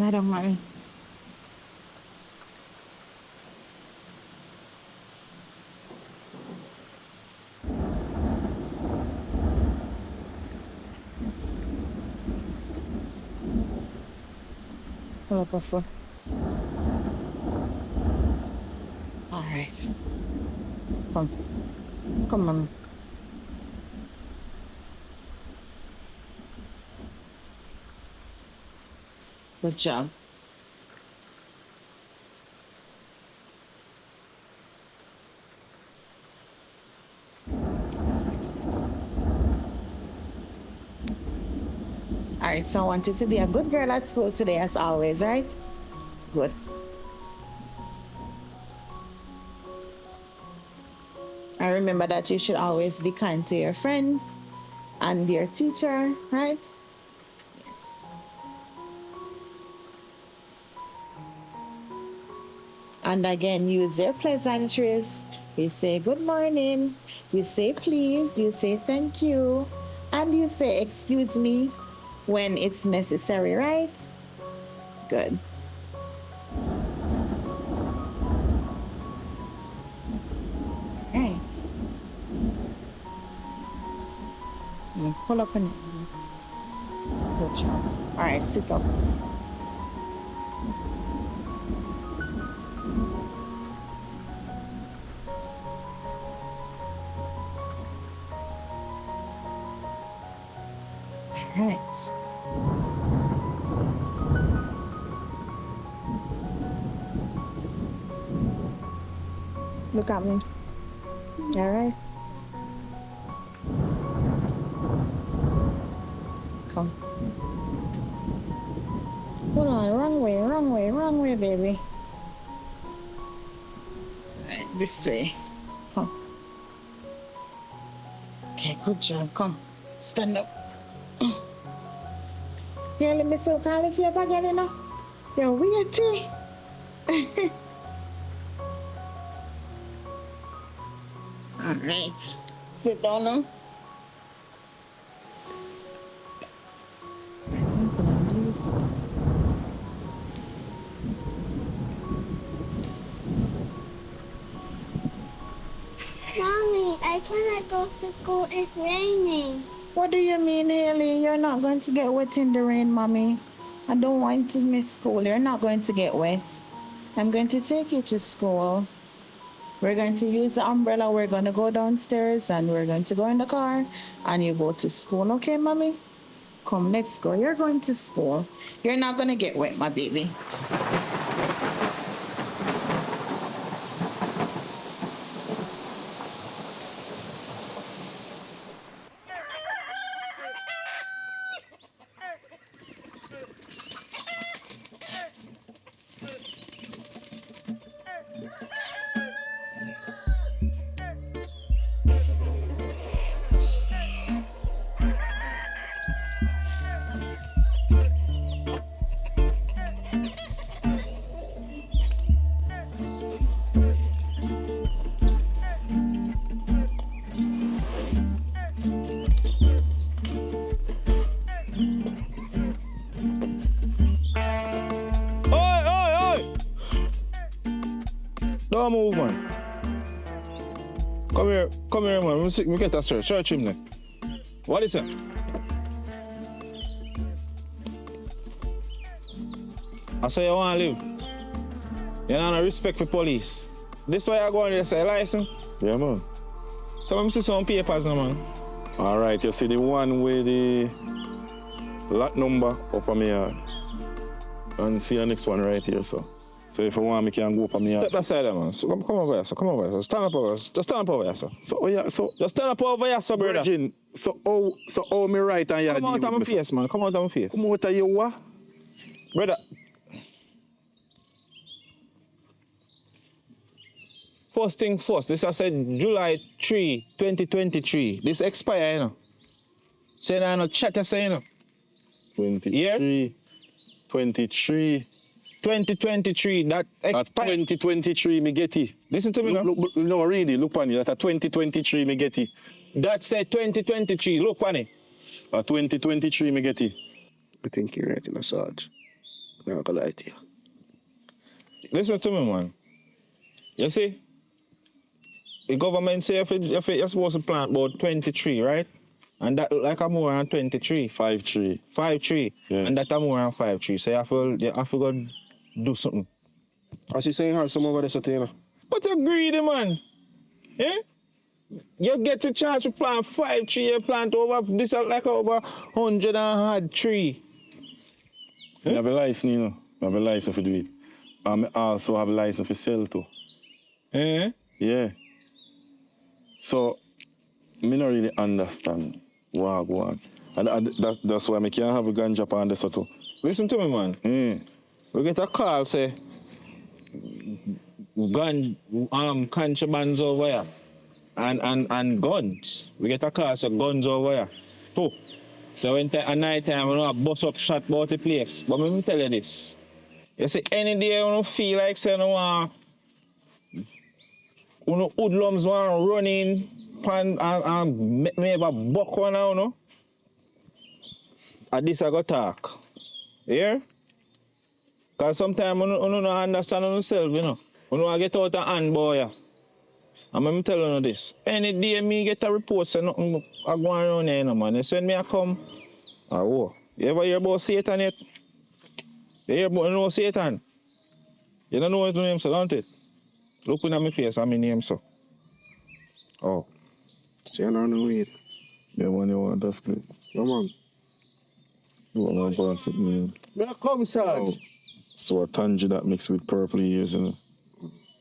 I don't mind. Hello, Papa. All right. Come. Come on. Good job. All right, so I want you to be a good girl at school today, as always, right? Good. And remember that you should always be kind to your friends and your teacher, right? Yes. And again, use your pleasantries. You say good morning, you say please, you say thank you, and you say excuse me when it's necessary, right? Good. Right. Pull up and good job. All right, sit up. Right. Look at me. All right. Come. Hold on, wrong way, wrong way, wrong way, baby. Right, this way. Come. Okay, good job. Come. Stand up. Yeah, let me so call if you're back again, you know. You're weird, too. All right. Sit down now. Please. Mommy, I cannot go to school. It's raining. What do you mean, Haley? You're not going to get wet in the rain, Mommy. I don't want to miss school. You're not going to get wet. I'm going to take you to school. We're going to use the umbrella. We're going to go downstairs and we're going to go in the car and you go to school. Okay, mommy? Come, let's go. You're going to school. You're not going to get wet, my baby. Don't move, man. Come here, man. We get a search. Search him then. What is it? I say you want to live. You don't have respect for police. This way I go on there say license. Yeah, man. So let me see some papers now, man. All right, you see the one with the lot number up on my yard. And see the next one right here, so. So if you want, me can go up on my yard. Step aside there, man. So come over here, sir. Come over here, sir. Stand up over here. Just stand up over here, sir. So, oh yeah, so. Just stand up over here, sir, brother. Virgin, so how me right and you Come out of my face, man. Come out of my face. Come out of your what? Brother. First thing first, this I said July 3, 2023. This expire, you know. So you know, no chat, I say, you know. 23. 23. 2023, that At expire. 2023, me get it. Listen to me now. Look, no, really, look on it. At 2023, me get it. That said 2023, look on it. At 2023, me get it. I think you're right in a Sarge. I'm not gonna lie to you. Listen to me, man. You see? The government say if you're supposed to plant about 23, right? And that look like I'm more than 23. 5-3. 5-3. Yeah. And that I'm more than 5-3. So you have to go do something. As you saying, her some over there, so you know. But you're greedy, man. Eh? You get the chance to plant 5 tree, you plant over, this is like over 100 and hard tree. I have a license, you know. I have a license to do it. I also have a license to sell too. Eh? Yeah. So, me not really understand. Wag. And that's why I can't have a ganja on this too. Listen to me, man. We get a call, say, contrabands over here. And guns. We get a call, say, guns over here. Too. So when at night time, we don't have bus up shot about the place. But let me tell you this. You see, any day you don't feel like saying, hoodlums want running and make me have a buck one now, no? At this I go talk. Yeah? Because sometimes you don't understand yourself, you know. You don't get out of hand, boy. Yeah. And I'm telling you this. Any day me get a report say nothing I go around here, you know, man. So when me I come, you ever hear about Satan yet? You hear about Satan? You don't know his name, so don't it? Look in my face and my name, so. Oh. So you don't know weed. Yeah, man, you want that's good. Come on. You want to pass it, man. Where come, Sarge? Oh. So a tangy that mixed with purple years, you know.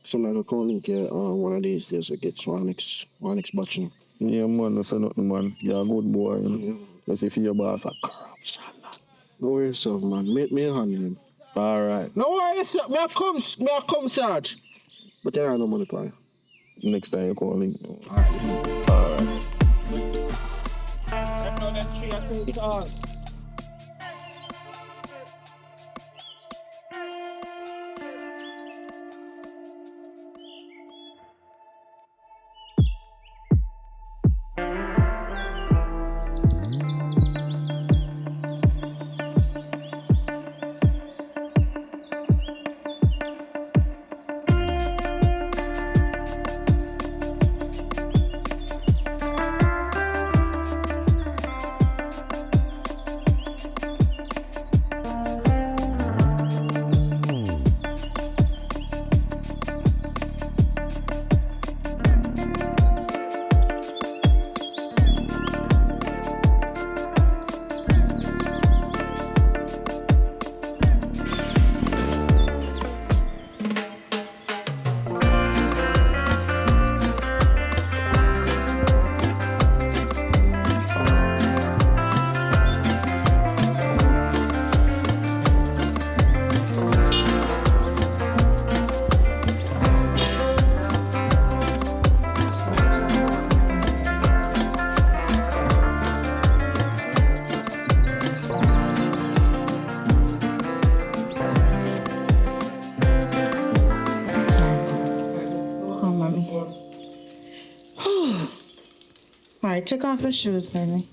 Some like a calling here, one of these days, it gets one next batch. You know. Yeah, man, that's nothing, man. You're a good boy, you know. Yeah. Let's see if your boss a corruption, man. No worries, yourself, man. Make me a hand, man. All right. No worries, sir. May I come, Sarge? But there are no money for you. Next time you call me. All right. All right. right, take off your shoes, baby.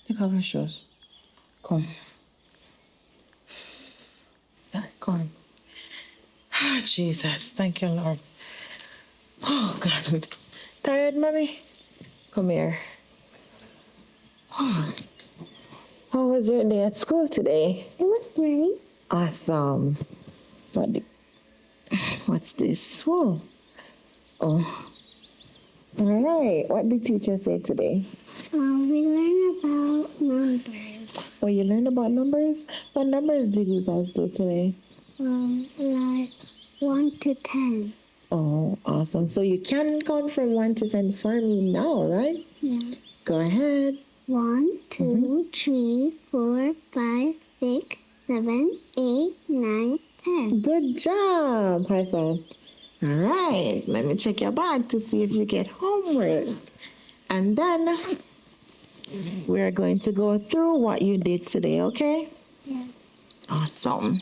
Take off your shoes. Come. Start, come. Oh, Jesus, thank you, Lord. Oh, God. Tired, mommy? Come here. Oh. How was your day at school today? It was great. Awesome. What's this? Whoa. Oh. All right. What did teacher say today? We learned about numbers. Oh, you learned about numbers? What numbers did you guys do today? Like 1 to 10. Oh, awesome. So you can count from 1 to 10 for me now, right? Yeah. Go ahead. 1, 2, 3, 4, 5, 6, 7, 8, 9, 10. Good job. High five. All right. Let me check your bag to see if you get homework. And then we're going to go through what you did today, okay? Yeah. Awesome.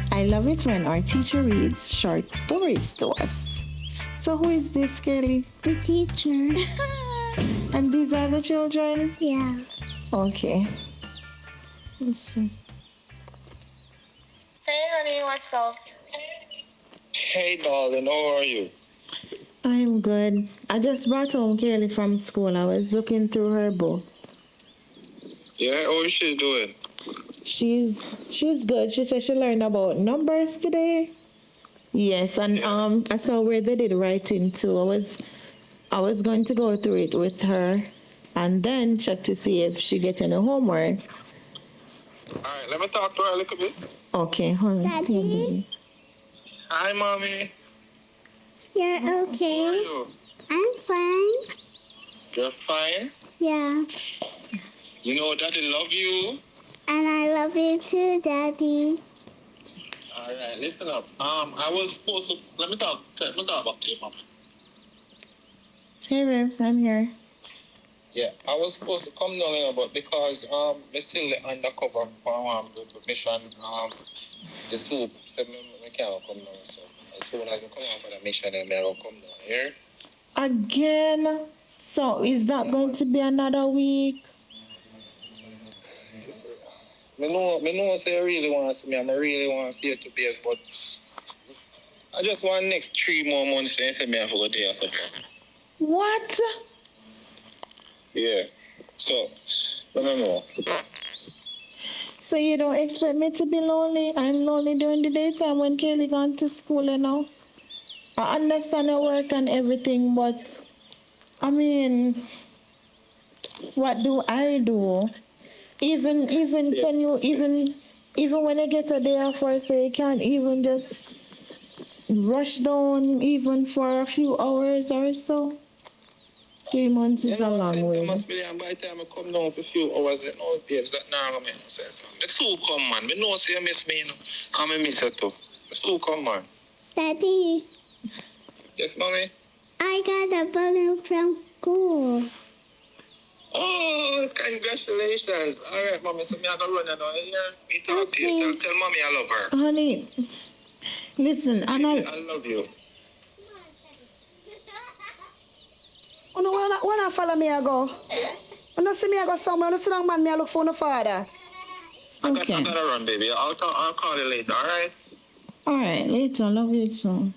I love it when our teacher reads short stories to us. So who is this, Kelly? The teacher. And these are the children? Yeah. Okay. Let's see. Hey, honey, what's up? Hey, darling, how are you? I'm good. I just brought home Kelly from school. I was looking through her book. Yeah, how is she doing? She's good. She said she learned about numbers today. Yes, and I saw where they did writing too. I was going to go through it with her and then check to see if she get any homework. All right, let me talk to her a little bit. Okay, honey. Daddy? Yeah, baby. Hi, mommy. You're How are okay? you? I'm fine. You're fine. Yeah. You know Daddy love you. And I love you too, Daddy. All right, listen up. I was supposed to let me talk about to you, mom. Hey, babe, I'm here. Yeah, I was supposed to come down here, but because me still undercover for the mission the two me can't come down. So as soon as I come out for the mission, then I'll come down here. Again? So is that going to be another week? Me know say you really want to see me, and I really want to see you to base, but I just want next 3 more months to tell me I forgot there or something. What? Yeah. So, I don't know. So you don't expect me to be lonely? I'm lonely during the daytime when Kelly gone to school, you know? I understand your work and everything, but I mean, what do I do? Even can you even when you get a day off or so you can't even just rush down even for a few hours or so? 3 months is a long I way. must be there, and by the time I come down for a few hours, you know, babes, that now I'm going to say, me too come, man. Me know say you miss me, you know. And I miss you too. Me too come, man. Daddy, Yes, mommy? I got a balloon from school. Oh, congratulations. All right, mommy, so me I go run now. Yeah, me talk to you. Tell mommy I love her. Honey, listen, I love you. Oh no, when I follow me, I go. When I see me, I go somewhere. When I sit down, man, me, I look for no father. I okay. gotta run, baby. I'll call you later, all right? All right, later. Love you too.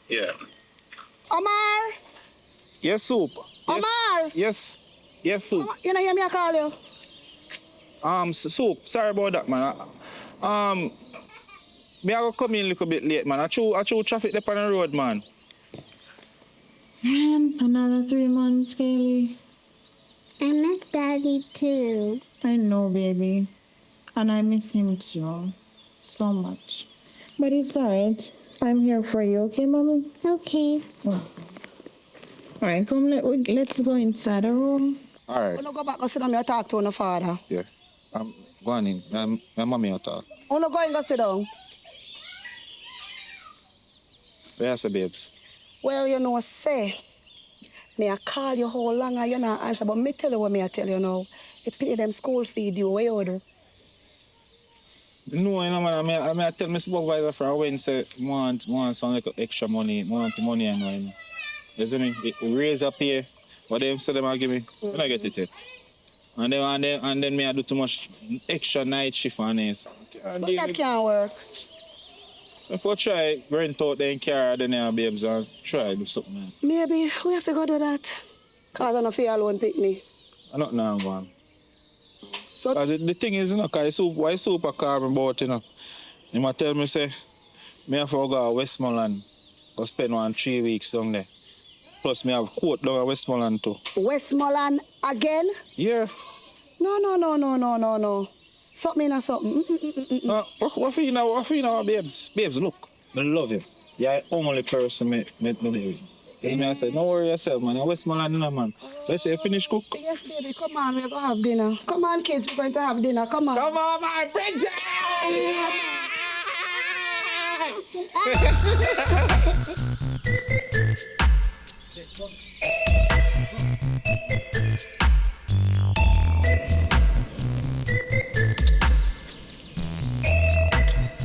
Yeah. Omar! Yes, soup. Yes. Omar! Yes. Yes, soup. You know, hear me, I call you. Soup. Sorry about that, man. Me I go come in a little bit late, man. I chew traffic up on the road, man. Man, another 3 months, Kelly. I miss Daddy too. I know, baby. And I miss him too. So much. But it's alright. I'm here for you, okay, mommy? Okay. Oh. Alright, come let's go inside the room. All right. Uno go back go sit down, me talk to no father. Yeah. Go on in. My mommy will talk. Uno go and go sit down. Where is the babes? Well, you know, say, me I call you how long and you not answer, but me tell you what me I tell you now. You pay them school fee due, what you do? No, you know, man. I tell my supervisor for Wednesday, want some like extra money, want the money and know. You see me? It raise up here, what they say them give me, when I get it yet. And then me I do too much extra night shift on this. But that can't work. If I try rent out the car, then I babes and try do something. Man. Maybe we have to go do that. Cause I don't feel alone pick me. I don't know, man. So The thing is, you know, cause why super car me bought, you know. He might tell me say, me have to go to Westmoreland, go spend 3 weeks down there. Plus me have court down at Westmoreland too. Westmoreland again? Yeah. No. Something or something. What for you now, babes? Babes, look, I love you. You're the only person me live with. Yes, me I said, don't worry yourself, man. You're Westmoreland, you know, man. Let's say finish cook. Yes, baby, come on, we're going to have dinner. Come on, kids, we're going to have dinner. Come on. Come on, my princess!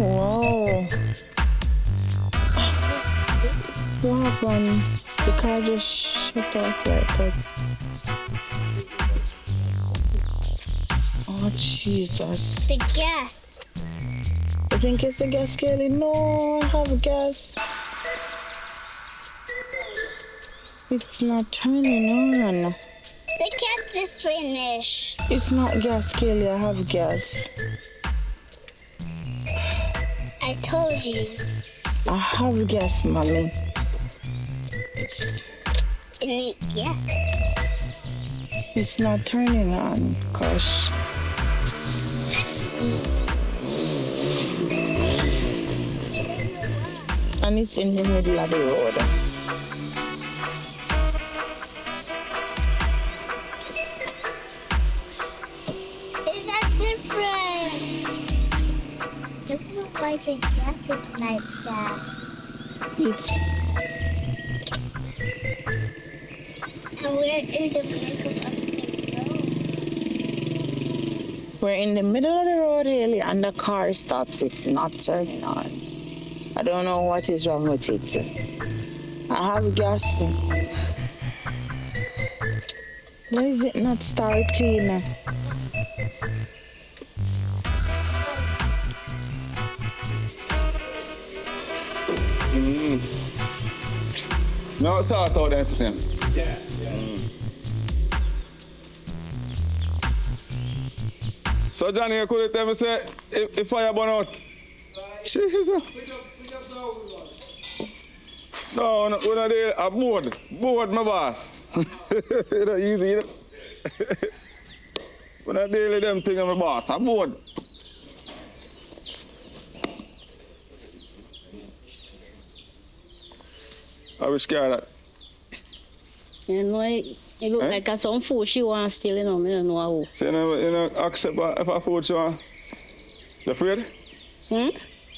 Wow. What happened? The car just shut off like that. Oh, Jesus. The gas. I think it's the gas, Kelly. No, I have gas. It's not turning on. The gas is finished. It's not gas, Kelly. I have gas. I told you. I have gas, mommy. It needs gas. It's not turning on, gosh. And it's in the middle of the road. Is that different? Doesn't look like the gas is like that. It's And we're in the middle of the road. We're in the middle of the road, Haley, and the car starts. It's not turning on. I don't know what is wrong with it. I have gas. Why is it not starting? No, sort out that system. Yeah. So Johnny, you could tell me say if fire burn out. Jesus. No, we're not there. I'm bored, my boss. You know, easy. You know? We're not dealing them things, my boss. I'm bored. I wish care that. You know, it look like some food she wants still, you know, I don't know how. So you know, accept if I food she want. You afraid?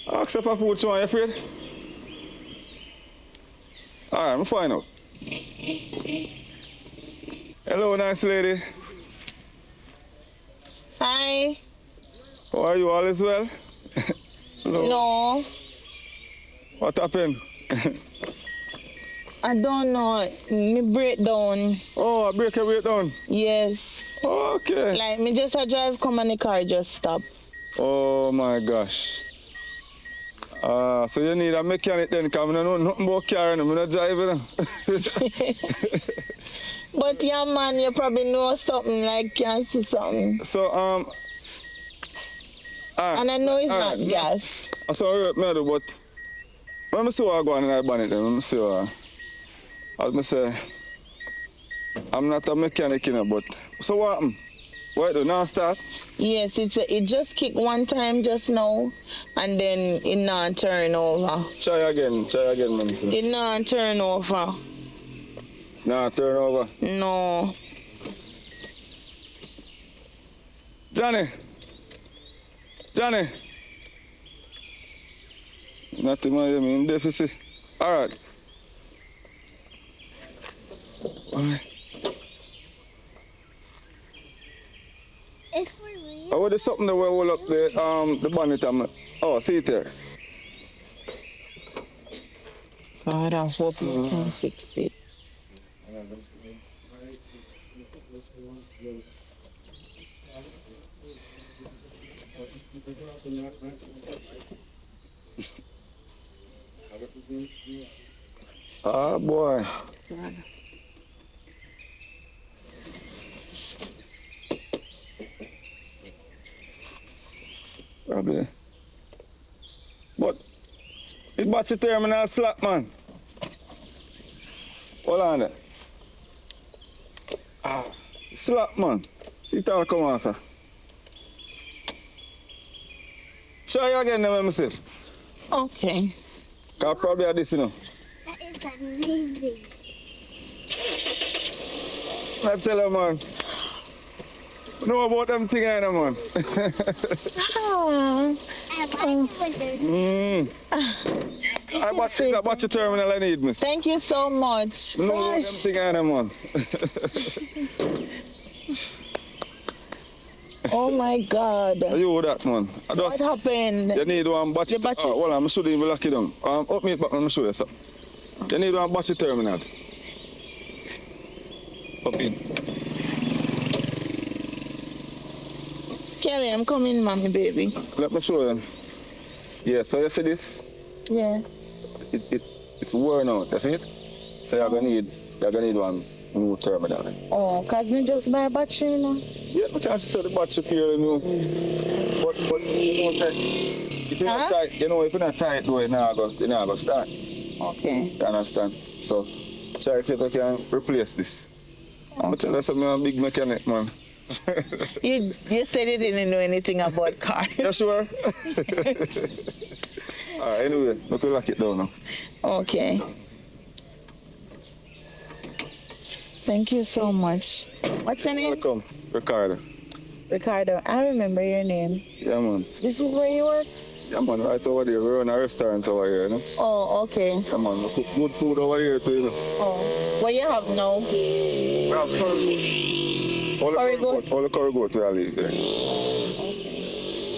Accept if I food she want, you afraid? All right, I'm find out. Hello, nice lady. Hi. How are you? All is well? Hello. No, What happened? I don't know. Me break down. Oh, I break your weight down. Yes. Okay. Like me just a drive come and the car just stop. Oh my gosh. So you need a mechanic then, because I don't know nothing about car and I'm not driving. But yeah, man, you probably know something, like can see something. So, all right. And I know it's not right. gas. So, I do, but let me see what I go on in that bonnet then. Let me see what as I say, I'm not a mechanic, you know, but so what happened? Why do now start? Yes, it just kicked one time just now, and then it not turn over. Try again, man. It not turn over. Nah, turn over. No. Johnny. Johnny. Nothing more you mean deficit. Alright. Alright. It's for real. Oh, there's something that will hold up the bonnet. Oh, see it there. God, I hope you can fix it. Ah, boy. Probably. But it's battery terminal slack, man. Hold on there. Ah, slack, man. See it all come after. Show you again, let me see. Okay. Cause probably at this, you know. That is amazing. I tell you, man. Know about them things, man. Oh. I bought the battery terminal I need, miss. Thank you so much. Know about them things, man. Oh my God. You that, man. What happened? You need one battery. The battery. Well, I'm sure you lock it down. Up me back, I'm show you something. You need one battery terminal. Up in. Kelly, I'm coming, mommy, baby. Let me show you. Yeah, so you see this? Yeah. It's worn out, you see it? So you're gonna need one new terminal. Oh, cause me just buy a battery, you know. Yeah, but I see the battery for you, know. But you know, if you're not tight, you know, if you're not tight, though, you're not gonna start. Okay. You understand? So try to see if I can replace this. I'm tell you something, I'm a big mechanic, man. You said you didn't know anything about cars. You sure? Alright, anyway, let me lock it down now. Okay. Thank you so much. What's your name? Welcome, Ricardo. Ricardo. I remember your name. Yeah, man. This is where you work? Yeah, man, right over there. We run a restaurant over here, you know? Oh, okay. Yeah, man, we cook good food over here too, you know? Oh, what you have now? We have curry goat. All the curry goat we have there.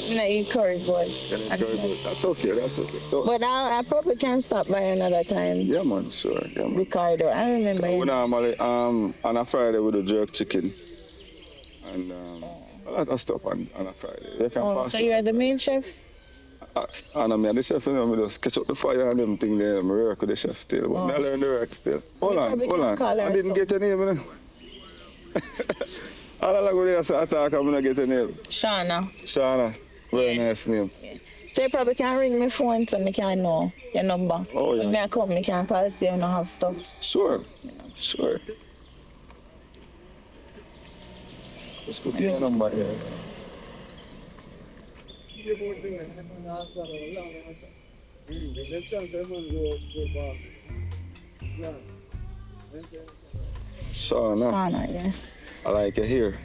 You know, eat curry goat. Curry goat. That's okay, that's okay. So, But I probably can stop by another time. yeah, man, sure. Yeah, man. Ricardo, I remember We you. normally, on a Friday we do jerk chicken. And a lot of stuff on a Friday. You can Oh, pass so it. you're the main chef? And I'm the chef, you know, I just catch up the fire and them thing there. I work with the chef still, but I learn the work still. Hold on. I didn't get your name, you know. All I like with you, I talk, I'm gonna get your name. Shauna. Shauna, very nice name. So you probably can ring my phone so I can know your number. Oh, yeah. When I come, I can call you and I have stuff. Sure, sure. Let's put your number here. Shauna, Shauna, yeah. I like you here.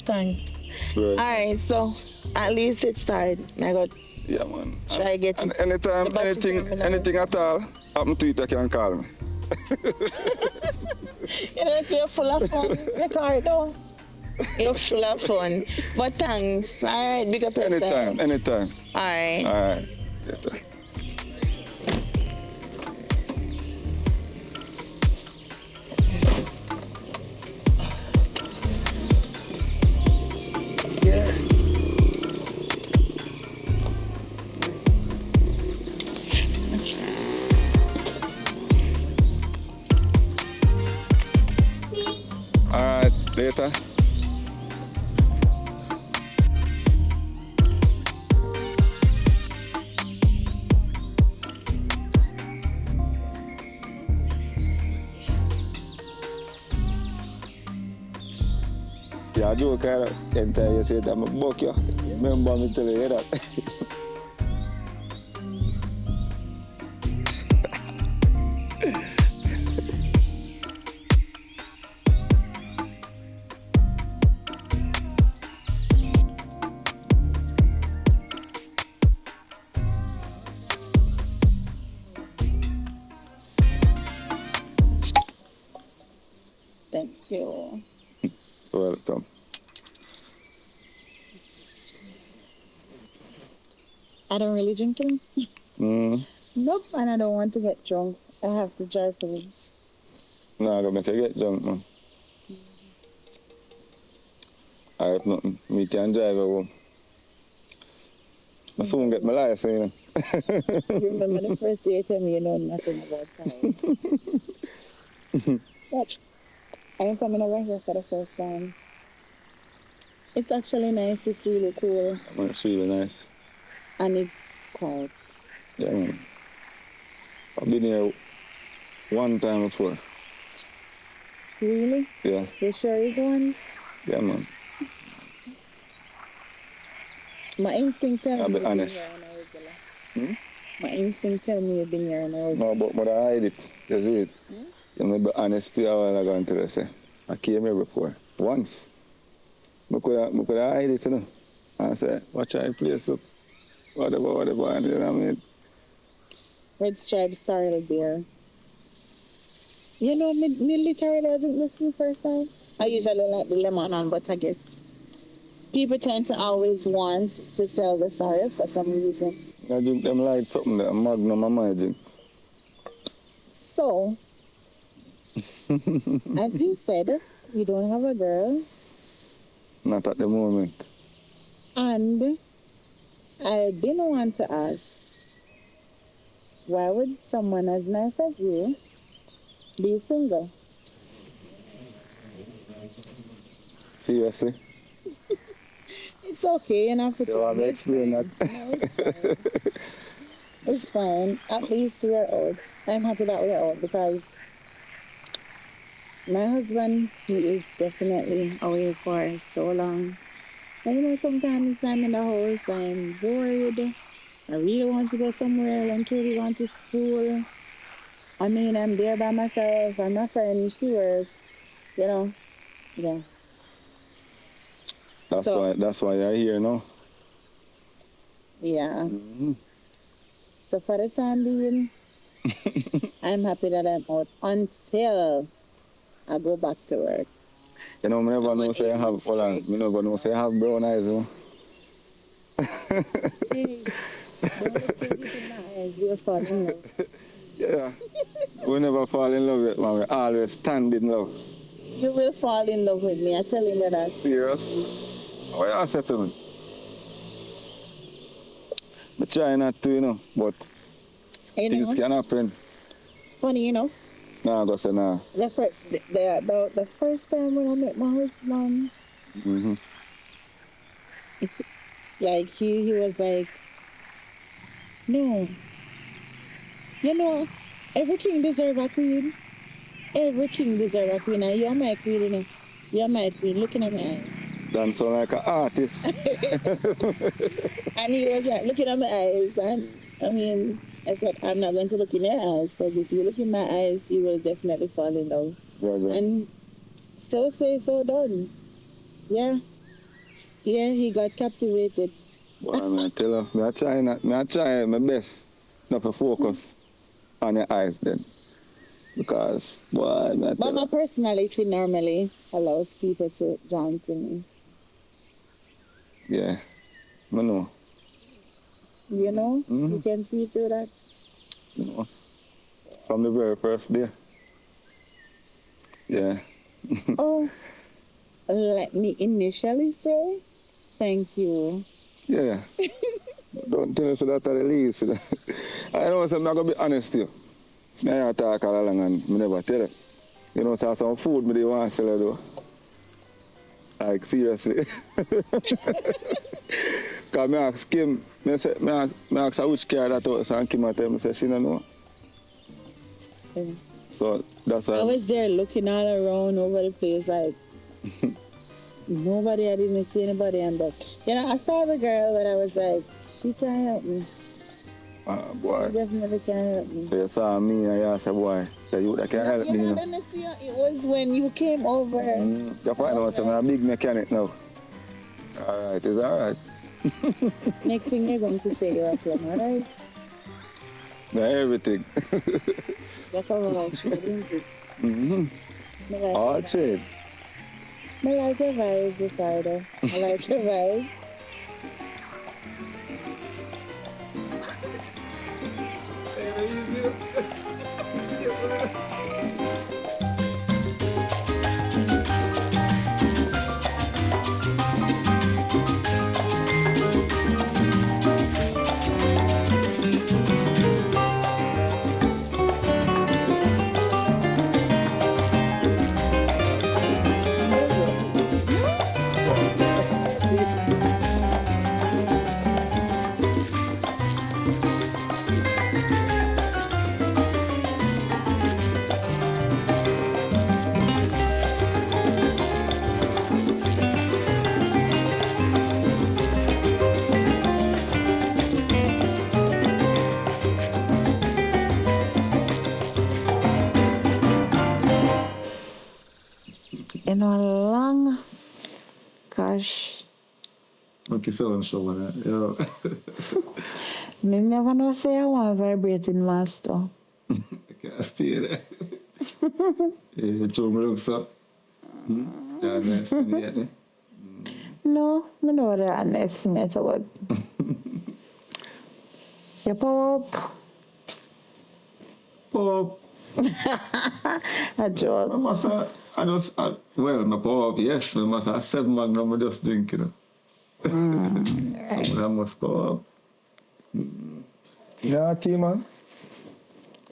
Thanks. Swear. All right, so at least it started. I got Yeah, man. try to get And it. anytime, The battery terminal. anything at all, happen to it, you can call me. You know, you're full of fun, Ricardo. You're full of fun. But thanks. All right, big up yourself. Anytime. All right. All right. Later. Yeah. All right, later. Yeah, I joke can tell you say that I'm a buck you. Remember me tell you that. Thank you. Welcome. I don't really drink it. Mm. Nope, and I don't want to get drunk. I have to drive home. Nah, I gotta make you get drunk, man. I have nothing. Me can drive home. I soon get my license, you know. You remember the first day you told me you know nothing about cars. But I'm coming over here for the first time. It's actually nice. It's really cool. Man, it's really nice. And it's quiet. Yeah, man. I've been here one time before. Really? Yeah. You sure it's one? Yeah, man. My instinct tells I'll me be you've been honest. here on a regular. Hmm? My instinct tells me you've been here on a regular. No, but I hide it. You see it? You may be honest to you a while ago until I say, I came here before. Once. I could hide it, you know. And I say, watch out, place up. Whatever, and you know what I mean? Red striped sorrel beer. You know, me literally I drink this for the first time. I usually like the lemon one, but I guess people tend to always want to sell the sorrel for some reason. I drink them light something that Magnum and my drink. So, as you said, you don't have a girl, Not at the moment. and I didn't want to ask, why would someone as nice as you be single? Seriously? It's okay, you don't have to So tell I'm me. explain that. No, it's fine. It's fine. At least we're out. I'm happy that we're out because my husband, he is definitely away for so long. And you know, sometimes I'm in the house, I'm bored. I really want to go somewhere when Katie gone to school. I mean, I'm there by myself, and my friend, she works, you know. Yeah. That's why you're here now. Yeah. Mm-hmm. So for the time being, I'm happy that I'm out until I go back to work. You know, I never know say I have, hold on, I never know say I have brown eyes, you know. Hey, don't look too deep in my eyes, you'll fall in love. Yeah. We never fall in love yet, man. We always stand in love. You will fall in love with me, I'm telling you that. Serious? What you say to me? I try not to, you know, but You things know, can happen. funny enough, Nah, I go say nah. the first time when I met my husband, Mm-hmm. like he was like, no, you know, every king deserve a queen. Every king deserve a queen, and you're my queen, you know. You're my queen, looking at my eyes. Done sound like an artist. And he was like looking at my eyes, and I mean, I said, I'm not going to look in your eyes, because if you look in my eyes, you will definitely fall in love. Yeah. And so say, so done. Yeah. Yeah, he got captivated. Boy, I tell you, I try my best not to focus on your eyes then. Because, boy, I But tell my you. personality normally allows people to jump to me. Yeah, I know. You know? Mhm. You can see through that. You know. From the very first day. Yeah. Oh, let me initially say thank you. Yeah. Don't tell us that at the least. I know I'm not going to be honest to you. I talk all along and I never tell you. You know, so some food I want to sell you though. Like, seriously. Because I ask Kim, I ask her which car that was, and Kim tell me, she don't know. Yeah. So that's why. I was there looking all around over the place like nobody, I didn't see anybody, and but you know, I saw the girl but I was like, she can't help me. Boy. She definitely can't help me. So you saw me and you said, boy, that can help me. You know, let me see, it was when you came over. You find out I'm a big mechanic now. Alright, it's alright. Next thing you're going to say you're a plumber, right? Everything. That's all right, sure, didn't it? Mm-hmm. All trade. I like your vibes, Ricardo. I like your vibes. In a long, gosh, Okay, so I'm sure man. Yo. me never know say I want vibrating master. I can't stay there. You told me look up. Yeah, nice to meet you. No, I know what I underestimate about. You power up. Pop. A joke. Well, my power up, yes, I must have 7 magnum, I just drink, you know. So I must power up. Yeah, team, man.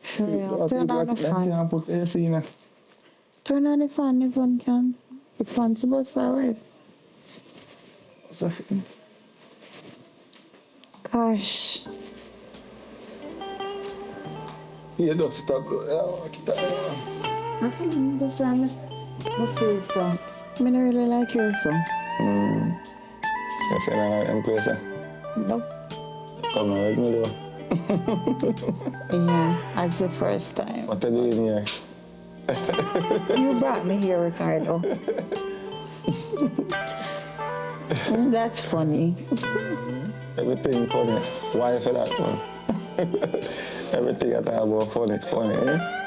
Sure, turn on the fan. Can't put AC in it. Turn on the fan if one can. The fan's supposed to work. What's that saying? Gosh. Yeah, just stop. Yeah, This time I feel so. I don't really like your song. You say that in place, eh? Nope. Come on, with me, though. Yeah, that's the first time. What are you doing here? You brought me here, Ricardo. That's funny. Everything funny. Why for that one? Everything I talk about funny, eh?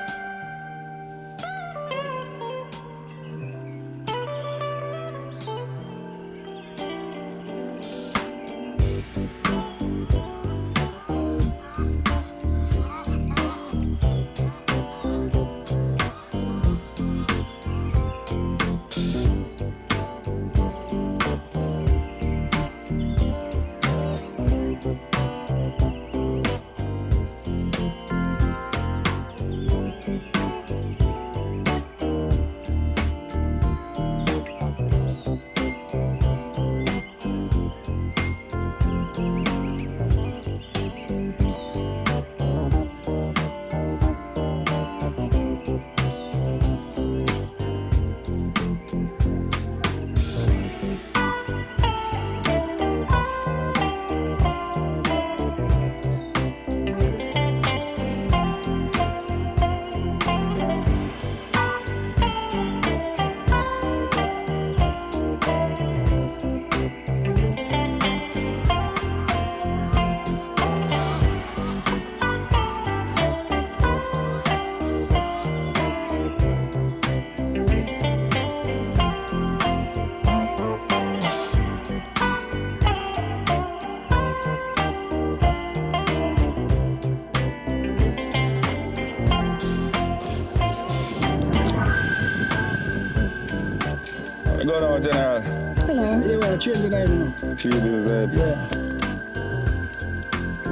Go now, General. Hello. You want to change the night now? Change the side. Yeah.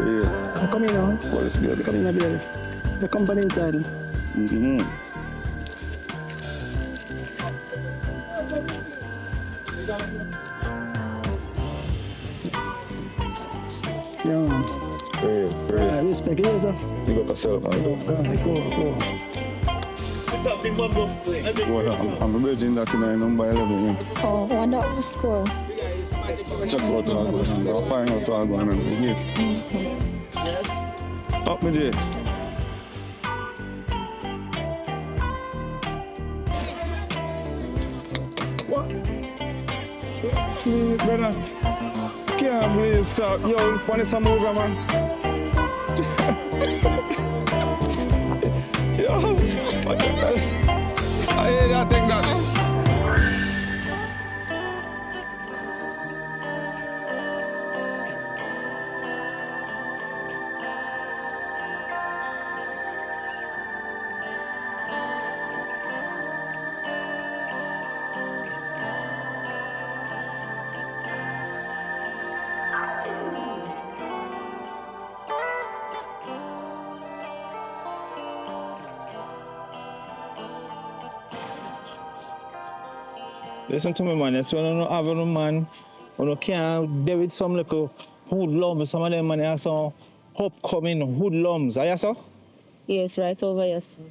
Yeah. I'm coming now. What is good? Come in, baby. The company inside. Mm-hmm. Yeah. Great. Respect you, sir. Big up yourself, man. Cool. Well, I'm a virgin that in number 11. Yeah. Oh, wonder what the score. Check out all going on. I'll find out all going on. Here. Up me there. What? Brother, can't believe stop. Yo, want some over, man? Yo, what the hell? I hear that Listen to me, man. That's when you don't have no man, you can't deal with some little hoodlums. Some of them, man, have some upcoming hoodlums. Are you so? Yes, right over here. Sir.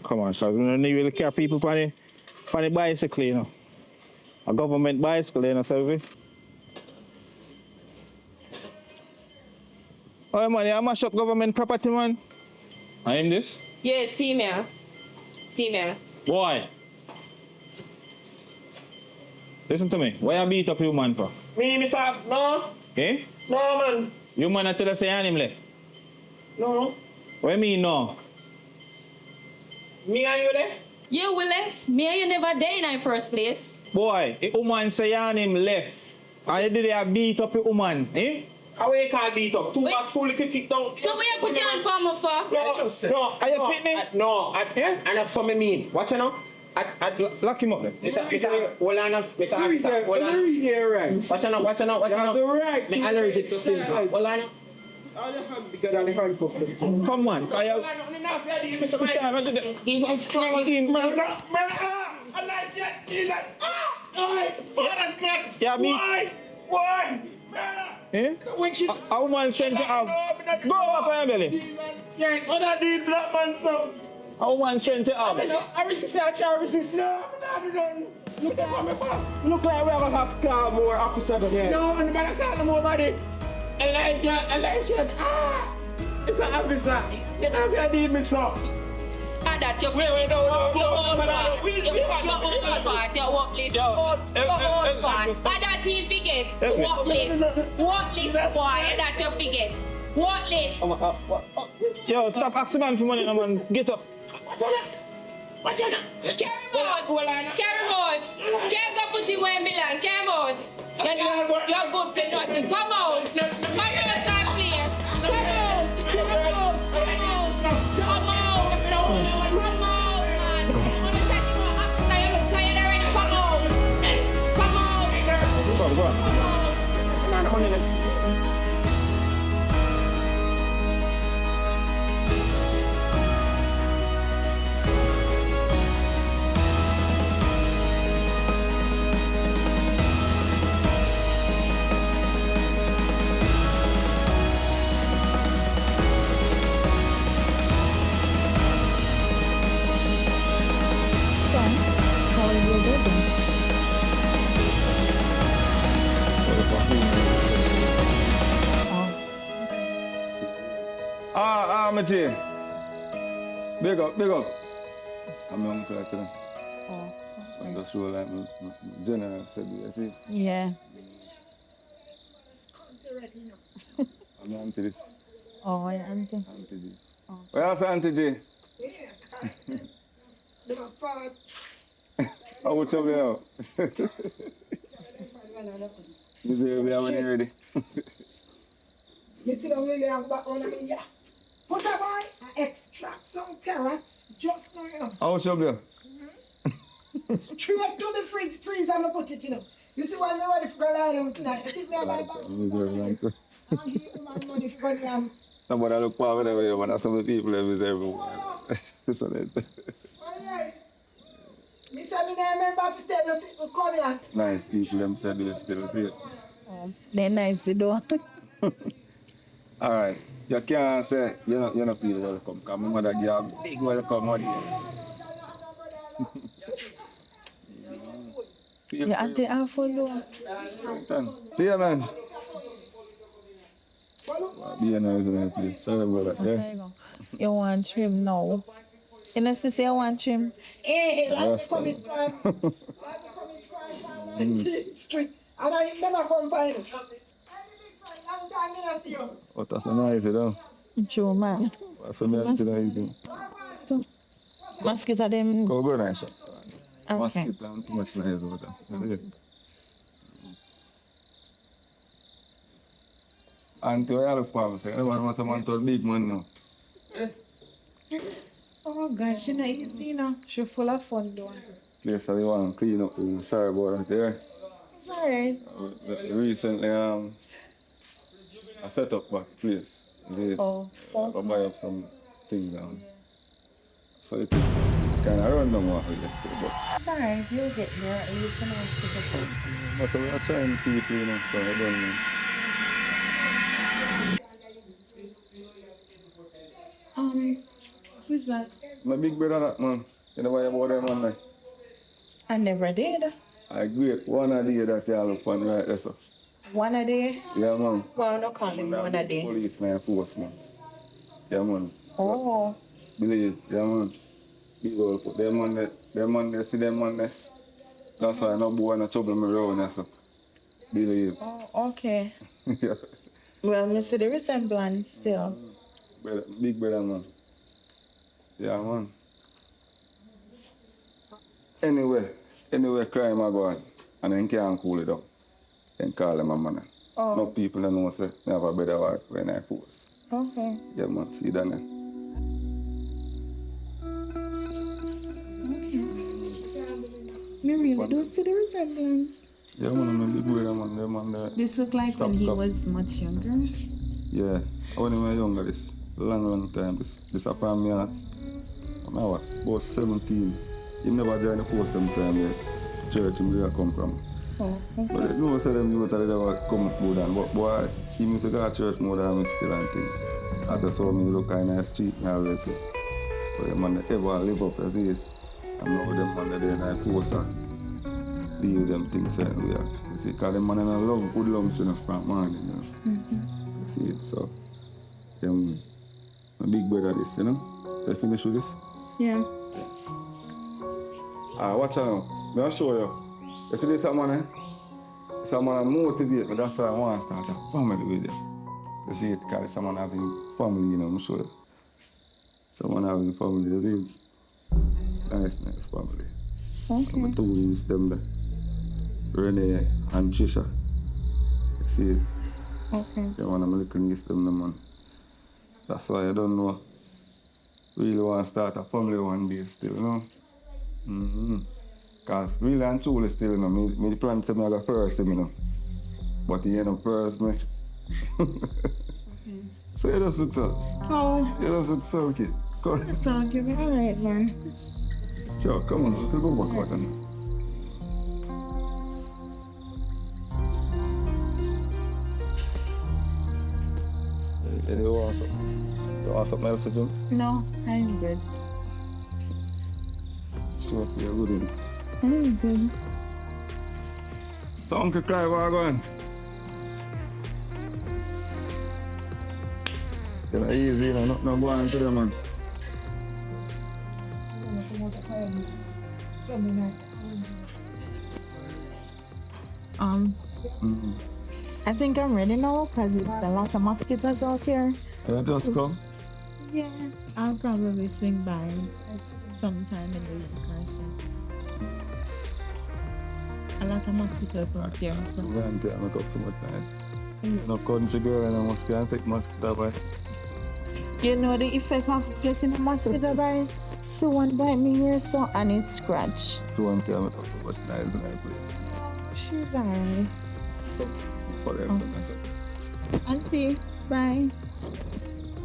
Come on, so you don't really care people on the bicycle, you know. A government bicycle, you know, so oh, man, you mash up government property, man. I am this? Yeah, see me. See me. Boy. Listen to me. Why you beat up you man for? Me, Mr. No. Eh? No, man. You man a tell us say him left. No. What you mean no? Me and you left? You will left. Me and you never there in the first place. Boy, the woman say him left. And you did a beat up the woman, eh? How you call beat up? Two Wait. box full of kick down. So where you put your hand palm up for? No, Are you picnic? No, and that's what I mean. Watch it now. Lock him up then. Mr. Hold on, Mr. Officer. Hold on. Watch out. I'm allergic to silver. Hold on. Because I'm handcuffed. Come on. Yeah, me. Why? Eh? A woman strength to have. Go up on your belly. Yes, what I did, black man, so. A woman strength to have. I resist. No, I'm not. Look at my back. Look like we're going to have car more officer again. No, I'm not going to more body. Election. It's an officer. You know, I need me so. That your Wait, no. your own part. Your work list. Your own part. That team forget. Work list, boy. That you forget. Work list. Yo, stop asking man for money, man. Get up. Carry mode. Can't go put the way in Milan. Carry mode. You're good for nothing. Come out. Come outside, please. Come out, man. I'm attacking you after you look tired already. Come out. Go on. My G. Big up. I'm young for that. I'm just roll like my general said, you see? Yeah. I'm Auntie this. Oh, yeah, auntie. Auntie G. Where else Auntie G? How much of you now? We are when ready. Me see them really have back on me, yeah. Put a boy, I extract some carrots just now, you know. How much of you? Straight to the fridge, freeze and I put it, you know. You see why me ready for go lie down tonight? You see me buy back. I'll give you my money for going down. Somebody look forward to it, but some of the people live everywhere. So that. Me say me never remember to tell you something, come here. Nice people, them said they still here. They're nice, you know. All right. You can't say you're not feel welcome, because my mother give you a big welcome out here. Yeah, auntie, I'll follow. See you, man. Be a nice place. Sorry about that. Yeah. You want trim now? You know, sister, you want trim? Hey, like me come in crime. Street. And I never come find you. Long time I don't see you. Oh, that's so nice, you know. True, man. For me, I don't So, mosquito them. Go nice. Okay. Mosquito and too much nice over there. Auntie, what you look for? Everyone wants someone to big man now. Oh gosh, you know, easy, you know. She's full of fun, though. Place that they want to clean up. Sorry about that there. Sorry. Recently, I set up back place. I buy up some things down. so it kind of run down what we just do. But Sorry, you'll get there at least an hour to the but so we are trying people, you know, so I don't know. Who's that? My big brother, that man. You know why about them, man? Like, I never did. I agree. One idea that you look on right there, so. One a day? Yeah, man. Well, no call him one a day. Police, man, force, man. Yeah, man. Oh. Believe, yeah, man. People put them on there, see them on there. That's why no boy no trouble me around there, so. Believe. Oh, okay. Yeah. Well, me see the resemblance still. Brother, big brother, man. Yeah, man. Anyway, crime a go on, and then can't cool it down. Then call them a man. Oh. No people don't know, say, I have a better work when I force. Okay. Yeah, man, see that now. Me really do see the resemblance. Yeah, man, I'm a big brother, man. Them man there. This look like when he was much younger. Yeah, when he was younger, this long time. This a from me, I was about 17. He never joined the force them time yet. Church him where I come from. Oh, okay. But no say them youth that never come more than. But boy, he used to go to church more than me still and thing. I just saw me look kind of street and everything. But the man that ever live up as it. And now them man that they in the force and deal with them things certain way. You see, because them man in a love, good lumps in the front morning, you know. You see it, so. My big brother this, you know. They finish with this? Yeah. Watch out now. I'll show you. You see this man, eh? Someone motivate me, that's why I want to start a family with you. You see it, because someone having family, you know, I'm sure you. Someone having family, you see it? Nice family. Okay. My two niece them there. Renee and Trisha. You see it? Okay. Yeah, one of my little niece them there, man. That's why I don't know. Really want to start a family one day still, you know? Because really and truly still, you know, me plan to say I got first him, you know. But he ain't no first me. So you just look so. Oh. You just look so kid. Come on. That's all good. All right, man. Sure, come on. We'll go back out then. You want something? You want something else to do? No, I'm good. Sure, you're good in it. I'm good. So Uncle Clive, where are you going? You're easy, you know, not going to them, man. I think I'm ready now because it's a lot of mosquitoes out here. You just come? Yeah, I'll probably swing by sometime in the week or so. A lot of mosquitoes out here. So. I'm going to make up so much nice. No country girl and I must can't take mosquito bite. You know the effect of getting a mosquito bite? Someone bite me here so and it scratch. Someone can't make up so much nice in my place. She's alright. Whatever, Auntie, bye.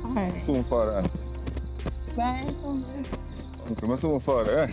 Alright. Soon father. Bye. Uncle, I'm soon father, eh?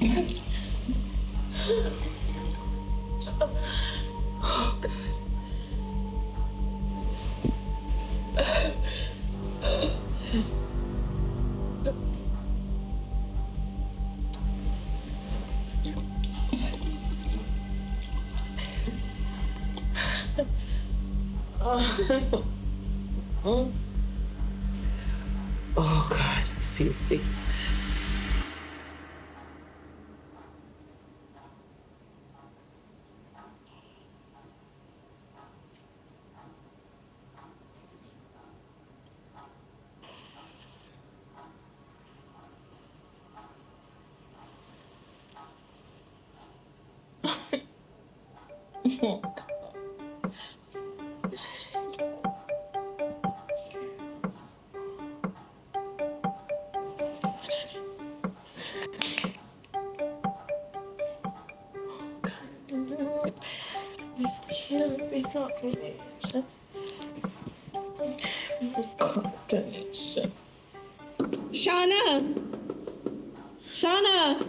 Oh, God. Oh, God, I feel sick. This can't be combination. Combination. Shauna! Shauna!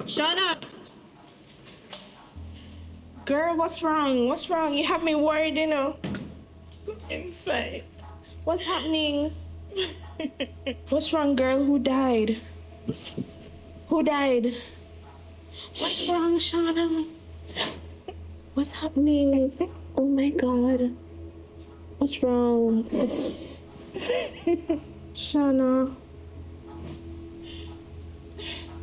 Shauna! Girl, what's wrong? What's wrong? You have me worried, you know. Inside. What's happening? What's wrong, girl? Who died? Who died? What's wrong, Shauna? What's happening? Oh my God. What's wrong? Shauna.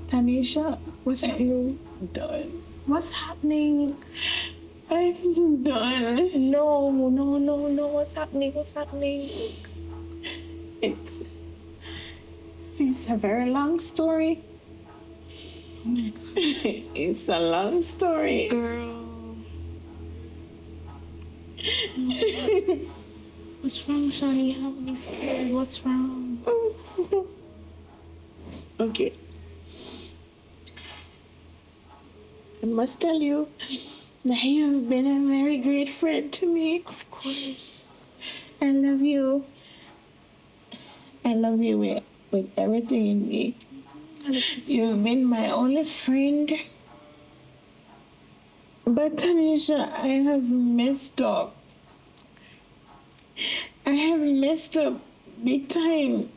Tanisha, what's happening? Done. What's happening? I'm done. No. What's happening? What's happening? It's a very long story. Oh my God. It's a long story. Girl. What's wrong, Shauna? You have me scared. What's wrong? Okay. I must tell you that you've been a very great friend to me. Of course. I love you. I love you with everything in me. You've been my only friend. But Tanisha, I have messed up. I have messed up big time.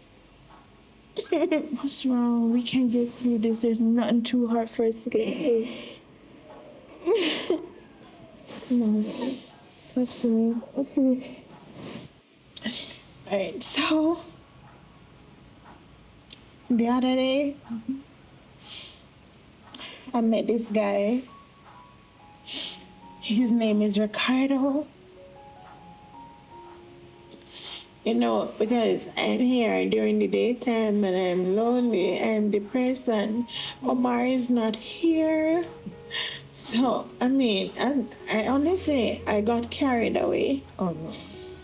What's wrong? We can get through this. There's nothing too hard for us to get through. Come on. Talk to me. Okay. Alright, so the other day, I met this guy. His name is Ricardo. You know, because I'm here during the daytime and I'm lonely, I'm depressed, and Omar is not here. So, I mean, I honestly, I got carried away. Oh no.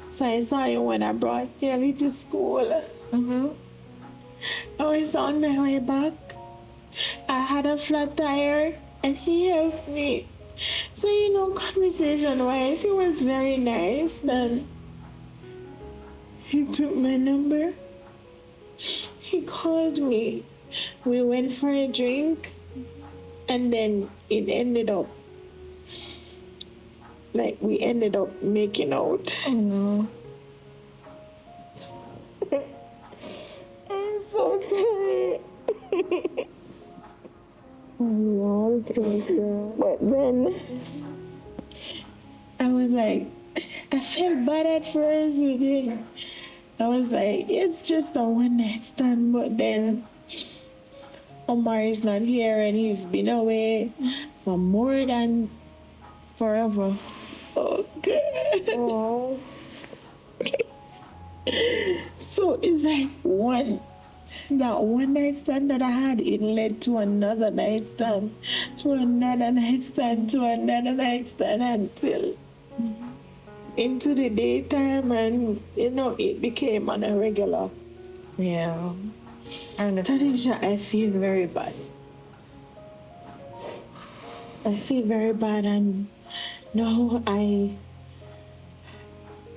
So I saw you when I brought Kelly to school. I was on my way back. I had a flat tire and he helped me. So, you know, conversation-wise, he was very nice. And he took my number. He called me. We went for a drink. And then it ended up, like, we ended up making out. Oh no. I'm so sorry. Oh no, but then I was like, I felt bad at first. I was like, it's just a one night stand. But then Omar is not here and he's been away for more than forever. Oh, God. Oh. So it's like that one night stand that I had, it led to another night stand, to another night stand, to another night stand, until into the daytime, and you know, it became on a regular. Yeah. Tanisha, I feel very bad. I feel very bad, and now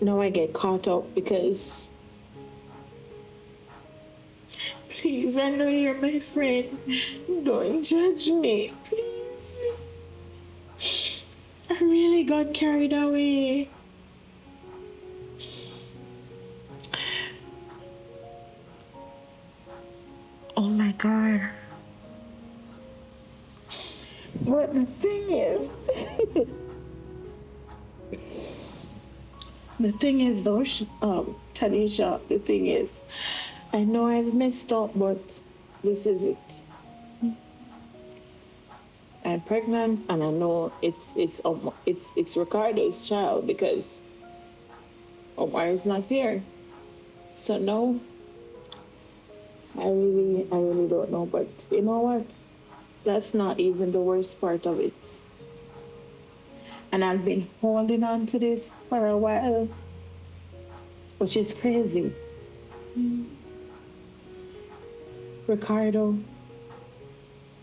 now I get caught up because, please, I know you're my friend. Don't judge me, please. I really got carried away. Oh my God. But the thing is, though, Tanisha, the thing is, I know I've messed up, but this is it. I'm pregnant, and I know it's Ricardo's child because Omar is not here. So no, I really don't know. But you know what? That's not even the worst part of it. And I've been holding on to this for a while, which is crazy. Ricardo,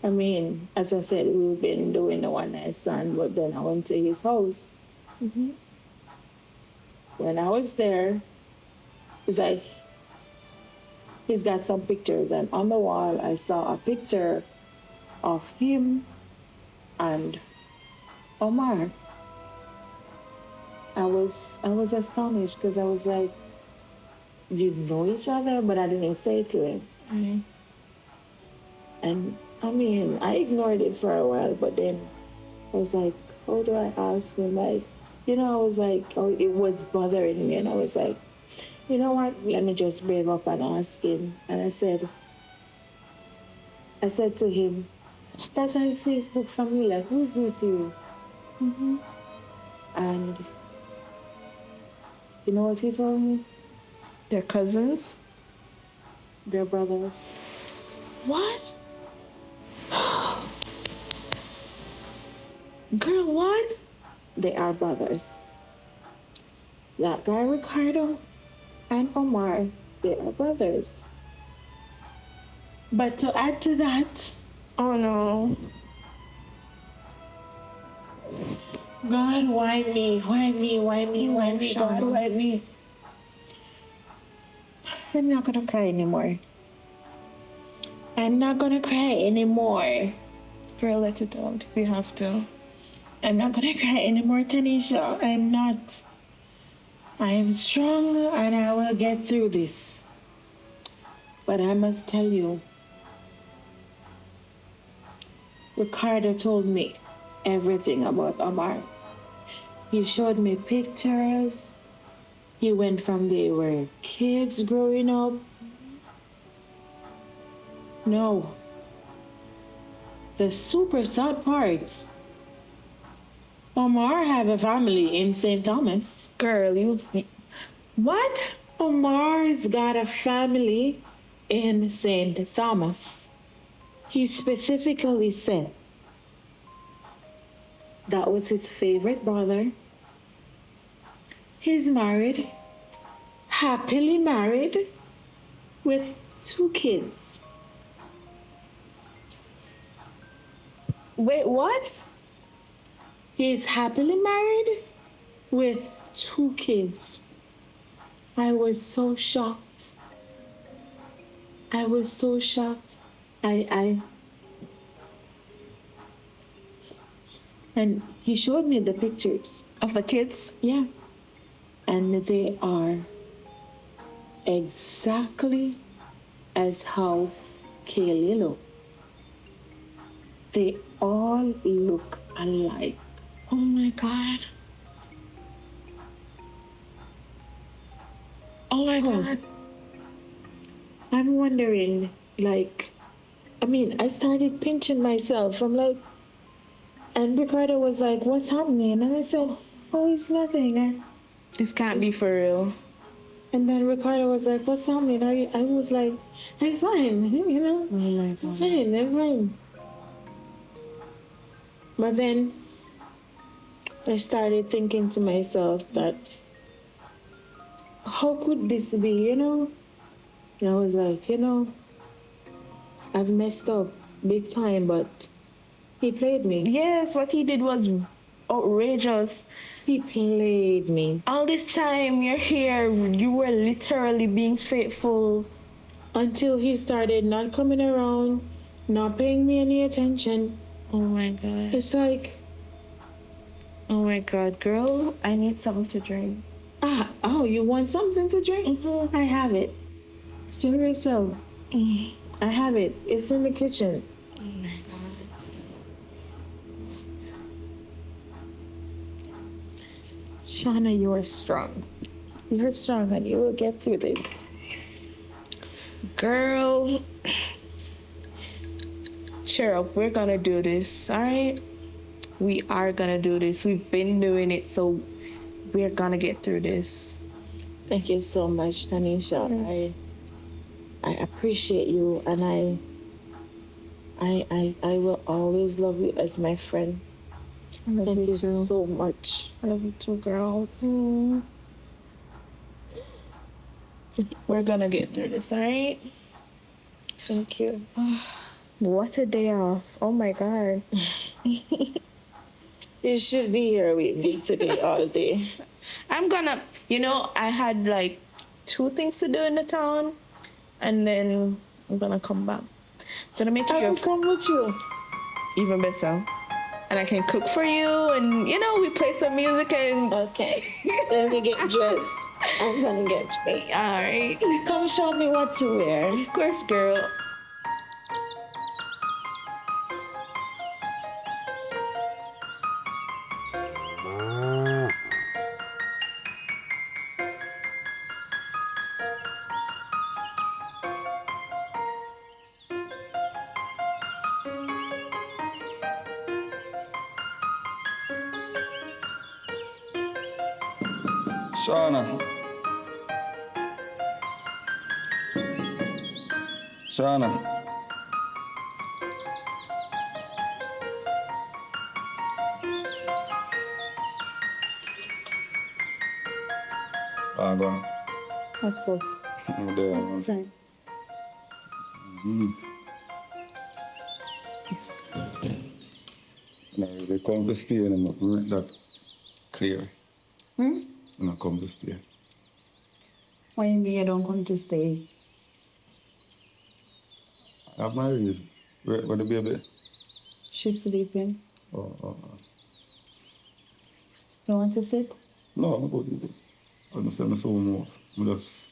I mean, as I said, we've been doing a one night stand, but then I went to his house. When I was there, it's like he's got some pictures, and on the wall I saw a picture of him and Omar. I was astonished because I was like, you know each other, but I didn't say it to him. And I mean, I ignored it for a while, but then I was like, how do I ask him? Like, I was like, oh, it was bothering me, and I was like, you know what? Let me just brave up and ask him. And I said to him, that guy's face look familiar. Who is it to you? And you know what he told me? They're cousins? They're brothers. What? Girl, what? They are brothers. That guy Ricardo and Omar, they are brothers. But to add to that, oh no. God, why me? Why me? Why me? Why me? God, why me? I'm not gonna cry anymore. I'm not gonna cry anymore. Girl, let it out. We have to. I'm not gonna cry anymore, Tanisha. I'm not. I am strong and I will get through this. But I must tell you, Ricardo told me everything about Omar. He showed me pictures. He went from they were kids growing up. No. The super sad part. Omar have a family in St. Thomas. Girl, what? Omar's got a family in St. Thomas. He specifically said that was his favorite brother. He's married, happily married, with 2 kids. Wait, what? He's happily married with 2 kids. I was so shocked. I was so shocked. And he showed me the pictures. Of the kids? Yeah. And they are exactly as how Kaylee looked. They all look alike. Oh my God. Oh my God. I'm wondering, like, I started pinching myself. I'm like, and Ricardo was like, what's happening? And I said, oh, it's nothing. This can't be for real. And then Ricardo was like, what's happening? I was like, I'm fine, Oh my God. I'm fine. But then I started thinking to myself that, how could this be, And I was like, I've messed up big time, but he played me. Yes, what he did was outrageous. He played me. All this time you're here, you were literally being faithful. Until he started not coming around, not paying me any attention. Oh my God. It's like, Oh my God, girl, I need something to drink. oh, you want something to drink? Mm-hmm. I have it. Stir yourself. I have it. It's in the kitchen. Oh my God. Shauna, you are strong. You're strong and you will get through this. Girl, cheer up. We're gonna do this, all right? We are gonna do this. We've been doing it, so we're gonna get through this. Thank you so much, Tanisha. I appreciate you, and I will always love you as my friend. I love Thank you you too. so much. I love you too, girl. We're gonna get through this, all right? Thank you. What a day off. Oh my God. You should be here with me today all day. I'm gonna, I had like 2 things to do in the town, and then I'm gonna come back. Gonna make I you will come with you. even better. And I can cook for you, and we play some music and... Okay. Let me get dressed. I'm gonna get dressed. All right. Come show me what to wear. Of course, girl. Shauna. Shauna. Go on. What's up? I'm there, man. Fine. No, they come to stay and I'm make that clear. Hmm? And I come to stay. Why you mean you don't come to stay? I have my reason. Where the baby? She's sleeping. Oh. You want to sit? No, I'm good. I'm just saying so more. I just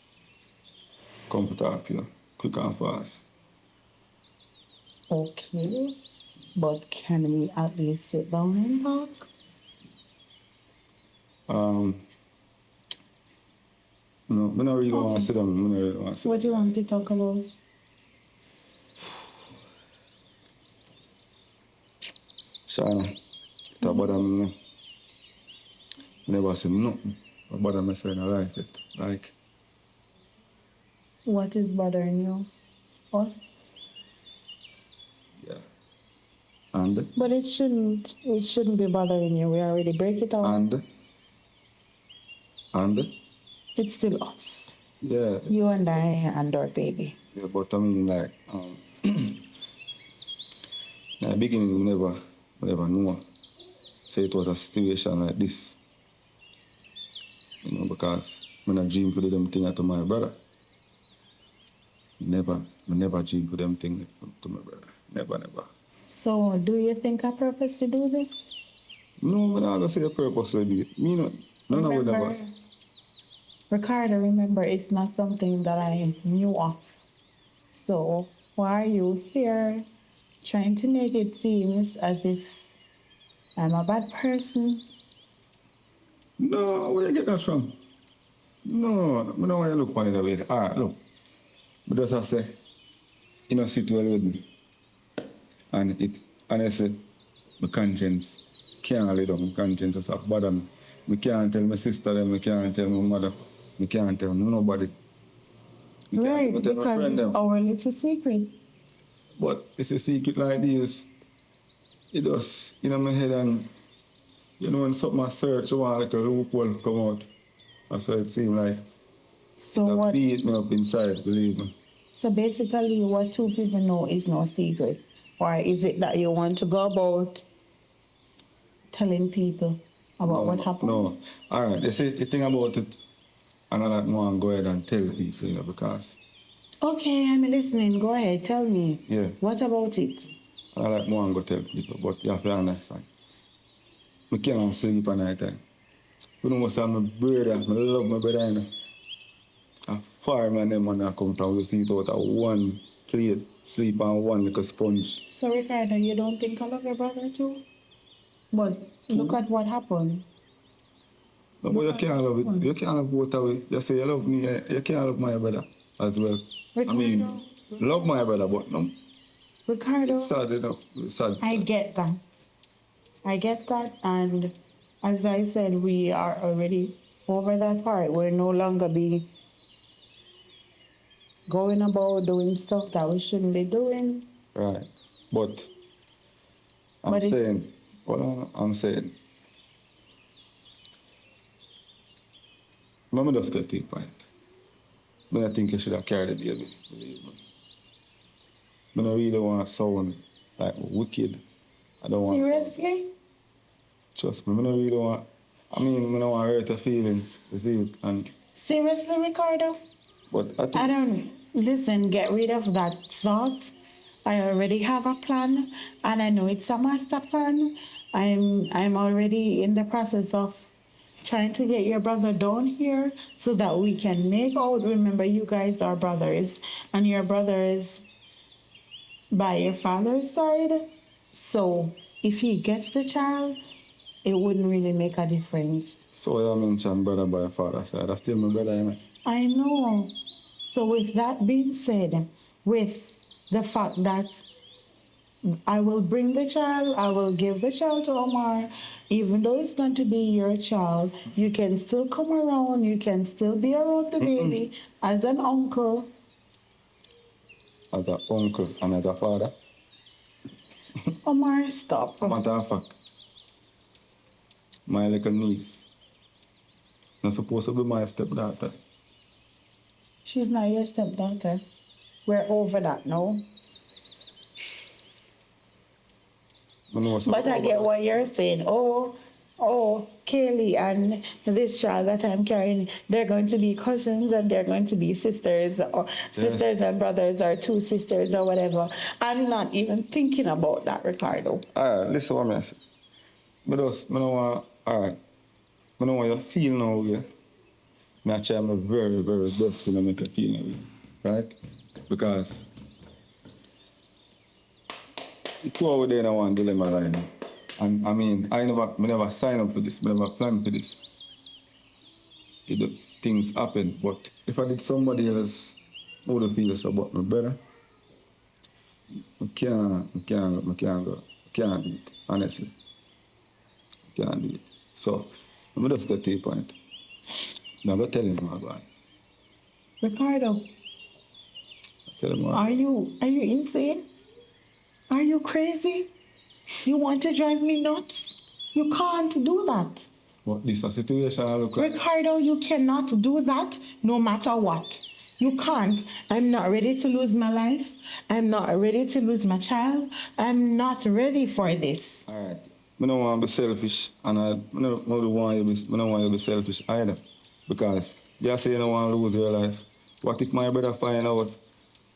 come to talk to you. Quick and fast. Okay. But can we at least sit down and talk? No, I don't really want to sit down. I don't really want to sit What do you want to talk about? Shauna, that bother me now. I never say nothing. That bother me saying I like it. Like, What is bothering you? Us? yeah. And? But it shouldn't be bothering you. We already break it off. And? It's still us. Yeah. You and I and our baby. Yeah, but I mean, like, in the beginning, we never knew. Say it was a situation like this. Because when I dream to do them things to my brother. I never dream to them things to my brother. Never. So, do you think I purpose to do this? No, I'm not going to say a purpose to do it. Me not. None of it never. Ricardo, remember, it's not something that I knew of. So, why are you here trying to make it seem as if I'm a bad person? No, where you get that from? No, I don't want you to look on it that way. All right, look. But just I say, you know, sit well with me. And it, honestly, my conscience can't let down. My conscience just bother me. I can't tell my sister them, I can't tell my mother, I can't tell nobody. Right, because it's our little secret. But it's a secret like this. It does, my head and, when something I search, I want like a loophole to come out. That's what it seems like. So what? Beat me up inside, believe me. So basically, what 2 people know is no secret. Or is it that you want to go about telling people about what happened? No. All right. You see, the thing about it, and I like want to go ahead and tell people, you know, because... Okay, I'm listening. Go ahead, tell me. Yeah. What about it? I like want to go tell people, but you have to understand. I can't sleep at night time. You know, most of my brother, I love my brother, you know. A fireman them when I come from, we see it out of one plate, sleep on one like a sponge. So, Ricardo, you don't think I love your brother too? But look at what happened. No, but you can't love it. You can't love both of it. You say you love me, you can't love my brother as well. Ricardo, I mean, love my brother, but no. Ricardo, It's sad enough. It's sad. I get that. I get that, and as I said, we are already over that part. We're no longer be going about doing stuff that we shouldn't be doing. Right. But I'm saying, I'm saying, Mama just got to the point. I don't think you should have carried the baby, believe me. I don't really want to sound like wicked. I don't want to. Seriously? Trust me, I don't really want. I mean, I don't want to hurt your feelings, you see it, and. Seriously, Ricardo? But I think. I don't. Listen, get rid of that thought. I already have a plan, and I know it's a master plan. I'm already in the process of trying to get your brother down here so that we can make out. Remember, you guys are brothers, and your brother is by your father's side. So if he gets the child, it wouldn't really make a difference. So you mentioned brother by your father's side. That's still my brother, you know? I know. So with that being said, with the fact that I will bring the child, I will give the child to Omar, even though it's going to be your child, you can still come around, you can still be around the baby as an uncle. As an uncle and as a father? Omar, stop. Matter of fact, my little niece, not supposed to be my stepdaughter. She's not your stepdaughter. We're over that now. But I get what you're saying. Oh, Kaylee and this child that I'm carrying, they're going to be cousins and they're going to be sisters, or sisters and brothers, or two sisters, or whatever. I'm not even thinking about that, Ricardo. All right, listen what I say. I don't want, all right, I don't want you to feel now, yeah? I try my very, very best to make you feel now, right? Because it's over there I want dilemma right now. And I mean, I never signed up for this, I never planned for this. Things happen, but if I did somebody else, I would feel so about my brother. I can't do it, honestly. I can't do it. So, I'm just get to the point. Now go tell him what going. Ricardo, Tell him what. are you insane? Are you crazy? You want to drive me nuts? You can't do that. What this a situation I look like? Ricardo, you cannot do that no matter what. You can't. I'm not ready to lose my life. I'm not ready to lose my child. I'm not ready for this. All right. I don't want to be selfish, and I don't want you to be selfish either. Because you say you don't want to lose your life. What if my brother find out?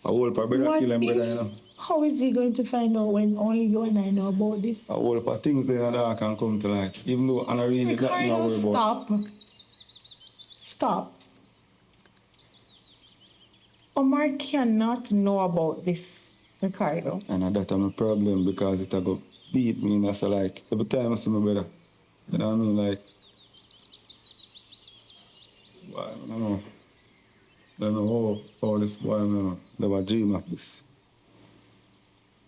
A whole of brother kill him brother, you know? How is he going to find out when only you and I know about this? A whole of things there that can come to light. Even though I really got me worry about. Stop. Omar cannot know about this, Ricardo. And that's my problem because it go beat me, and that's like every time I see my brother. You know what I mean? Like, I don't know how this boy, I never dream of this.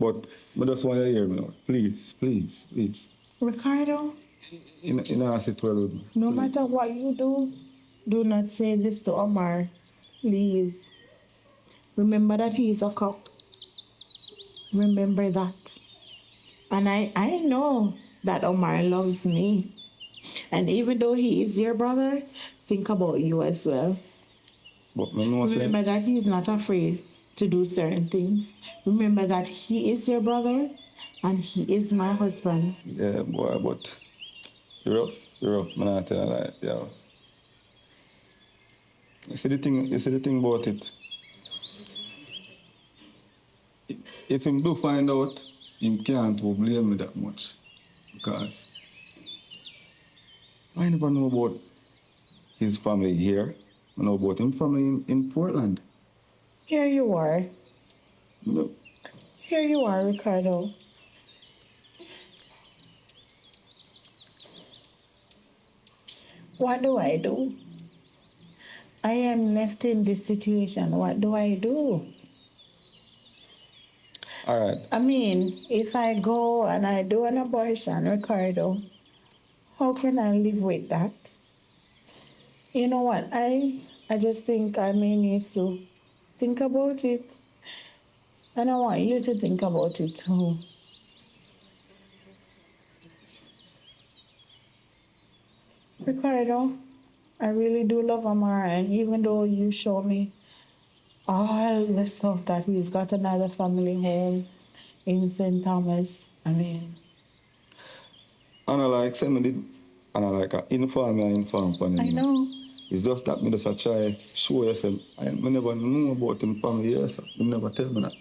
But I just want you to hear me now. Please. Ricardo? In a sit well with me. No matter what you do not say this to Omar. Please. Remember that he is a cop. Remember that. And I know that Omar loves me. And even though he is your brother, think about you as well. But remember that he's not afraid to do certain things. Remember that he is your brother and he is my husband. Yeah, boy, but You're rough. I'm not telling you that, yo. You see the thing about it. If him do find out, him can't blame me that much. Because I never know about his family here. I know about him family in Portland. Here you are. No. Here you are, Ricardo. What do I do? I am left in this situation. What do I do? All right. I mean, if I go and I do an abortion, Ricardo, how can I live with that? You know what? I just think I may need to think about it. And I want you to think about it too. Ricardo, I really do love Amara, and even though you show me all the stuff that he's got another family home in St. Thomas, I mean. And I like say me did, and I like inform upon him. I know. It's just that me just a try show yourself. I never know about him family here, so he never tell me that.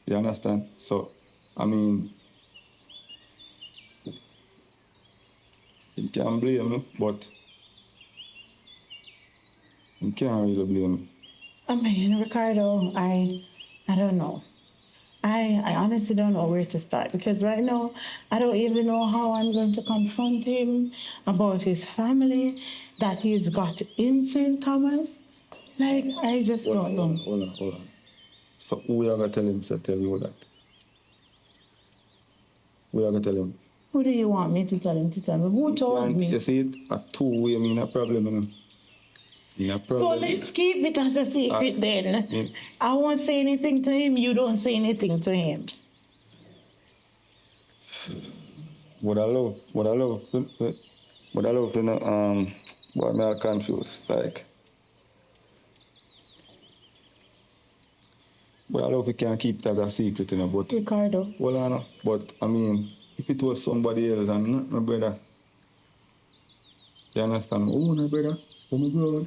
You understand? So, I mean, you can't blame me, but you can't really blame me. I mean, Ricardo, I don't know. I honestly don't know where to start because right now I don't even know how I'm going to confront him about his family that he's got in St. Thomas. Like, I just don't know. Hold on. So who you gonna tell him to tell you that? Who you gonna tell him? Who do you want me to tell him to tell me? Who told me? You see it? A two-way, I mean, a problem, you know. So let's keep it as a secret then. I won't say anything to him, you don't say anything to him. What I love, you know, but I'm all confused, like. But I love you can't keep that a secret, you know, but. Ricardo. Well, I know, but I mean, if it was somebody else and not my brother, you understand? Oh, my brother, oh, my brother,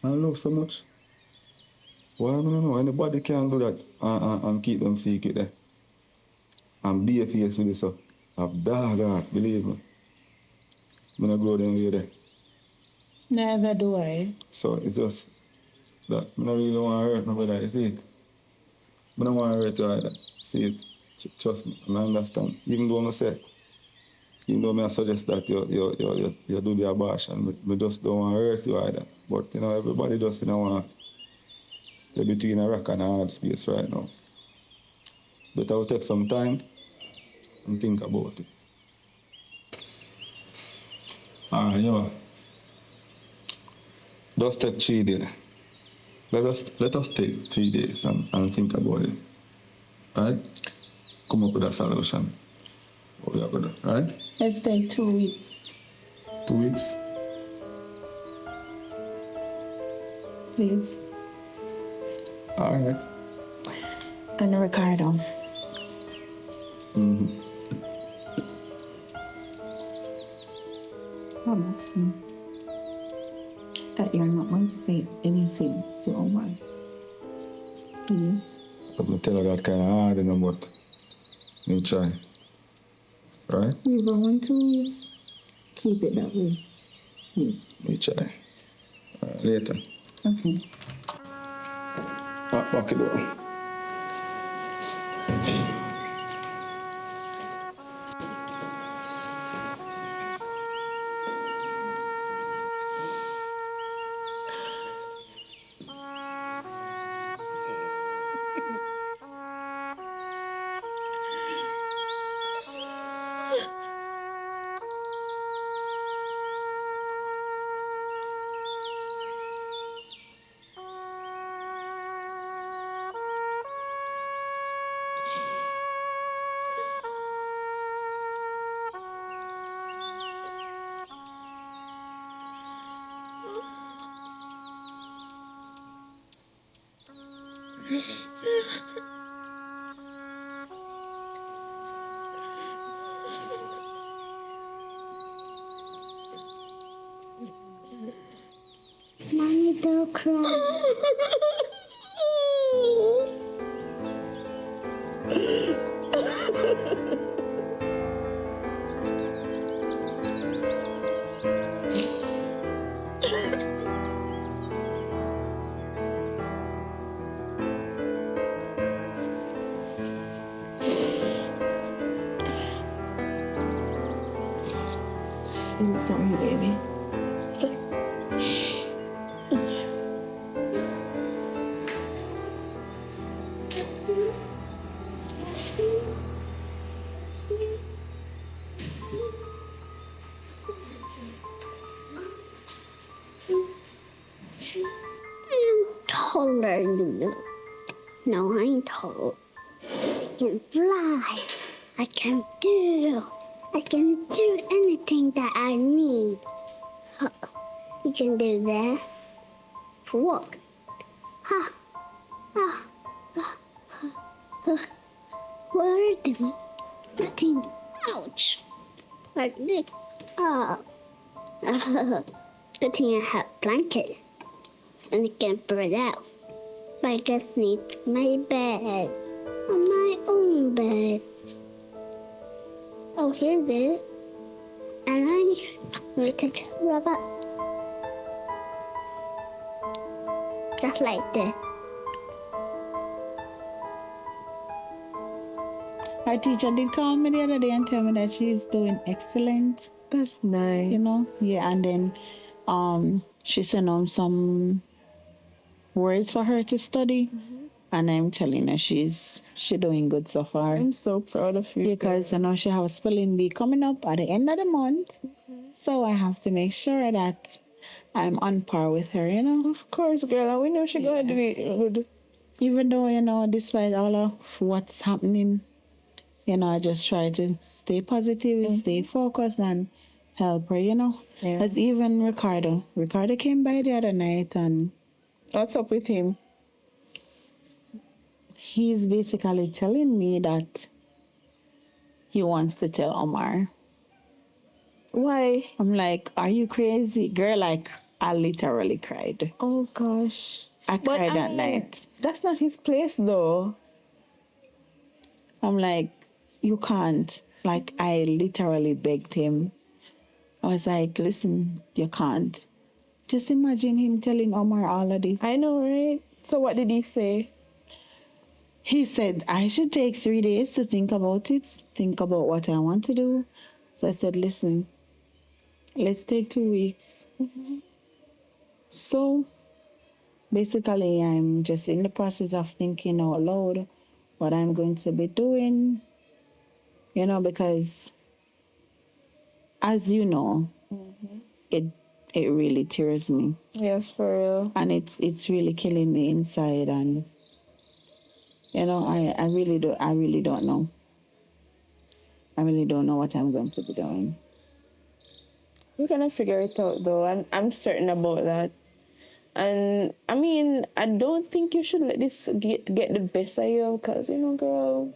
I love so much. Well, I don't know, anybody can do that and keep them secret there. And be a face with this, so. Have dog heart, believe me. I'm not grow them way there. Neither do I. So it's just that I don't really want to hurt my brother, you see it? I don't want to hurt you either. See it? Trust me, I understand. Even though I suggest that you do the abortion, I just don't want to hurt you either. But you know, everybody just want to be between a rock and a hard space right now. But I'll take some time and think about it. Alright, yo. Just take 3 days. Let us take 3 days and think about it. Alright? Come up with a solution. What we are gonna do, alright? Let's take 2 weeks. 2 weeks? Please. Alright. And Ricardo. Mm-hmm. Promise me that you're not going to say anything to Omar. Please. I'm gonna tell her that kind of hard, you know, but you try. Right? We've gone 2 weeks. Keep it that way. Please. You try. Later. Okay. Back it up. Mommy, don't cry. Sorry, baby. I'm taller than you. No, I'm tall. I can fly. I can do anything that I need. Huh. You can do that. What? Ha. Ah. Ah. Ah. What are you doing? Nothing. Ouch. Like this. Oh. Good thing I have blanket. And I can spread out. I just need my bed. My own bed. Oh, here's it. And I'm going to rub up. Just like this. Our teacher did call me the other day and tell me that she's doing excellent. That's nice. You know? Yeah, and then she sent on some words for her to study. And I'm telling her she's doing good so far. I'm so proud of you. Because I know she has spelling bee coming up at the end of the month. So I have to make sure that I'm on par with her, you know? Of course, girl. And we know she's going to do it good. Even though, you know, despite all of what's happening, you know, I just try to stay positive, stay focused, and help her, you know? Yeah. As even Ricardo came by the other night, and what's up with him? He's basically telling me that he wants to tell Omar. Why? I'm like, are you crazy? Girl, like, I literally cried. Oh, gosh. I cried that night. That's not his place, though. I'm like, you can't. Like, I literally begged him. I was like, listen, you can't. Just imagine him telling Omar all of this. I know, right? So what did he say? He said, I should take 3 days to think about it, think about what I want to do. So I said, listen, let's take 2 weeks. So basically, I'm just in the process of thinking out loud what I'm going to be doing, you know, because as you know, it really tears me. Yes, for real. And it's really killing me inside, and you know, I really don't know. I really don't know what I'm going to be doing. We're gonna figure it out, though, and I'm certain about that. And I mean, I don't think you should let this get the best of you, because, you know, girl.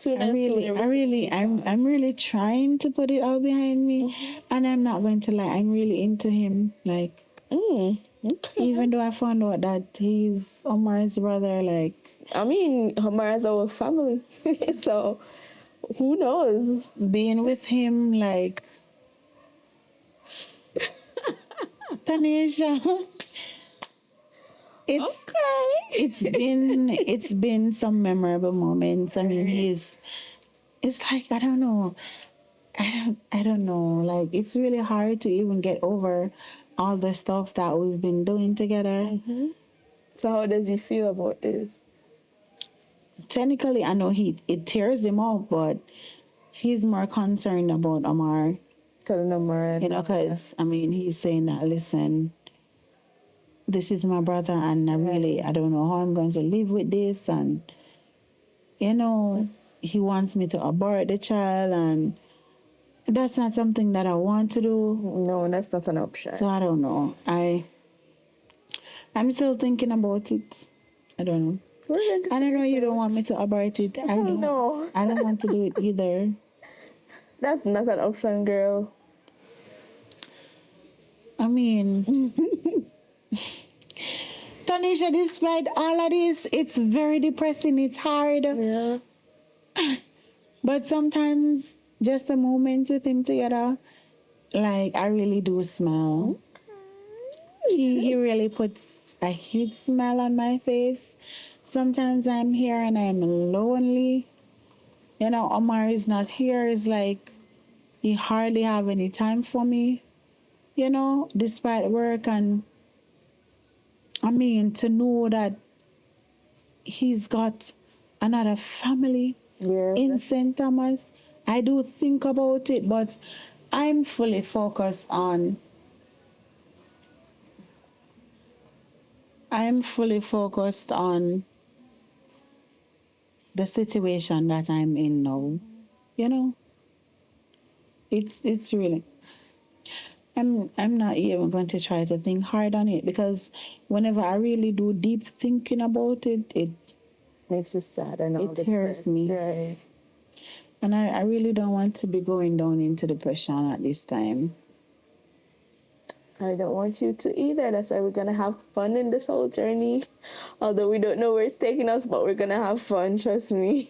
I'm really trying to put it all behind me, and I'm not going to lie, I'm really into him. Like, okay. Even though I found out that he's Omar's brother, like, I mean, Omar is our family, so who knows? Being with him, like, Tanisha, it's been some memorable moments. I mean, it's like, I don't know. I don't know. Like, it's really hard to even get over all the stuff that we've been doing together. So how does he feel about this? Technically, I know it tears him up, but he's more concerned about Omar. Telling Omar. You know, because, I mean, he's saying that, listen, this is my brother, and I don't know how I'm going to live with this, and, you know, he wants me to abort the child, and that's not something that I want to do. No, that's not an option. So I don't know. I'm still thinking about it. I don't know. And I know you don't want me to abort it. I don't know. I don't want to do it either. That's not an option, girl. I mean, Tanisha, despite all of this, it's very depressing. It's hard. Yeah. But sometimes just the moments with him together, like I really do smile. He really puts a huge smile on my face. Sometimes I'm here and I'm lonely. You know, Omar is not here. It's like he hardly have any time for me. You know, despite work, and I mean to know that he's got another family in St. Thomas. I do think about it, but I'm fully focused on the situation that I'm in now. You know, it's really. I'm not even going to try to think hard on it, because whenever I really do deep thinking about it, it makes you sad and all it hurts me. Right. And I really don't want to be going down into depression at this time. I don't want you to either. That's why we're gonna have fun in this whole journey. Although we don't know where it's taking us, but we're gonna have fun, trust me.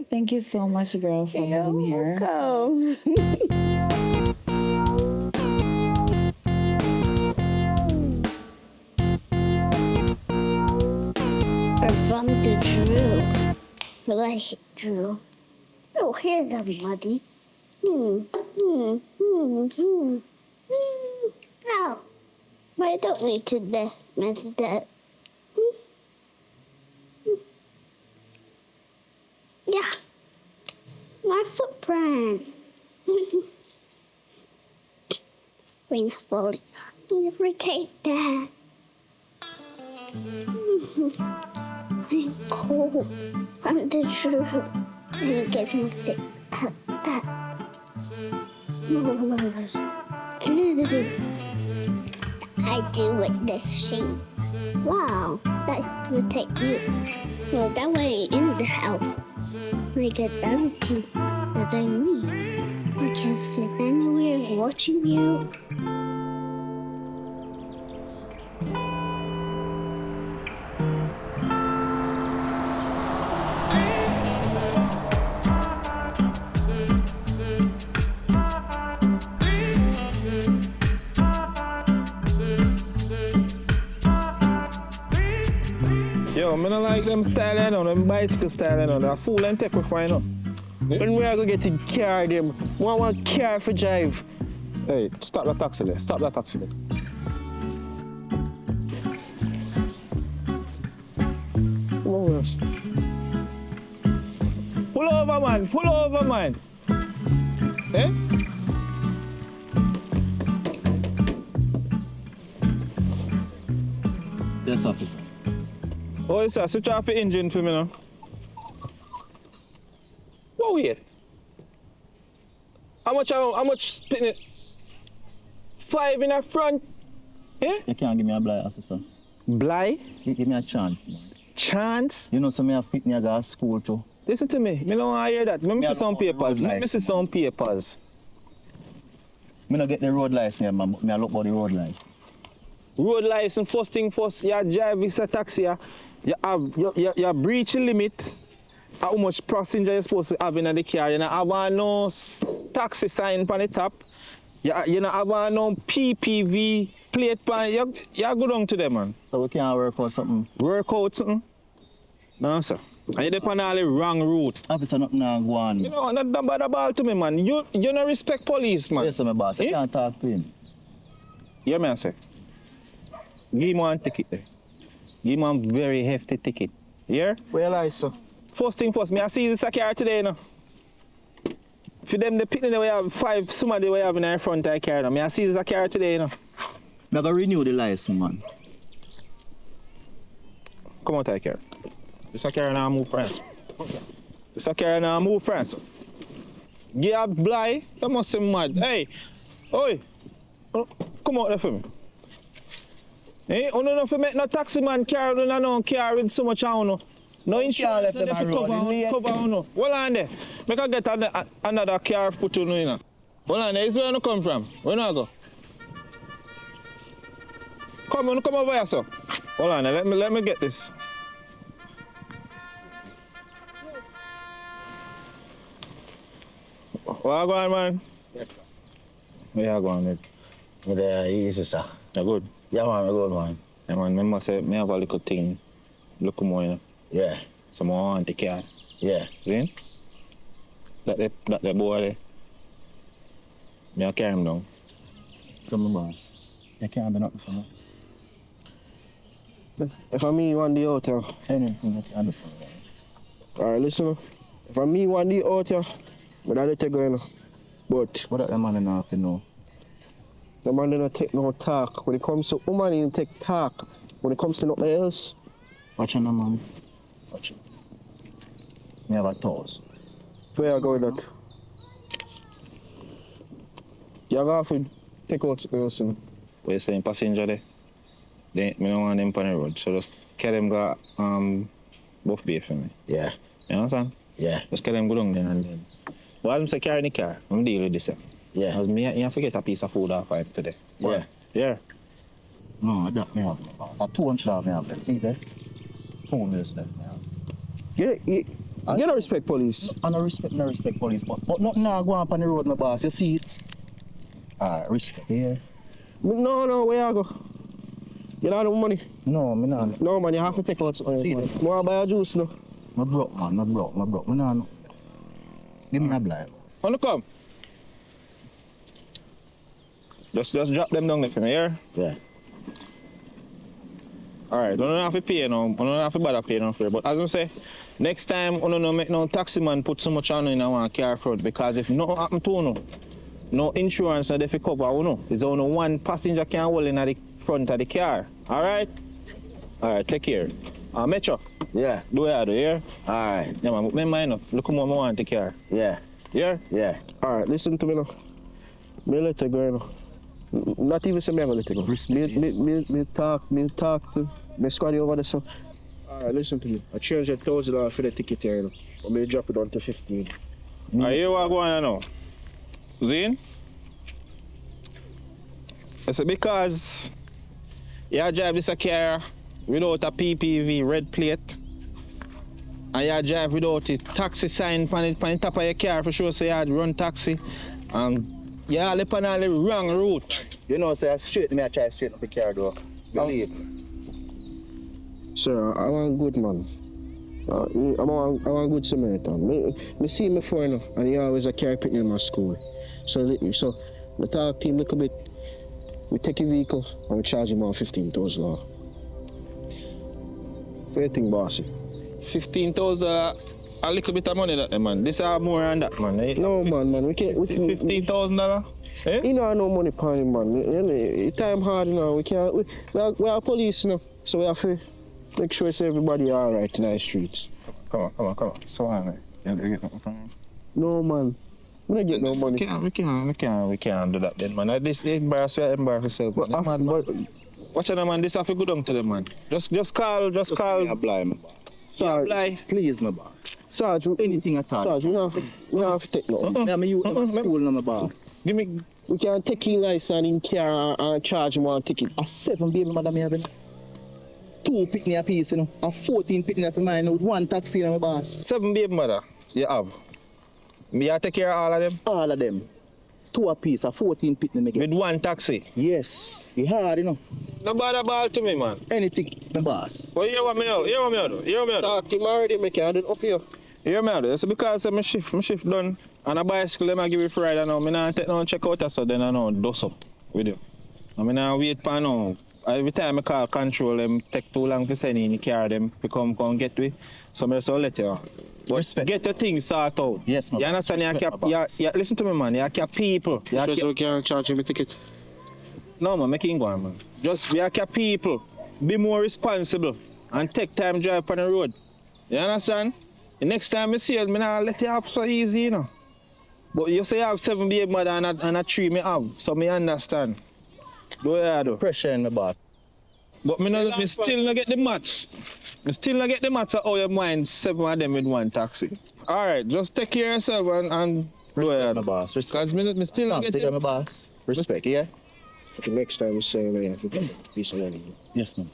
Thank you so much, girl, for being here. Welcome. From the drill. Like drill. Oh, here's a muddy. Ow. Why don't we do this? Mess that. Yeah. My footprint. We're falling. We never take that. I'm cold. I'm the truth. I'm getting sick. I do with this shape. Wow, that would take you. Well, that way in the house. I get everything that I need. I can sit anywhere watching you. Yo, I don't like them style, you know, them bicycle style, you know. They're fool and take with, you know. When we are going to get in car, them, one car for drive. Hey, stop that taxi there. Stop that taxi there. Whoa, yes. Pull over, man. Pull over, man. Eh? Yes, officer. Oh, sir, switch off the engine for me now. Whoa, wait. How much spin it? 5 in the front. Eh? You can't give me a blight, officer. Blight? Give me a chance, man. Chance? You know, so me have fit me to go to school too. Listen to me. Me don't want to hear that. Let me see some papers. Let me see some papers. Me not get the road license here, man. Me look about the road license. Road license, first thing first, you drive with a taxi, you breach the limit. How much passenger you're supposed to have in the car. You don't have no taxi sign on the top. You don't have no PPV plate pan. You go down to them, man. So we can't work out something? Work out something? No, sir. And you're on all the wrong route. Officer, nothing go on. You know, not bad about to me, man. You don't respect police, man. Yes, sir, my boss. I can't talk to him. Yeah, man, sir. Give him one ticket there. Give him one very hefty ticket. Yeah? Realize, sir. First thing first, me I see this car today, you know. For them, the picnic they have 5, somebody we have in the front of the car. Now. Me I see this car today, you know. Me go renew the license, man. Come out of the car. This car now move France. This car now move France. Give a blind, you must be mad. Hey, oi, come out there for me. Hey, you don't make no taxi man car, you don't car with so much on. No insurance, you have to cover on. Hold on there. Make I get another car put on you. Hold on there, this is where you come from. Where you go? Come over here, sir. Hold on, let me get this. Where you going, man? Yes, sir. Where you going, mate? Me there easy, sir. You good? Yeah, man, me good, man. Yeah, man, remember say, me have a little thing. Look more, you know. Yeah. So I want the car. Yeah. See? That the boy there. Me I carry him down. So my boss. You can't be nothing for me. If I me one day out here, Anything you can do for me. alright, listen. If I me one day out here, but I let you go, you know. But What that the man enough to know? the man don't take no talk. When it comes to woman, he don't take talk. When it comes to nothing else, Watch on the man. Watch it. Me have a toes. where I go with that? You have to take out something else, you know. Where you saying passenger there? They, me don't want them on the road. So just carry them go both bay for me. Yeah. You understand? Yeah. Just carry them go down there and then. But as I say carry the car, I'm deal with this. Yeah. Because me, you forget a piece of food off of today. Yeah. Yeah. No, that me have, my boss. For 200 of me have them. See there? 2 minutes left me have. You don't respect police. I no respect police, but nothing now go on the road, my boss. You see it? Respect here. No, where I go? You don't have no money? No, me not. No, man, you have to take out something. See Man. that? More buy a juice, no? My broke, man. My broke. Me not. Give me a blind. Wanna come? Just drop them down there for me, yeah? Yeah. Alright, don't have to pay now. Don't have to bother pay no for it. But as I say, next time you don't make no taxi man put so much on in one car front, because if nothing happen to you, no insurance not there to cover you. It's only one passenger can hold in the front of the car. Alright? Alright, take care. Metro. Yeah. Do what you do, yeah? Alright. Yeah, man, remember, you know, look how much I want the car. Yeah. Yeah? Yeah. Alright, listen to me now. Me let you go, you know. Not even say me I'm gonna let you go. Me talk to me squad over there, so. Alright, listen to me. I changed $1,000 for the ticket here, you know. I may drop it down to 15. Are you what going on now? Zane? It's because you drive this car without a PPV red plate, and you drive without a taxi sign on the top of your car for sure, so you run taxi, and you all up on the wrong route. You know, say straight me, I try straight up the car door. Believe. Sir, I want good man. I want good Samaritan. Me see him before enough, and he always a carry picking in my school. So I talk to him a little bit. We take a vehicle and we charge him on $15,000. What do you think, bossy? $15,000, a little bit of money that man. This are more than that, man. No, man, we can't. $15,000? Eh? You know, I no money for him, man. You know, time hard, you know. We can't. We are police, you know, so we have to make sure it's everybody all right in the streets. Come on. So on, you get nothing from him? No, man. We don't get no money. We can't do that then, man. This embarrass yourself. But watch out, man. This have to go down to them, man. Just call. Just apply, my boss. Apply. Please, my boss. Sarge, anything at all. Sarge, we don't have to take no. I'm a school, no, my boss. Give me. We can't take his license in car and charge him one ticket. A 7 baby, madam, me having 2 picnic a piece, you know, and 14 picnic for mine with 1 taxi, my boss. 7 baby mother, you have. Me I take care of all of them? All of them. 2 a piece, a 14 picnic me get. With 1 taxi? Yes. It's hard, you know. No bother ball to me, man. Anything, my boss. Well, you hear what me do? Talk him already, me can't do it up here. You hear me out? It's because my shift done. And a bicycle, them I give you Friday now. I don't take no check out, so then I know dose up with you. I mean, I wait for now. Every time I call control, them take too long to send in the car, them to come get with. So I just let you. But get your things sorted out. Yes, man. You understand? You listen to me, man. You cap people. You sure you can't charge him a ticket? No, man. Make him go on, man. Just be a cap people. Be more responsible. And take time drive on the road. You understand? The next time you see it, I not let you have so easy, you know. But you say you have 7 baby mother and a 3 me have, so me understand. Do you do? Pressure in my boss. But me still not get the match. Me still not get the match of how you mind 7 of them with 1 taxi. Alright, just take care of yourself and do respect my boss. Because me still not get take care of my boss. Respect, yeah? The next time you say me, you have to piece of money. Yes, man.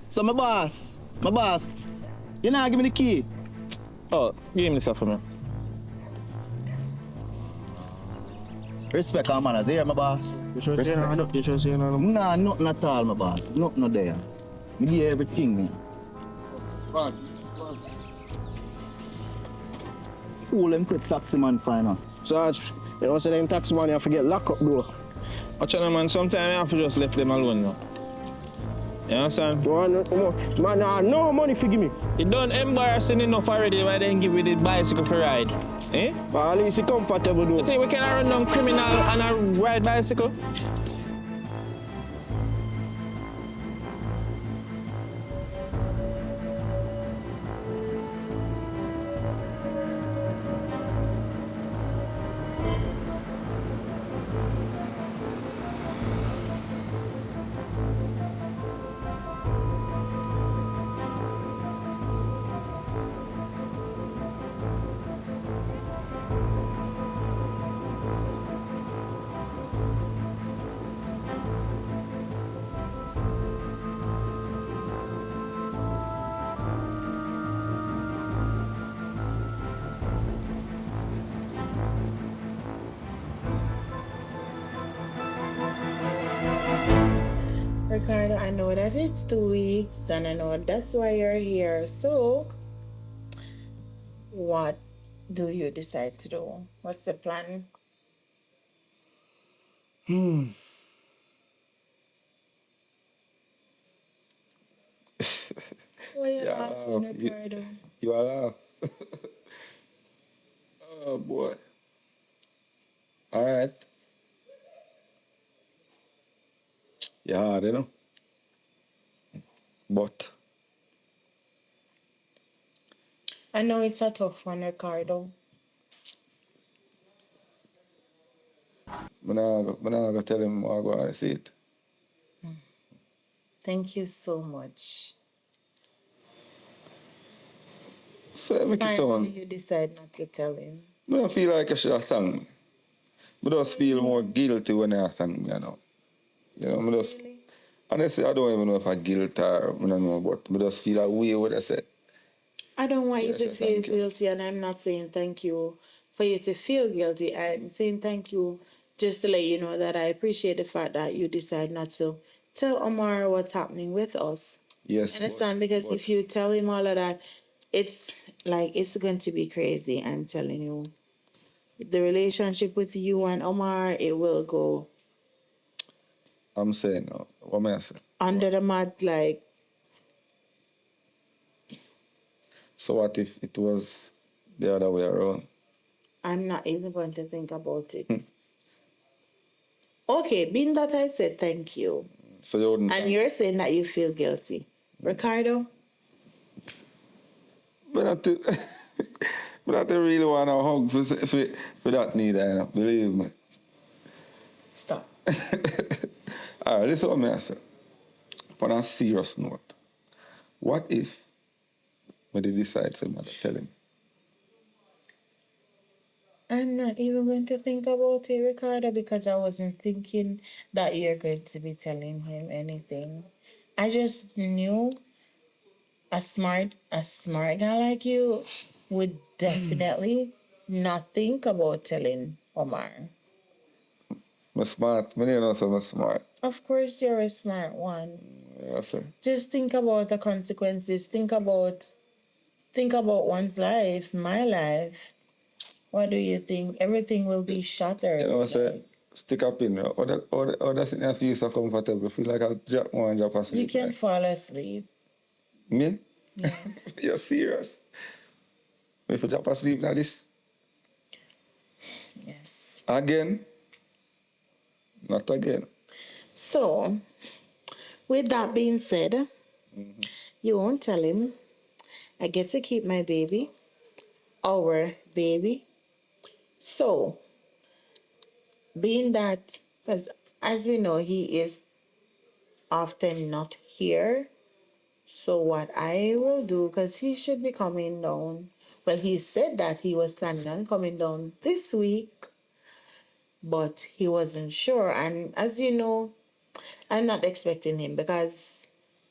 So my boss, you not give me the key. Oh, give me this for me. Respect our manners, here, my boss. You sure Respect. you sure say no? Nah, nothing at all, my boss. Nothing no there. Me hear everything, man. Fool them quick taxi man fine now. Sarge, you know say them taxi man you have to get locked up though. Watch out, man, sometimes you have to just let them alone now. You understand? Man, no money for give me. It done embarrassing enough already why they give you the bicycle for ride. Eh? But at least it's comfortable though. You think we can run down criminal and ride bicycle? Ricardo, I know that it's 2 weeks and I know that's why you're here. So, what do you decide to do? What's the plan? Why you laughing, Ricardo? You are laugh. Oh boy. All right. Yeah, you know. But I know it's a tough one, Ricardo. I'm not gonna tell him how I go and see it. Thank you so much. So make it sound. You decide not to tell him. I don't feel like I should have thanked me. I just feel more guilty when I thank me, you know. You know, I just, honestly, I don't even know if I guilt or I don't know, but I just feel a way what I said. I don't want you to feel guilty, and I'm not saying thank you for you to feel guilty. I'm saying thank you just to let you know that I appreciate the fact that you decide not to tell Omar what's happening with us. Yes. Understand? Because if you tell him all of that, it's like it's going to be crazy. I'm telling you. The relationship with you and Omar, it will go. I'm saying no. What am I saying? Under the mat, like. So what if it was the other way around? I'm not even going to think about it. Okay, being that I said thank you. So you wouldn't. And you're saying that you feel guilty. Ricardo? But I really want to hug for that need, you know, believe me. Stop. All right, this is what I say. On a serious note, what if when they decide to tell him? I'm not even going to think about it, Ricardo, because I wasn't thinking that you're going to be telling him anything. I just knew a smart guy like you would definitely not think about telling Omar. I'm smart. I know I'm smart. Of course you're a smart one. Yes, sir. Just think about the consequences. Think about one's life, my life. What do you think? Everything will be shattered. You know what I say? Stick up in there. Or does it feel so comfortable? Feel like I'll drop asleep. You can fall asleep. Me? Yes. You're serious? If you drop asleep like this? Yes. Again? Not again. So, with that being said, you won't tell him. I get to keep my baby, our baby. So, being that, because as we know, he is often not here. So what I will do, because he should be coming down. Well, he said that he was planning on coming down this week. but he wasn't sure. And as you know, I'm not expecting him because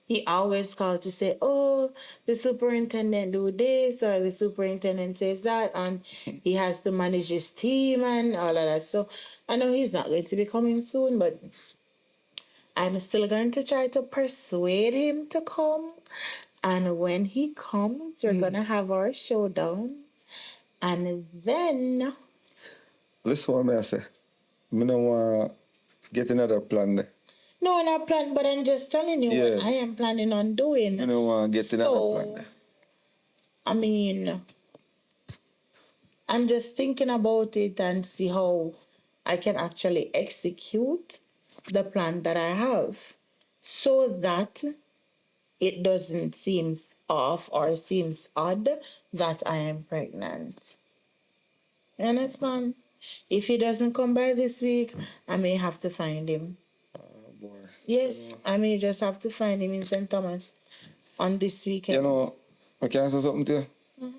he always called to say, oh, the superintendent do this or the superintendent says that, and he has to manage his team and all of that. So I know he's not going to be coming soon, but I'm still going to try to persuade him to come. And when he comes, we're going to have our showdown. And then... Listen what I say. I don't want to get another plan there. No, not plan, but I'm just telling you what I am planning on doing. I don't want to get another plan there. I mean, I'm just thinking about it and see how I can actually execute the plan that I have so that it doesn't seem off or seems odd that I am pregnant. You understand? If he doesn't come by this week, I may have to find him. Boy. Yes, I may just have to find him in St. Thomas on this weekend. You know, I can say something to you.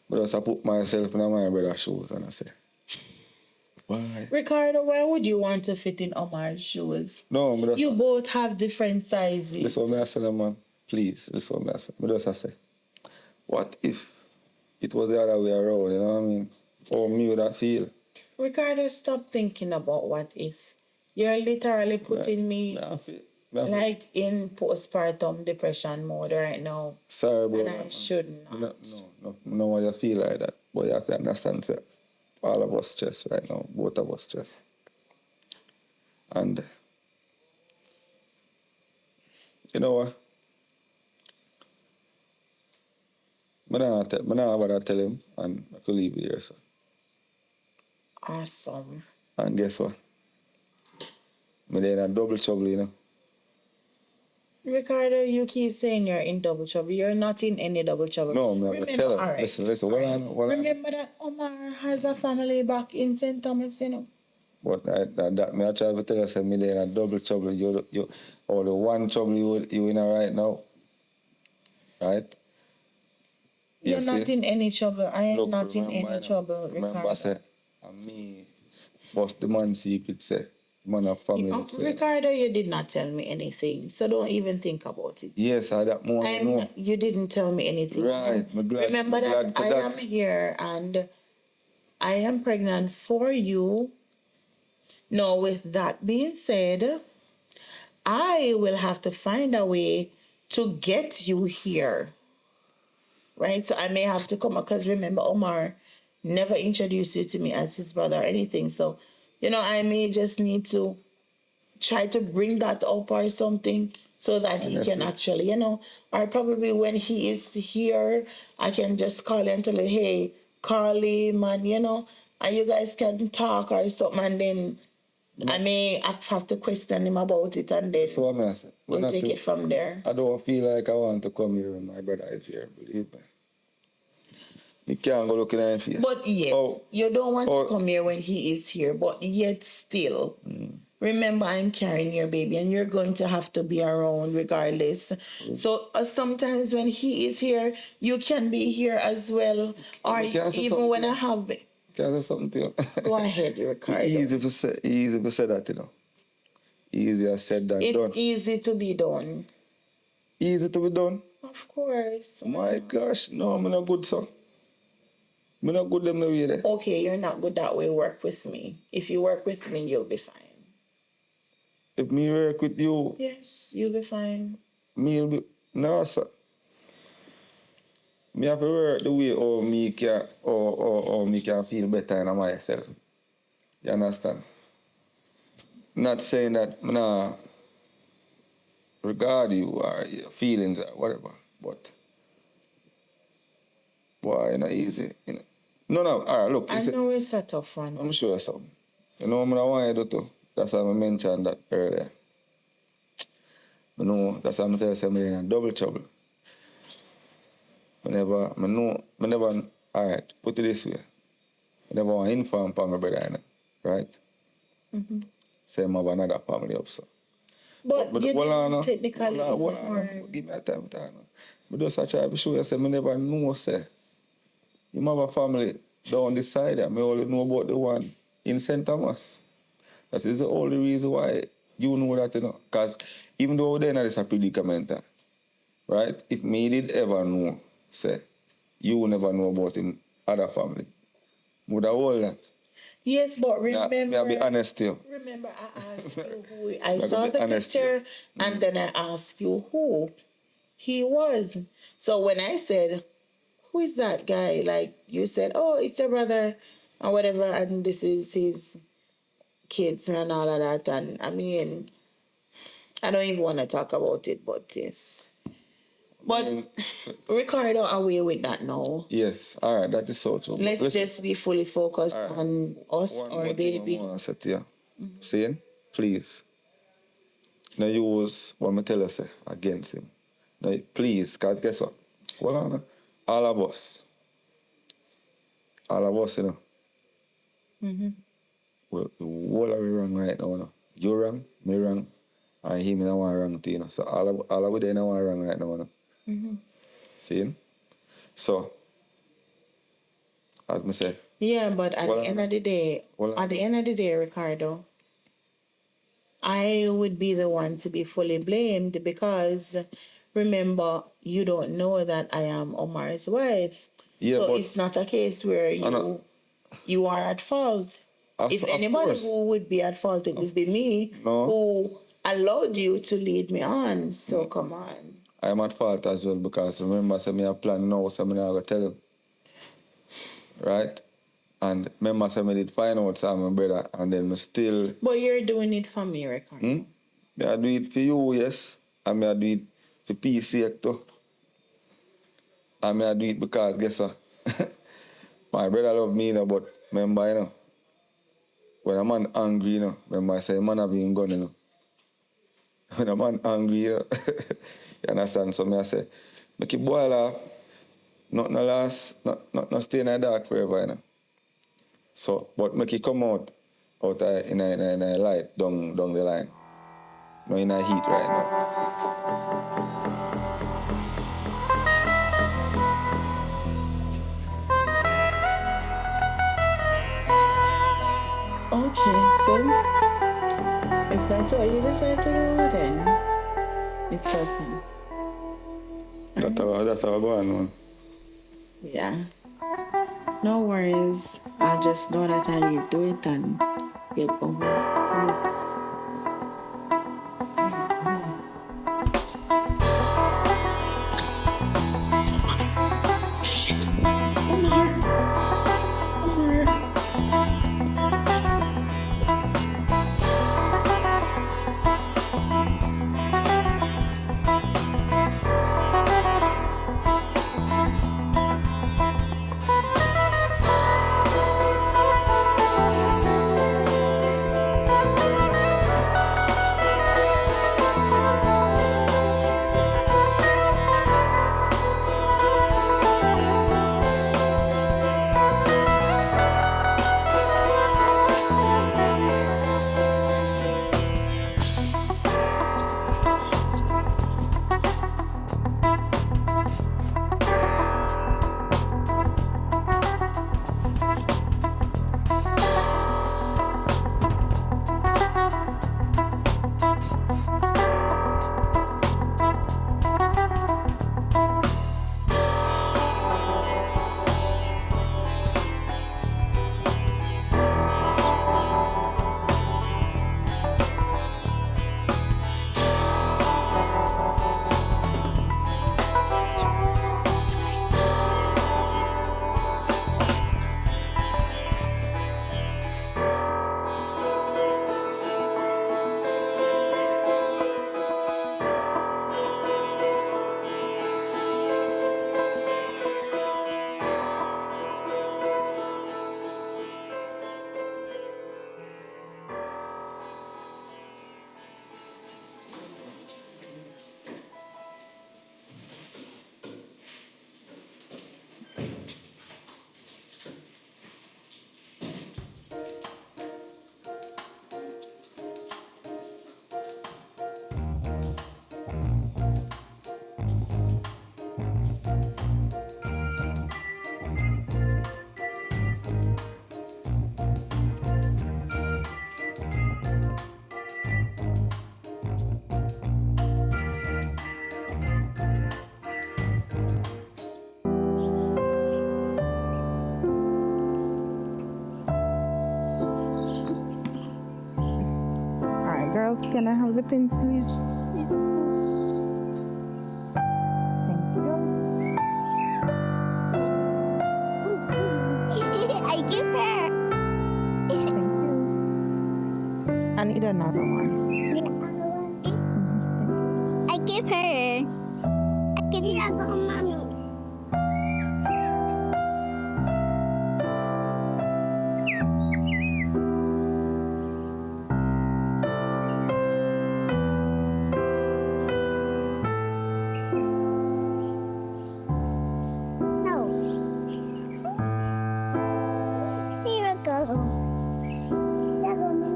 But I just put myself in my brother's shoes and I say, why? Ricardo, why would you want to fit in Omar's shoes? No, but you both have different sizes. Listen what I say, man. Please, listen what I say. But I say, what if it was the other way around, you know what I mean? Or me would I feel? Ricardo, stop thinking about what if. You're literally putting me like in postpartum depression mode right now. Sorry about and that. I should not. No, why you feel like that. But you have to understand, sir. All of us stress right now. Both of us stress. And you know what? I'm not about to tell him and I could leave it here, sir. Awesome. And guess what? I'm in a double trouble, you know. Ricardo, you keep saying you're in double trouble. You're not in any double trouble. No, I'm not going to tell him. Right. Listen, remember that Omar has a family back in St. Thomas, you know? But that me I try to tell you, say, me in a double trouble. You, or the one trouble you in right now. Right? You're not in any trouble. I am not in any now, trouble, Ricardo. Remember, say, and me, what's the man secret say? Man of family. Ricardo, you did not tell me anything, so don't even think about it. Yes, I that more. You didn't tell me anything. Right. Remember that I am here and I am pregnant for you. Now, with that being said, I will have to find a way to get you here. Right? So I may have to come, because remember, Omar never introduced you to me as his brother or anything. So, I may just need to try to bring that up or something so that he can actually, or probably when he is here, I can just call and tell him, hey, call him and, and you guys can talk or something, and then I may have to question him about it, and then we'll take it from there. I don't feel like I want to come here when my brother is here, believe me. You can't go looking at him face. But yes, you don't want to come here when he is here, but yet still, remember, I'm carrying your baby and you're going to have to be around regardless. So sometimes when he is here, you can be here as well. Or even when I have... Can I say something to you? Go ahead, Ricardo. Easy to say that, Easier said than done. It's easy to be done. Easy to be done? Of course. My gosh, no, I'm not good, sir. I'm not good them the way there. Okay, you're not good that way. Work with me. If you work with me, you'll be fine. If me work with you... Yes, you'll be fine. Me will be... No, sir. Me have to work the way or me can feel better in myself. You understand? Not saying that I nah regard you or your feelings or whatever, but boy, it's not easy. No, all right, look. I know it's a tough one. I'm sure of something. You know what I want you to do? That's why I mentioned that earlier. That's why I'm telling you I'm in double trouble. All right, put it this way. I never want to inform my brother, right? Mm-hmm. Say I have another family up, so. But you didn't technically give me a time. But just I try to show you, I never know, say. You have a family down this side, I only know about the one in St. Thomas. That is the only reason why you know that, you know. Because even though they're not a predicament, right? If me did ever know, say, you will never know about in other family. Would I hold that? Yes, but remember. May I be honest to you? Remember, I asked you who. I saw the picture, and then I asked you who he was. So when I said, "Who is that guy?" Like you said, "Oh, it's a brother," or whatever, and this is his kids and all of that. And I mean, I don't even want to talk about it, but yes. But Ricardo, away with that now. Yes, all right, that is so true. Let's just be fully focused on us, our baby. See, please. Now use what I tell you say, against him. Now, please, because guess what? Hold on. All of us, you know. Mm-hmm. Well, what are we wrong right now? No? You wrong, me wrong, and him in one wrong too, you know. So all of we there in one wrong right now. No? Mm-hmm. See? So, as I say. Yeah, but at the end of the day, Ricardo, I would be the one to be fully blamed because remember, you don't know that I am Omar's wife. Yeah, so it's not a case where you are at fault. If anybody who would be at fault, it would be me who allowed you to lead me on. So come on. I am at fault as well because remember, I me a plan now, so I'm going to tell him. Right? And remember, I did find out some my brother, and then still. But you're doing it for me, Ricardo. I do it for you, yes. And I do it for PC too. And I do it because, guess what? My brother love me, you know, but remember, you know, when a man angry, you know, remember I say, man have him gun, you know. When a man angry, you know, you understand? So I say, make it boil off, not no last, not stay in the dark forever, you know. So, but make it come out in a light down the line. No in a heat right now. Okay, so if that's what you decide to do, then it's okay. That's how I go on. Yeah. No worries. I just know that I need to do it and get over it. Can I have the pins, please? I give her. I need another one. I give her. I give her, mommy. No. Here we go. There we go.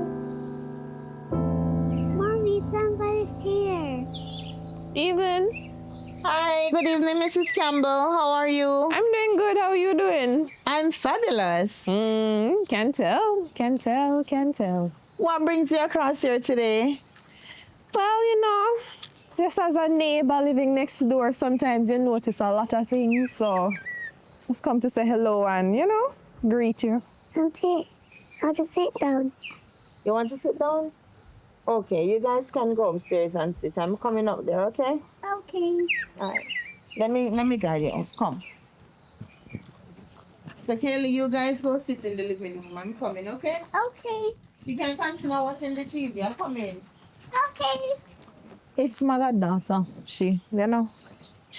Mommy, somebody's here. Evelyn, Hi, good evening, Mrs. Campbell. How are you? I'm doing good. How are you doing? I'm fabulous. Can tell. What brings you across here today? Well, you know, just as a neighbor living next door, sometimes you notice a lot of things. So just come to say hello and, you know, greet you. Okay. I'll just sit down. You want to sit down? Okay, you guys can go upstairs and sit. I'm coming up there, okay? Okay. All right. Let me guide you up. Come. So, Kaylee, you guys go sit in the living room. I'm coming, okay? Okay. You can continue watching the TV. I'm coming. Okay. It's my goddaughter. She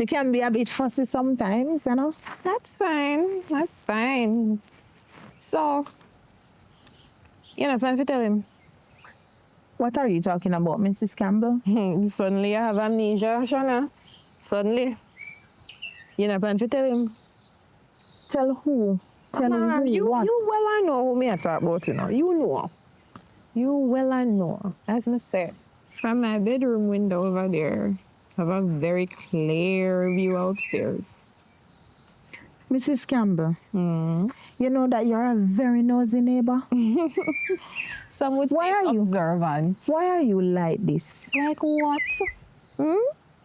can be a bit fussy sometimes, you know? That's fine. So, you know, plan to tell him. What are you talking about, Mrs. Campbell? Suddenly I have amnesia, Shana. Suddenly. You know, plan to tell him. Tell who? Tell him who? What? You well I know who me I talk about, you know. You well I know. As I said, from my bedroom window over there, I have a very clear view upstairs. Mrs. Campbell, you know that you're a very nosy neighbor. Some would say it's observant. Why are you like this? Like what?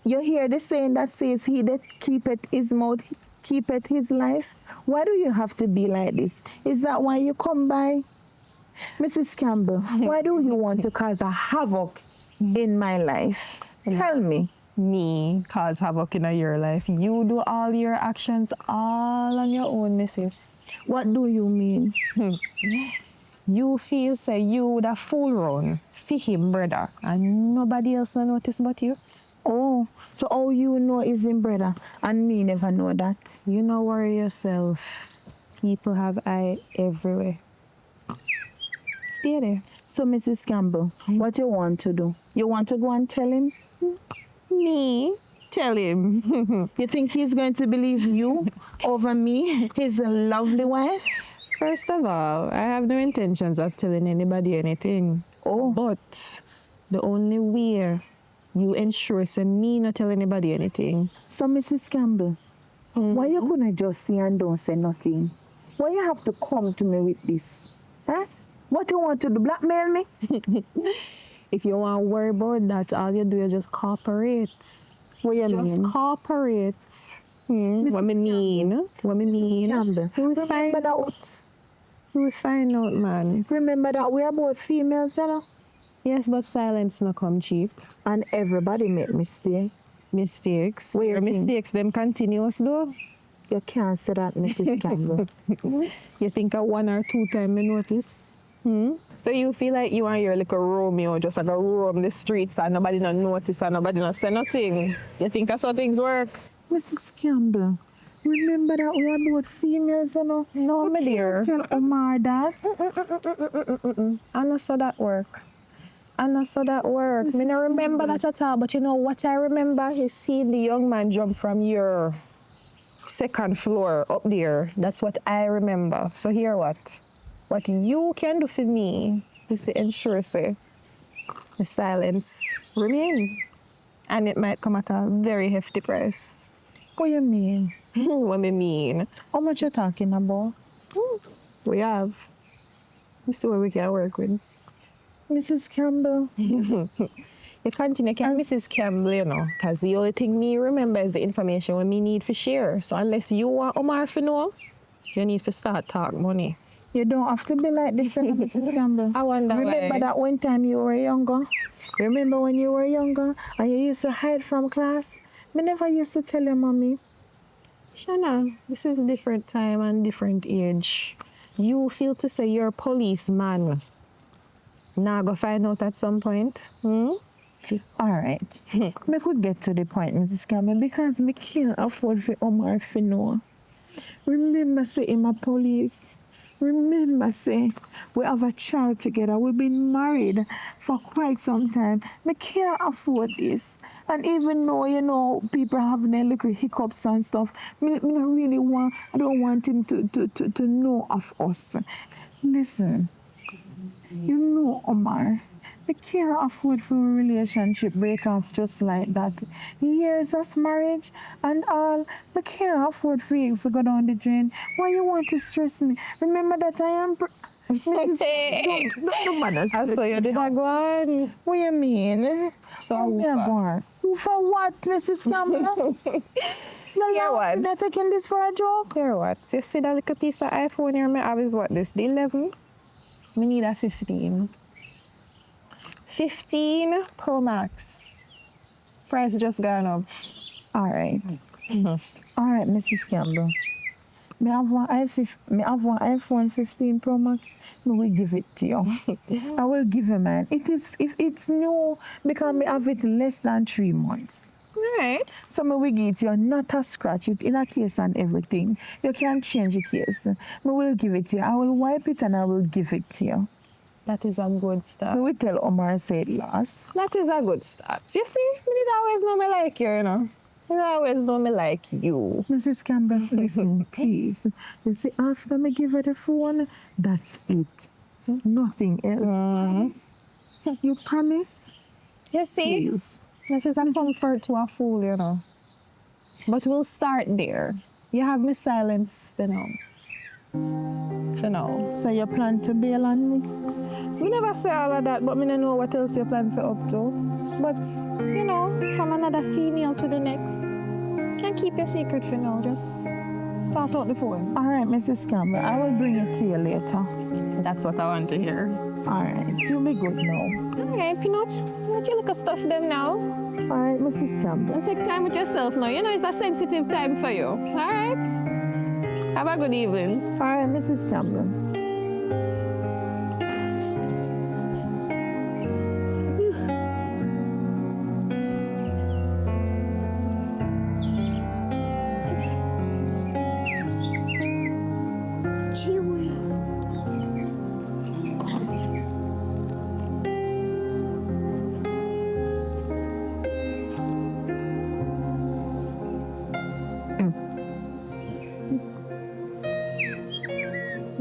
You hear the saying that says, he that keepeth his mouth, keepeth his life? Why do you have to be like this? Is that why you come by? Mrs. Campbell, why do you want to cause a havoc in my life? Tell me. Me cause havoc in your life. You do all your actions all on your own, missus. What do you mean? You feel say you the fool run for him, brother, and nobody else no notice but you. Oh, so all you know is him, brother, and me never know that. You know worry yourself. People have eye everywhere. Stay there. So, Mrs. Campbell, what you want to do? You want to go and tell him? Me? Tell him. You think he's going to believe you over me, his lovely wife? First of all, I have no intentions of telling anybody anything. Oh. But the only way you ensure say me not tell anybody anything. So, Mrs. Campbell, why you couldn't just see and don't say nothing? Why you have to come to me with this? Huh? What you want to do, blackmail me? If you want to worry about that, all you do is just cooperate. What you mean? Just cooperate. What me mean? Campbell, remember that? We find out, man. Remember that we are both females, you know? Yes, but silence no come cheap. And everybody make mistakes. Mistakes? What you think? Mistakes, them continuous though. You can't say that, Mrs. Campbell. You think at 1 or 2 times me notice? So you feel like you and your little Romeo just like a roam the streets and nobody not notice and nobody not say nothing? You think that's how things work? Mrs. Campbell, remember that we are both females, you know? No, my dear. Tell Omar that. I know so that work. Me not remember that at all, but you know what I remember is seeing the young man jump from your 2nd floor up there. That's what I remember. So here what you can do for me is to ensure say the silence remain. And it might come at a very hefty price. What you mean? What me mean? How much you talking about? We have. We see what we can work with. Mrs. Campbell. You continue to Mrs. Campbell, you know, because the only thing me remember is the information we me need for share. So unless you want Omar to know, you need to start talk money. You don't have to be like this, Mrs. Campbell. I wonder Remember why. that one time you were younger? Remember when you were younger and you used to hide from class? Me never used to tell your mommy. Shanna, this is a different time and different age. You feel to say you're a policeman. Now go find out at some point. All right. Me could get to the point, Mrs. Campbell, because me can't afford for Omar to know. Remember, say, I'm a police. Remember, say, we have a child together. We've been married for quite some time. Me can't afford this. And even though, you know, people have their little hiccups and stuff, I don't want him to know of us. Listen, you know, Omar, we can't afford for a relationship break off just like that. Years of marriage and all, we can't afford for you to go down the drain. Why you want to stress me? Remember that I am... Don't bother stress So you did not go on? What you mean? So me a go on? For what, Mrs. Campbell? Hear what? You're taking this for a joke? Hear what? You see that little piece of iPhone here I have is what this? The 11? We need a 15. 15 Pro Max. Price just gone up. All right. All right, Mrs. Campbell. Me have one iPhone 15 Pro Max. Me will give it to you. I will give you mine. If it's new, because me have it less than 3 months. Right. So me will give it to you, not a scratch it in a case and everything. You can change the case. Me will give it to you. I will wipe it and I will give it to you. That is a good start. Me will tell Omar say it last. That is a good start. You see, me did always know me like you, you know. You always know me like you. Mrs. Campbell, listen, please. You see, after me give her the phone, that's it. Nothing else. You promise? You see? Please. That is a comfort to a fool, you know. But we'll start there. You have me silence for now. For now. So you plan to bail on me? We never say all of that, but me don't know what else you plan for up to. But, you know, from another female to the next, can't keep your secret for now. Just sort out the phone. All right, Mrs. Campbell, I will bring it to you later. That's what I want to hear. All right, you'll be good now. All right, Peanut. Let you look at stuff them now. All right, Mrs. Campbell. And take time with yourself now. You know it's a sensitive time for you. All right? Have a good evening. All right, Mrs. Campbell.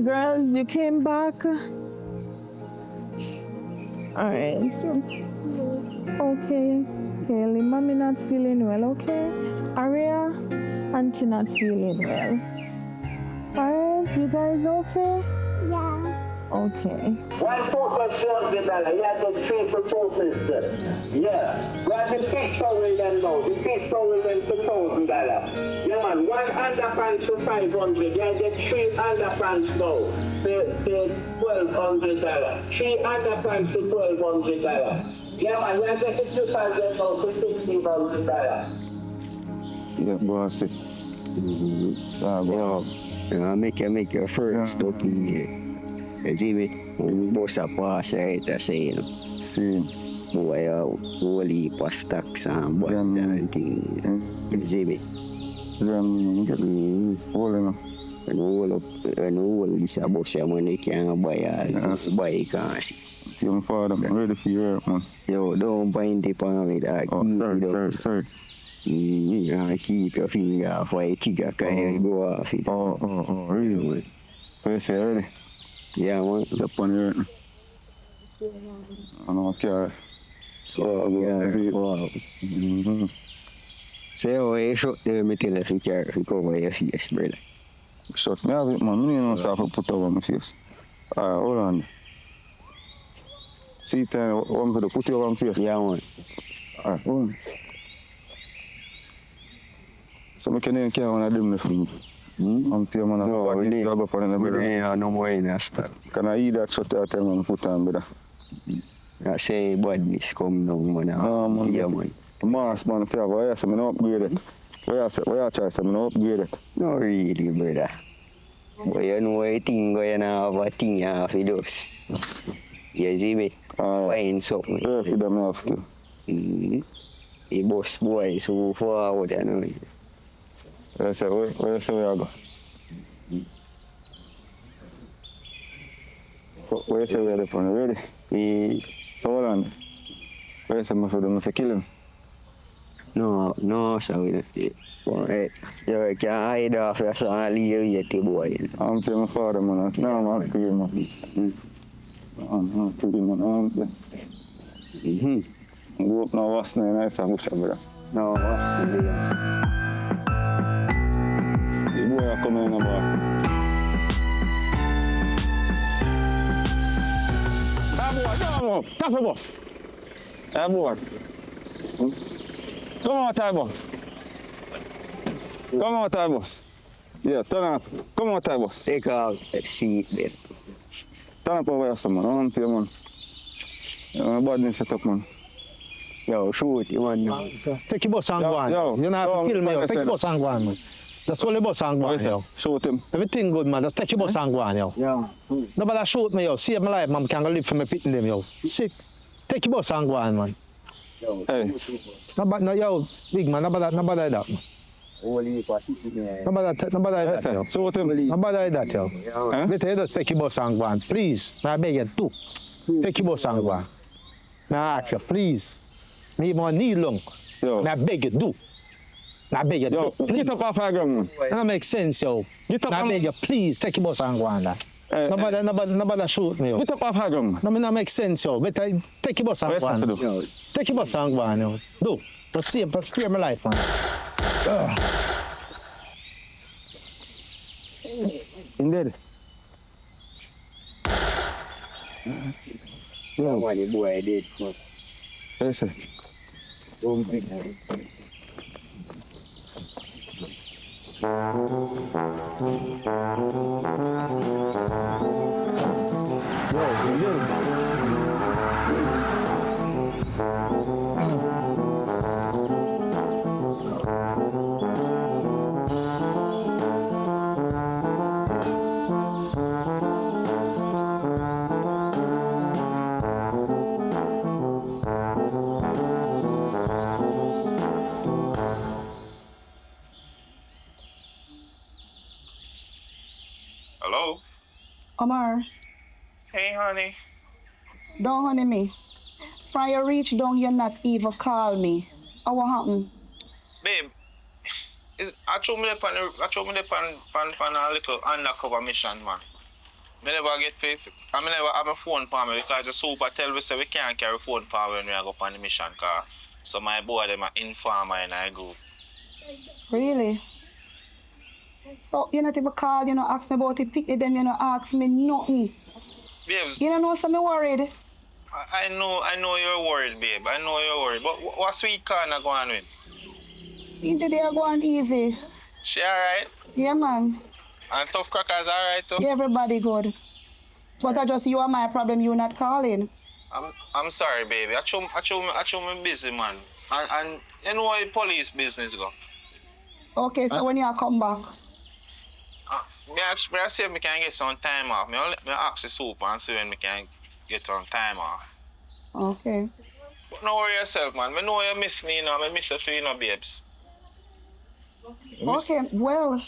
Girls, you came back. All right. So, okay. Kaylee, mommy not feeling well, okay? Aria, auntie not feeling well. All right, you guys okay? Yeah. Okay. One focus $100. You have to 3 proposals. Yeah. Grab the fish towel then now. The fish towel then for $1,000. Yeah man, 1 underpants for $500. You get 3 underpants now for $1,200. 3 underpants for $1,200. Yeah man, you get the slippers then now for $1,500. Yeah, boss. Make your first stop here. You see me? Boss a pass right there saying, boy, whole heap of stocks and butter and things. You see me? And all this a boss your money can't buy all this bike and shit. Young father, I'm ready for your work, man. Yo, don't bind it on me, dog. Sorry. Keep your finger off while you trigger, cause you go off it. Oh, really? So you say ready? Yeah, man. Step on your I don't care. So, yeah, wow. Say, oh, you shot there, me tell you if you care, if you cover your face, brother. Shot me have it, man. I don't know if I put over my face. Alright, hold on. See, one for the put it over my face? Yeah, man. Alright, hold on. So I can't even care when I do my thing. I'm telling you, man, No, we didn't have no more in that stuff. Can I eat that shot that time and put on, brother? I say badness come down, man. No, man. Yeah, man. Mass, man, if you have a I'm not upgrade it. Where you try, I'm not upgrade it. No, really, brother. But you know what thing going on, have a thing you have to do. You see me? Find something. Yeah, for them have to. The boss boy so forward, you know. Where you say we are go? Where you say we are from? Ready? So hold on. Where you say me for them to kill him? No, so we don't. You can hide off your son and leave you the boy. I'm telling my father, man. No, I'm asking you, man. I'm telling you, man. Go up now, what's the nice and bush, brother? No, what's the The boy are coming in the bar. Hey, boy, tap the bus. Hey, boy. Come on, tie bus. Come on, tie bus. Yeah, turn up. Come on, tie bus. Take out the seat there. Turn up over here, man. I want to man. My body set up, man. Yo, shoot, you want Take your bus and go on. You don't have to kill me, yo. Take your bus and go on, man. Just hold the bus and go on, yo. Shoot him. Everything good, man. Just take your bus and go on, yo. Yeah. Nobody shoot me, yo. Save my life, man. Can't live for me pitting them, yo. Sick. Take your bus and go on, man. Hey. No, yo, big man. Nobody that, man. Nobody that, yo. Shoot him. Nobody that, yo. Better you just take your bus and go on. Please. I beg you, do. Take your bus and go on. I ask you, please. Me more knee long. I beg you, do. I beg you, do. Please. Get up off our ground, man. That makes sense, yo. I beg you, please, take your bus and go on that. Nobody shoot me, yo. Get up off our ground, man. No, that makes sense, yo. Better take your bus and go on. Take your bus and go on, yo. Do. Just save, just clear my life, man. Indeed. No, what the boy did. Yes, sir. Don't bring it. Hello? Omar, Hey, honey. don't honey me. From you reach down, you not even call me. What happened? Babe, I told me the pan a little undercover mission, man. I never get faith. I never have a phone for me because the super tell me say we can't carry phone for when we go on the mission car. So my boy them are informer and I go. Really? So you not even call, you know, ask me about it, pick them, you know, ask me nothing. Babes, You don't know, so me worried. I know you're worried, babe. I know you're worried. But what sweet car not going with? Into there going easy. She alright? Yeah, man. And tough crackers alright too? Yeah, everybody good. But I just, you are my problem, you not calling. I'm sorry, baby. I show me busy, man. And you know how the police business go? Okay, so when you come back? I see if I can get some time off. I ask the super and see when I can get some time off. Okay. But don't worry yourself, man. I know you miss me, you know. I miss you too, you know, babes. Okay, well,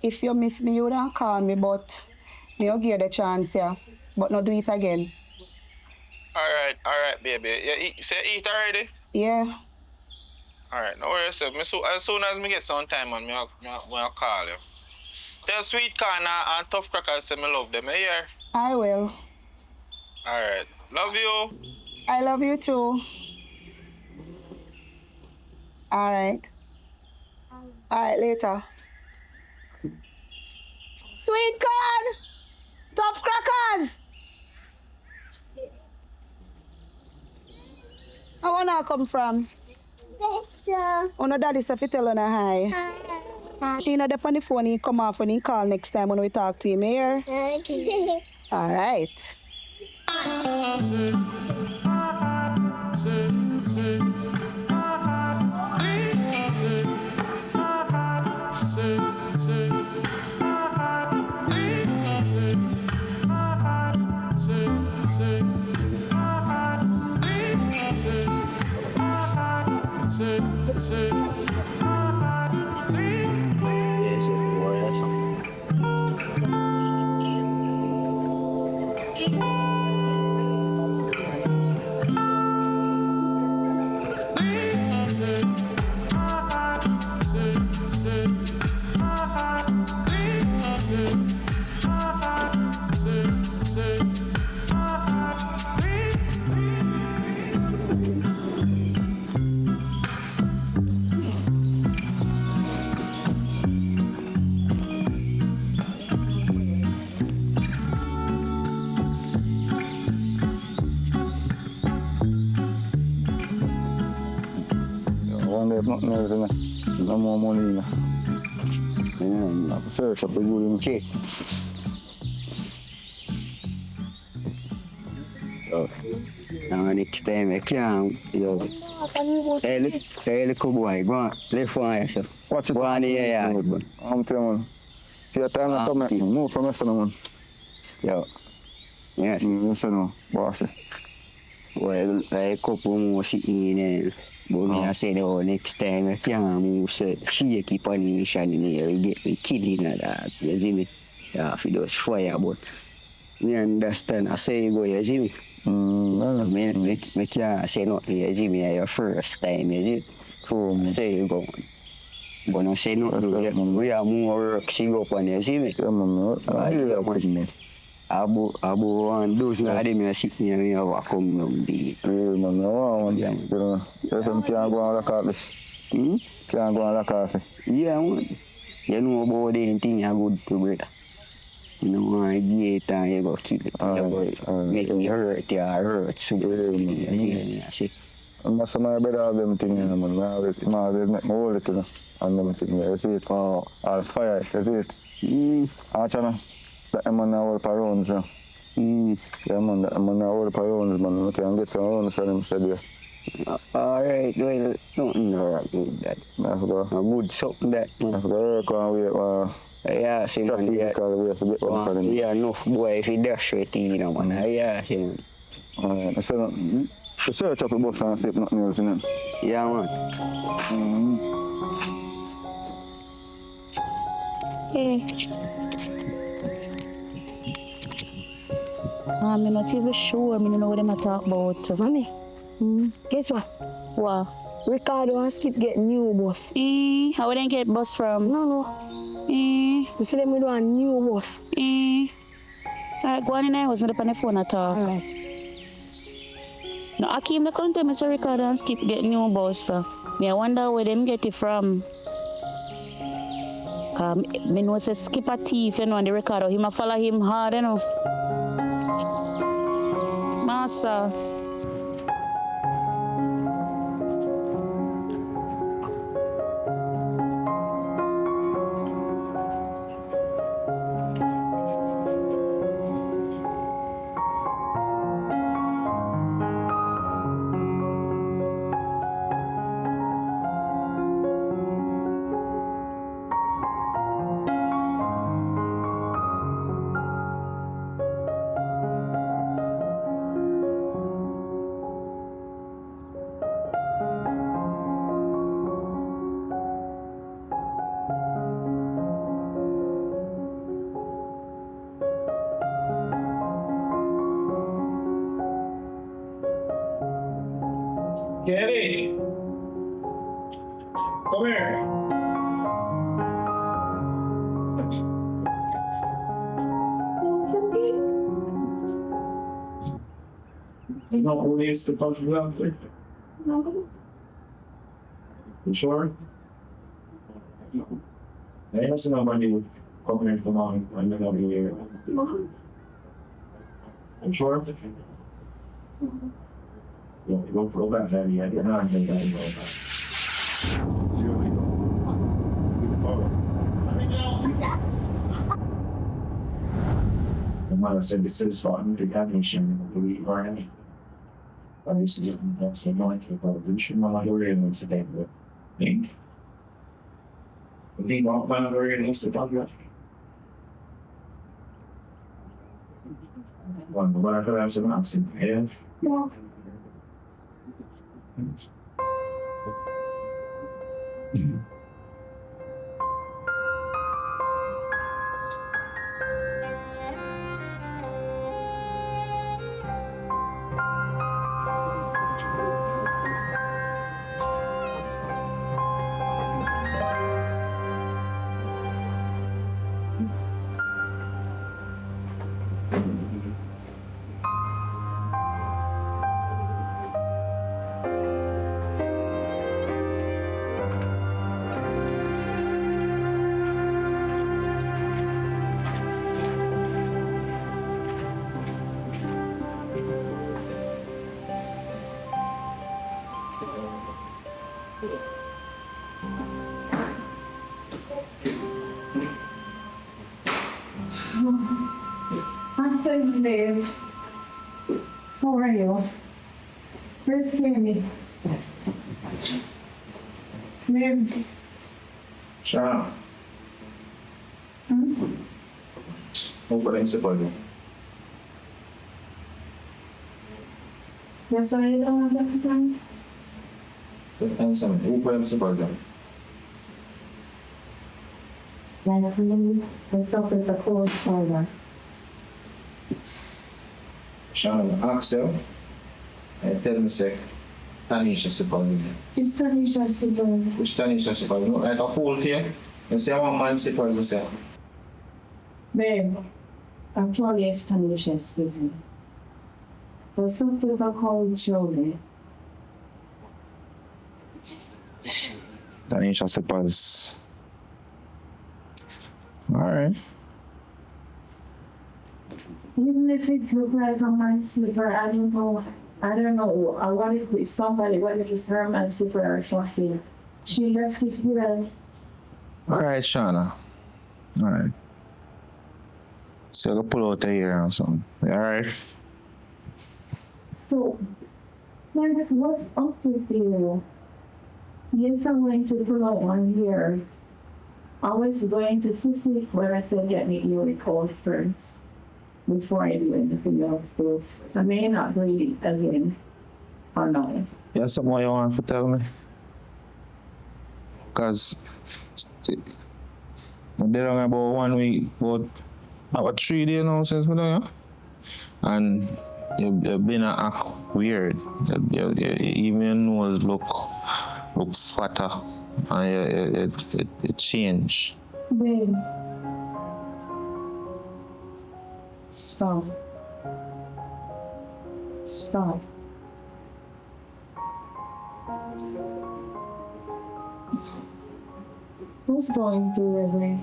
if you miss me, you don't call me, but you'll give you the chance, yeah. But not do it again. Alright, baby. You eat already? Yeah. Alright, no worry yourself. As soon as I get some time, man, I'll call you. Tell Sweet Corn and Tough Crackers say I love them, you hear? I will. Alright. Love you. I love you too. All right. All right, later. Sweet corn! Tough crackers! How wanna come from? Oh, no, daddy said tell her hi. He not up on the phone, he come off when he call next time when we talk to him here. Okay. All right. Yes, boy, that's something. I wonder if nothing else in there. No more money in there. I have to search up the good in Check. Oh. Now next time I can, yo. Hey, look boy, go on. Play for yourself. Watch it. Go on here, yeah. I'm telling you, see your time to come here. Move from yesterday, man. Yo. Yes. Listen now, bossy. Well, a couple more sitting in there. But me I say the next time I can move, so she keep on in here, we get me killing and that. You see me? Yeah, if it does fire, but me understand. I say go, you see me? Me can't say nothing, you see me? Your first time, you see? So I say you go. But no say nothing, we have more work, she go up on, you see me? Yeah, man. Abu one dozen of them sitting here, me have come down deep. Yeah, man, I want one. You know, can't go and look at this. Can't go and look at it. Yeah, man. You know about them thing you good to brother. You know, want to get and you go kill it. Make me hurt, you hurt. So, I see. And that's my brother have them thing, you know, man. I always make me hold it, you know. And them thing, you see it? All fire, you see it? Actually, that man now hold for rounds, you know. Yeah, man, that man now hold for rounds, man. You can get some rounds for them, said you. Alright, well, nothing wrong with that. That's good. A good something that. That's good. Work on wait, yeah, see, man, we have to get one for them. Yeah, enough boy if you dash with you know, man. Yeah, see, man. Alright, so the search up the bus and see if nothing else in it. Yeah, man. Hey. I'm not even sure. I don't know what I'm talking about. Mommy, guess what? What? Ricardo and Skip get new bus. How would I get bus from? No. You see them with a new bus. Alright, go on in. I wasn't on the phone at all. Alright. No, Akeem, the country, Mr. Ricardo and Skip get new bus. Me, I wonder where them get it from. Cause me know say Skip a thief, you know, and the Ricardo, he must follow him hard, you know. Massa. Kelly! Come here! No police to pass me out there. No. You sure? No. I don't see nobody coming here tomorrow. I'm not gonna be here. No. You sure? Yeah, go for that, Daddy. I did not think I would go back. mother said this is fun, the admission, believe or not. I used to get that's a night with revolution, my mother in today, but think. The one mother in the dog. One, whatever else I'm asking, yeah. Yeah. Afternoon, Dave. How are you? Where's Kenny? Babe. Siya. Huwag pa rin sa palo. Nasa rin ang nagkakasama? Ano sa amin? Huwag pa rin sa palo. Lala ko naman. Nagsapat ako para. Siya, Axel. Tell me sec. Tanisha sa palo. Is Tanisha si Bob? Which Tanisha sa palo? Ito cool here. Kasi ako man si palo siya. Babe, actually it's Tanisha si Bob. But some people call it Jolie. Tanisha sa palo. Alright. Even if it looked like a minesweeper, I don't know. I want it with somebody, whether it's her minesweeper or something. She left it here. Alright, Shauna. Alright. So I'll pull out here or something. Alright. So, like, what's up with you? Yes, I'm going to pull out one here. I was going to sleep when I said get me your record first before I do anything else. So I may not read it again or not. Yeah, something you want to tell me? Because I've been on about 1 week, about 3 days now since we're done, and you've been act weird. Even your nose look fatter, and it changed. Babe. Stop. Stop. What's going through your brain?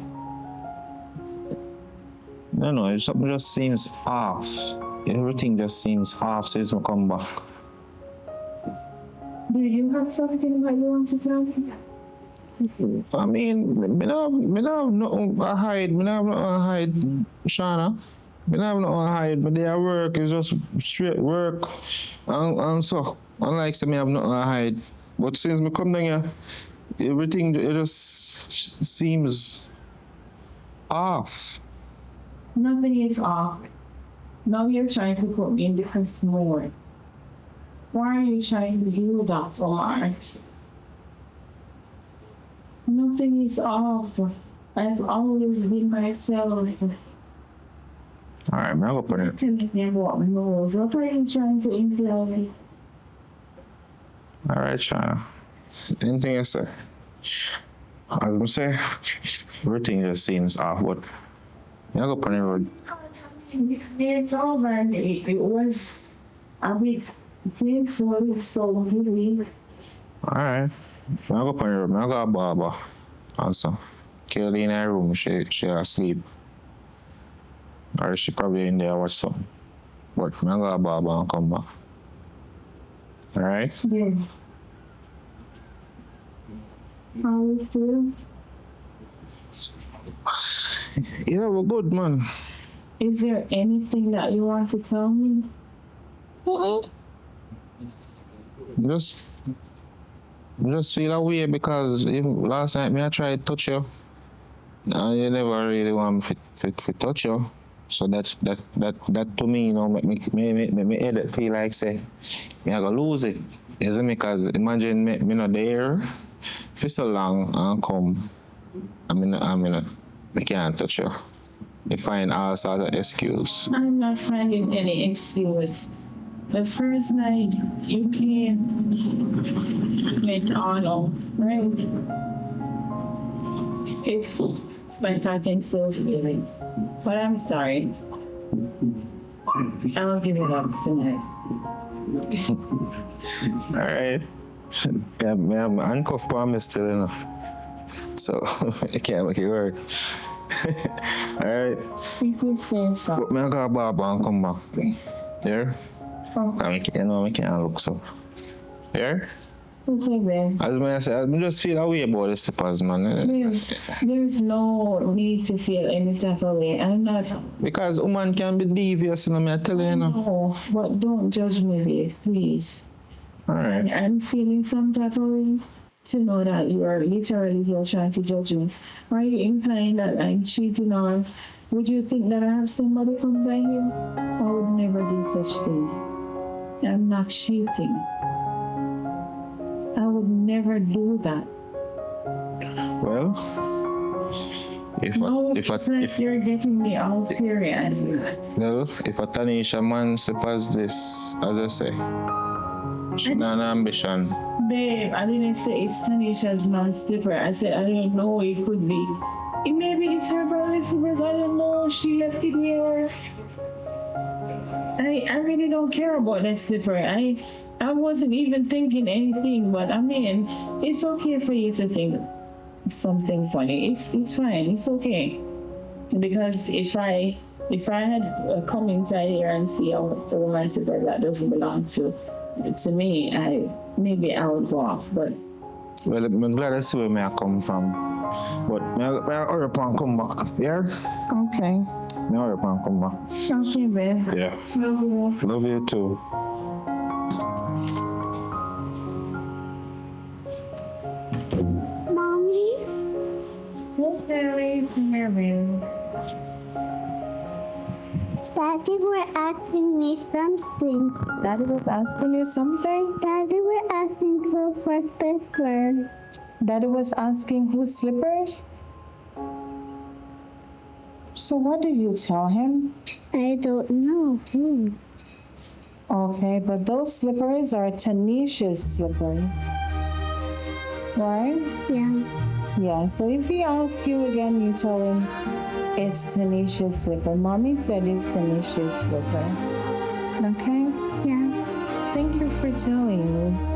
I don't know, something just seems off. Everything just seems off since I come back. Do you have something that you want to tell me? I mean, me not have nothing to hide. Me not have nothing to hide, Shauna. Me not have nothing to hide. My day at work is just straight work and so. Unlike say me have nothing to hide. But since me come down here, everything it just seems off. Nothing is off. Now you're trying to put me in different mode. Why are you trying to do that, Omar? Nothing is off. I've always been myself. Alright, man, I'll put it. Tell me about my nose. What are you trying to imply me? Alright, Shauna. Anything you say? As I say, everything just seems off, but I'll go put the road. It's over. It was a bit painful, so really. Alright. I'll go put the road. I'll go to Baba. Also, Kelly in her room, she asleep. Or she probably in there or something. But I'll go to Baba and come back. Alright? Yeah. How you feel? Yeah, we're good, man. Is there anything that you want to tell me? Just feel away because even last night me I tried to touch you and you never really want me to touch you. So that to me, you know, make me head feel like say me I gonna lose it. Isn't it? Because imagine me not there for so long and come I can't touch you. You find all sorts of excuse. I'm not finding any excuse. The first night you came with Arnold, right? It's like I can still feel it. But I'm sorry. I'll give it up tonight. All right. Yeah, I'm handcuffed promise still enough. So I can't make it work. All right. You could say so. But me I go back and come back. Yeah? Okay. You know, I can't look so. Yeah? Okay, babe. As I said, I just feel away about the slippers, man. There's no need to feel any type of way. I'm not. Because a woman can be devious, you know, I tell you, you know. No, but don't judge me, babe, please. All right. I'm feeling some type of way to know that you are literally here trying to judge me. Are you implying that I'm cheating, or would you think that I have somebody come by here? I would never do such thing. I'm not cheating. I would never do that. Well, if you're getting me out here, and well, if a Tanisha man suppose this, as I say, she not an ambition. babe, I didn't say it's Tanisha's man slipper. I said I don't know. It could be. It maybe it's her brother's slippers. I don't know. She left it here. I really don't care about that slipper. I wasn't even thinking anything, but I mean, it's okay for you to think something funny. It's fine. It's okay. Because if I had come inside here and see a woman slipper that doesn't belong to me, maybe I would go off. But well, I'm glad I see where I come from. But I'll hurry up and come back. Yeah? okay. I'll hurry up and come back. Okay, babe. Yeah. Love you. Love you too. Mommy? Okay, come here, babe. Daddy were asking me something. Daddy was asking you something? Daddy were asking for slippers. Daddy was asking whose slippers? So what did you tell him? I don't know. Okay, but those slippers are Tanisha's slippers. Right? Yeah. Yeah, so if he asks you again, you tell him it's Tanisha's slipper. Mommy said it's Tanisha's slipper. Okay? Yeah. Thank you for telling me.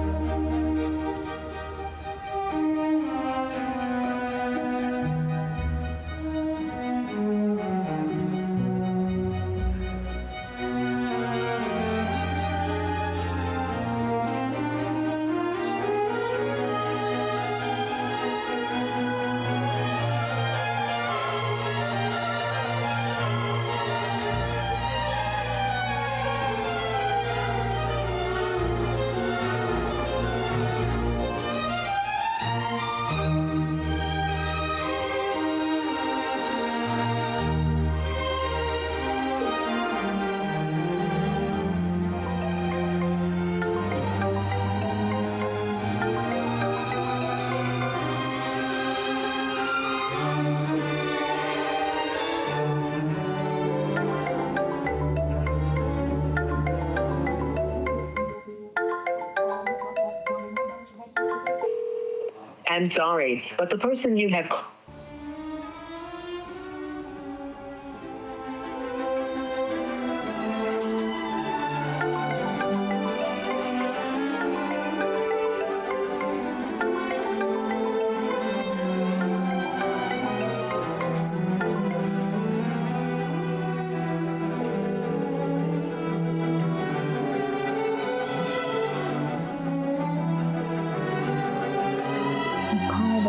I'm sorry, but the person you have...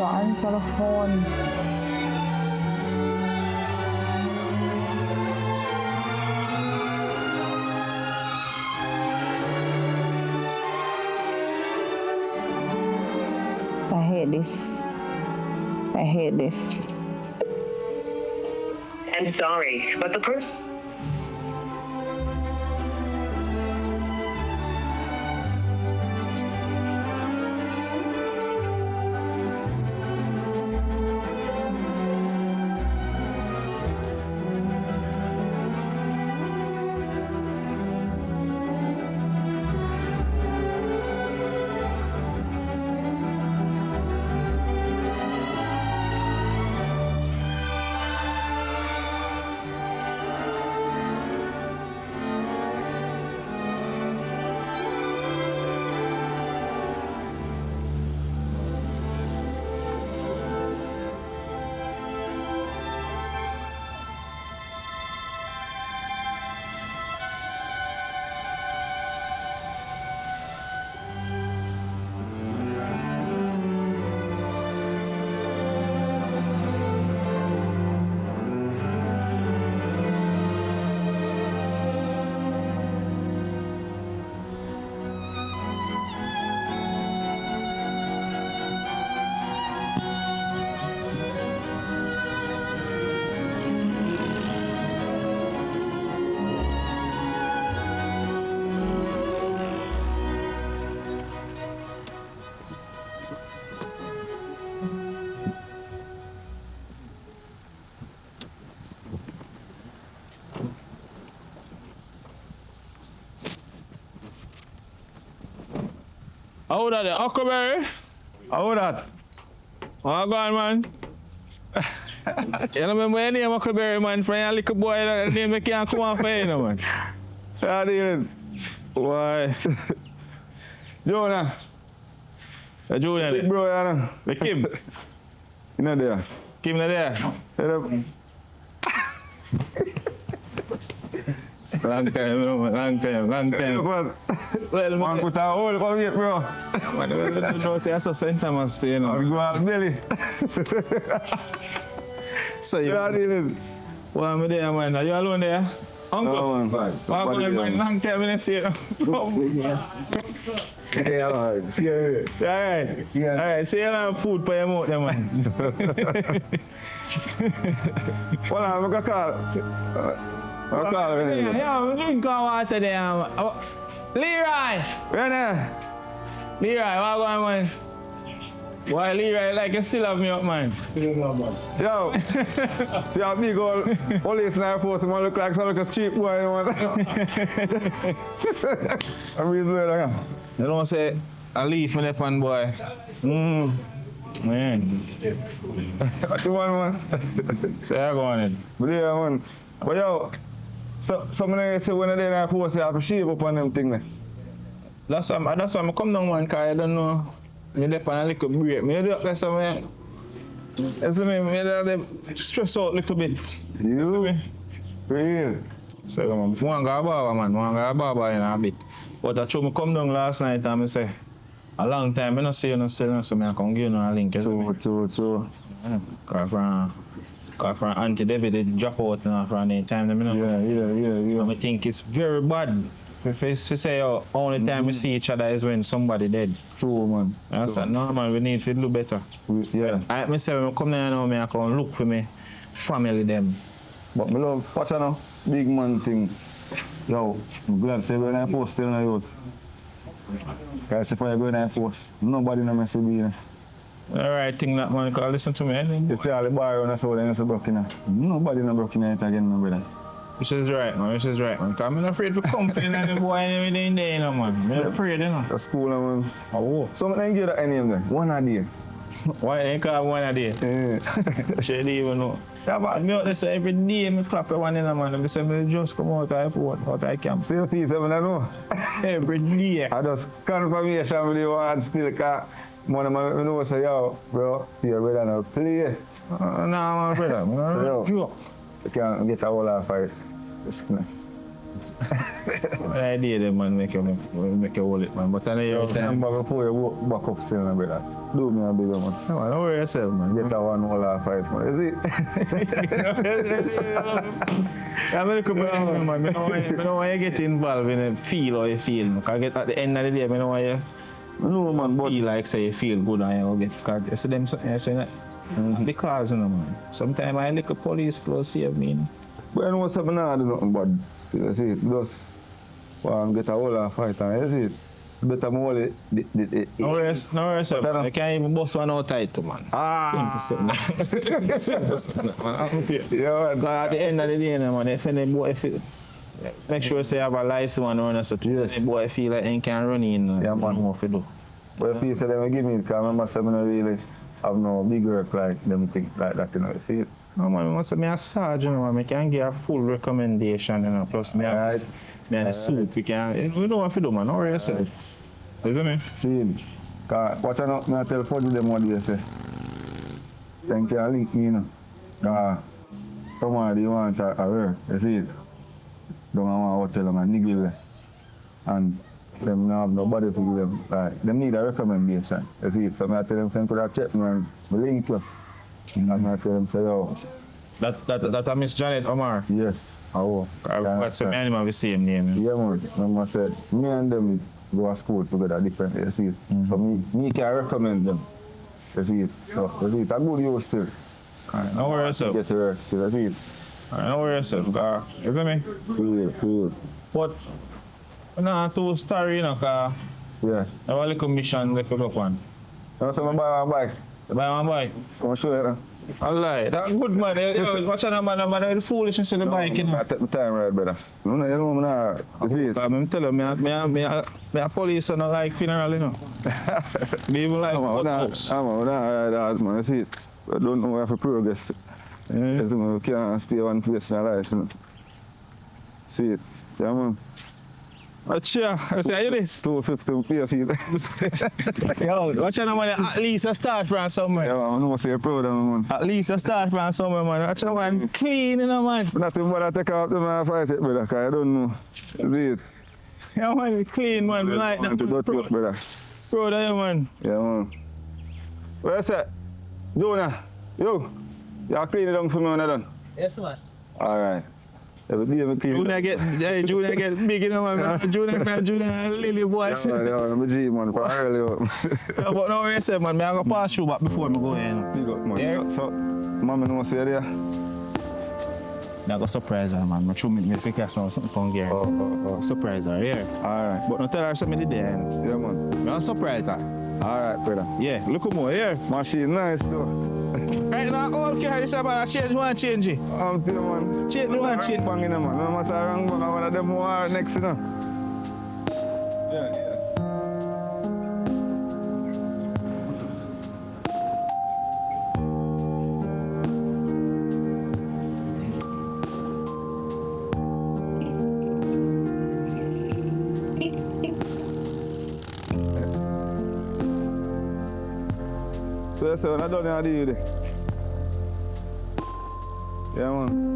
Answer the phone. hate this. I hate this. I'm sorry, but the person... How that? Huckleberry? How that? Oh, go on, man. You remember your name, Huckleberry, man? From your little boy, that name they can't come on for you, no, man. How do you? Why? Jonah. The Junior. Big bro, you know. The Kim. You know there. Kim not there. Long time, long time. Well, man, put a hole, come here, bro. Man, don't say that's a St. Thomas, you know. I'll go out belly. So you are dealing. Why am I there, man? Are you alone there? Uncle? No, man. Why am I man? Long time I see you. Yeah, all right. Yeah. All right, so you have food for your mouth, man. Hold on, I'm going to call. I'll call her. Yeah, I'm drinking water there. Leroy! Where Leroy, what going, man? Why, Leroy, like you still have me up, man? Yo, yeah, big old police in our force, man, look like some like a cheap boy, man. I'm really weird, I am. You don't say, I leave me up on boy. Man. What you want, man? So I go on it. But yeah, man. But yo, some of them say when they're in our force, you have to shave up on them things. That's why I come down, man, because I don't know. Me dep on a little break. Me do up there somewhere. You see me? Me stress out a little bit. You? Real. So man, one go a barber, man. One go a barber in a bit. But I told me come down last night and I say, a long time I don't see you still, so I come give you a link. True. Because from Auntie David, they drop out from the time. Yeah. I think it's very bad. If we say only time we see each other is when somebody dead. True, man. That's no, man, we need to do better. Yeah. I say when I come there now, I can look for me family them. But me love Pachano, big man thing. Yo, I'm glad to say we're in force still in the youth. Because if I go in the force, nobody knows me to be here. All right, think that man, can listen to me. You see all the bar on us, all the broken. Nobody no broken it again, no brother. Which is right, man. Because I'm not afraid to come in and the boy and everything there, no, man. I'm not afraid, you know. That's cool, man. Oh. Some of them give that any of them. One a day. Why they call one a day? Yeah. She didn't even know. Yeah, but me out there say every day, I clap one in a man. I say, I just come out of I camp. Still peace, I don't know. Every day. I just confirmation with you and still car. One of my know say, yo, bro, your brother no play. No, my brother. So, yo, you can't get a whole lot of fight. What idea then, man, make you hold it, man. But I know your time. Before you walk back up still, my brother. Do me a bigger man. No, man, don't worry yourself, man. Get a one whole lot of fight, man. Is it? I'm a little bit, man. I don't want you to get involved in a feel or you feel. Because at the end of the day, I don't want you No, man, but feel like say you feel good and you get caught. You see them something, you say that. Because, you know, man. Sometimes I look at police close here, mean. But you know something, I do nothing bad. Still, you see it. Just get a whole lot of fight and you see it. Better more the no worries, sir. I can't even bust one out tight, man. Simple something. Simple something, man. Yeah, because at the end of the day, man, if any boy, make sure you have a license one runner, so yes. Any boy feel like he can run in, yeah, man, more to do. But if you say they will give me, because I remember saying I really have no big work like them think like that, you know, you see it? No, man, I must say, I'm a sergeant, man. I can give a full recommendation, you know, plus me have a suit, we know what to do, man. How are you say? Isn't it? See, because what I tell Fudgy them what they say. Thank you, link me, you know. Because somebody want a work, you see it? Don't want to tell them a niggle. And them don't have nobody to give them, like, them need a recommendation, you see it? So I tell them, some could have checked me and link you. And I tell them, say, yo. That Miss Janet Omar? Yes. Oh. What's the animal with the same name? Yeah, man. I said, me and them go to school together different, you see it? So me can recommend them, you see it? So, you see it? I good use still. No worries, sir. Get to work still, you see it? No worries, sir. Isn't me? Feel. But, nah, too story, you know, because yeah. I have a little mission left to look one. You want to buy one bike? Buy one bike? I'm sure you. Alright, that's good, man. Yo, watch out, man. The foolishness of the bike, you know. I take my time, right, brother. You know, you see it? I'm telling you, me a police on a like funeral, you know. Me even like house. Man, you see it? I don't know where to progress. You can't stay one place in life, you know. See it? Yeah, man. Achia, I say, are you this? 250 pay for you. Yo, watch out, man. At least I start from somewhere. Yeah, man, I know say you're proud of me, man. At least I start from somewhere, man. Watch out, man. Clean, you know, man. Nothing but I take out the man fight it, brother, because I don't know. See it? Yeah, man, clean, man. Yeah, like that. To go to it, brother. Proud of you, man. Yeah, man. Where's that? Jonah, you clean it down for me when I'm done? Yes, man. All right. Junior get big, you know, man. Junior Lily boy. Yeah, I'm a G, man, for early up. Yeah, but now you say, man, I go pass through back before I go in. Big up, man. Yeah. So, mama know say there? I go surprise her, man. I show me think something from here. Oh. Surprise her, yeah. All right. But not tell her something today. Yeah, man. I'll surprise her. All right, brother. Yeah, look at more, yeah. Machine nice, though. Right now, all carry this about I change one change it. I'm telling you, man. Change one change. Bang in, man. No matter wrong bang, one of them who are next, you know. Yeah. So when I done I do it. Yeah, man.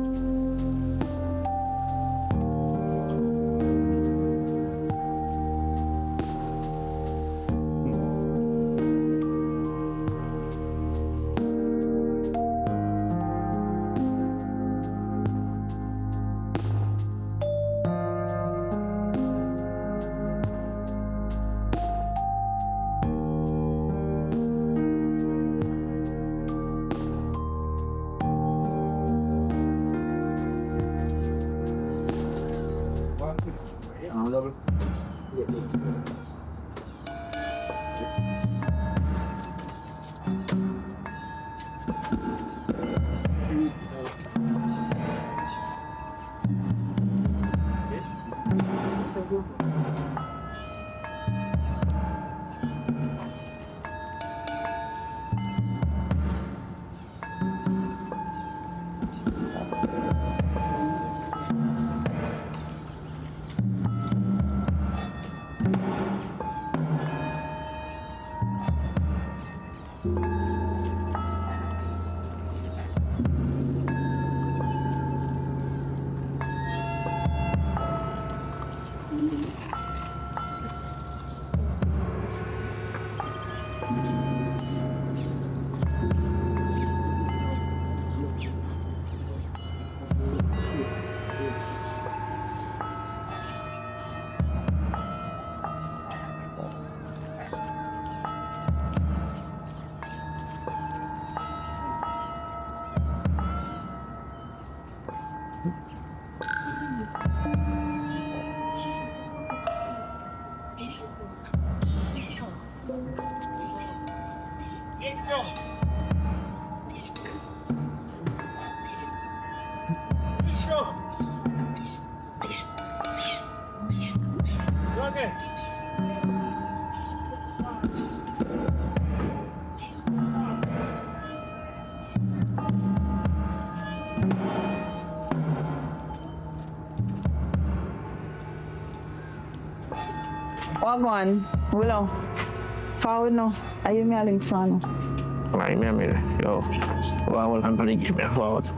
Wagwan, Willow. Forward now. Are you me a link for now? Right, me, yo. Well, I'm gonna give me a forward.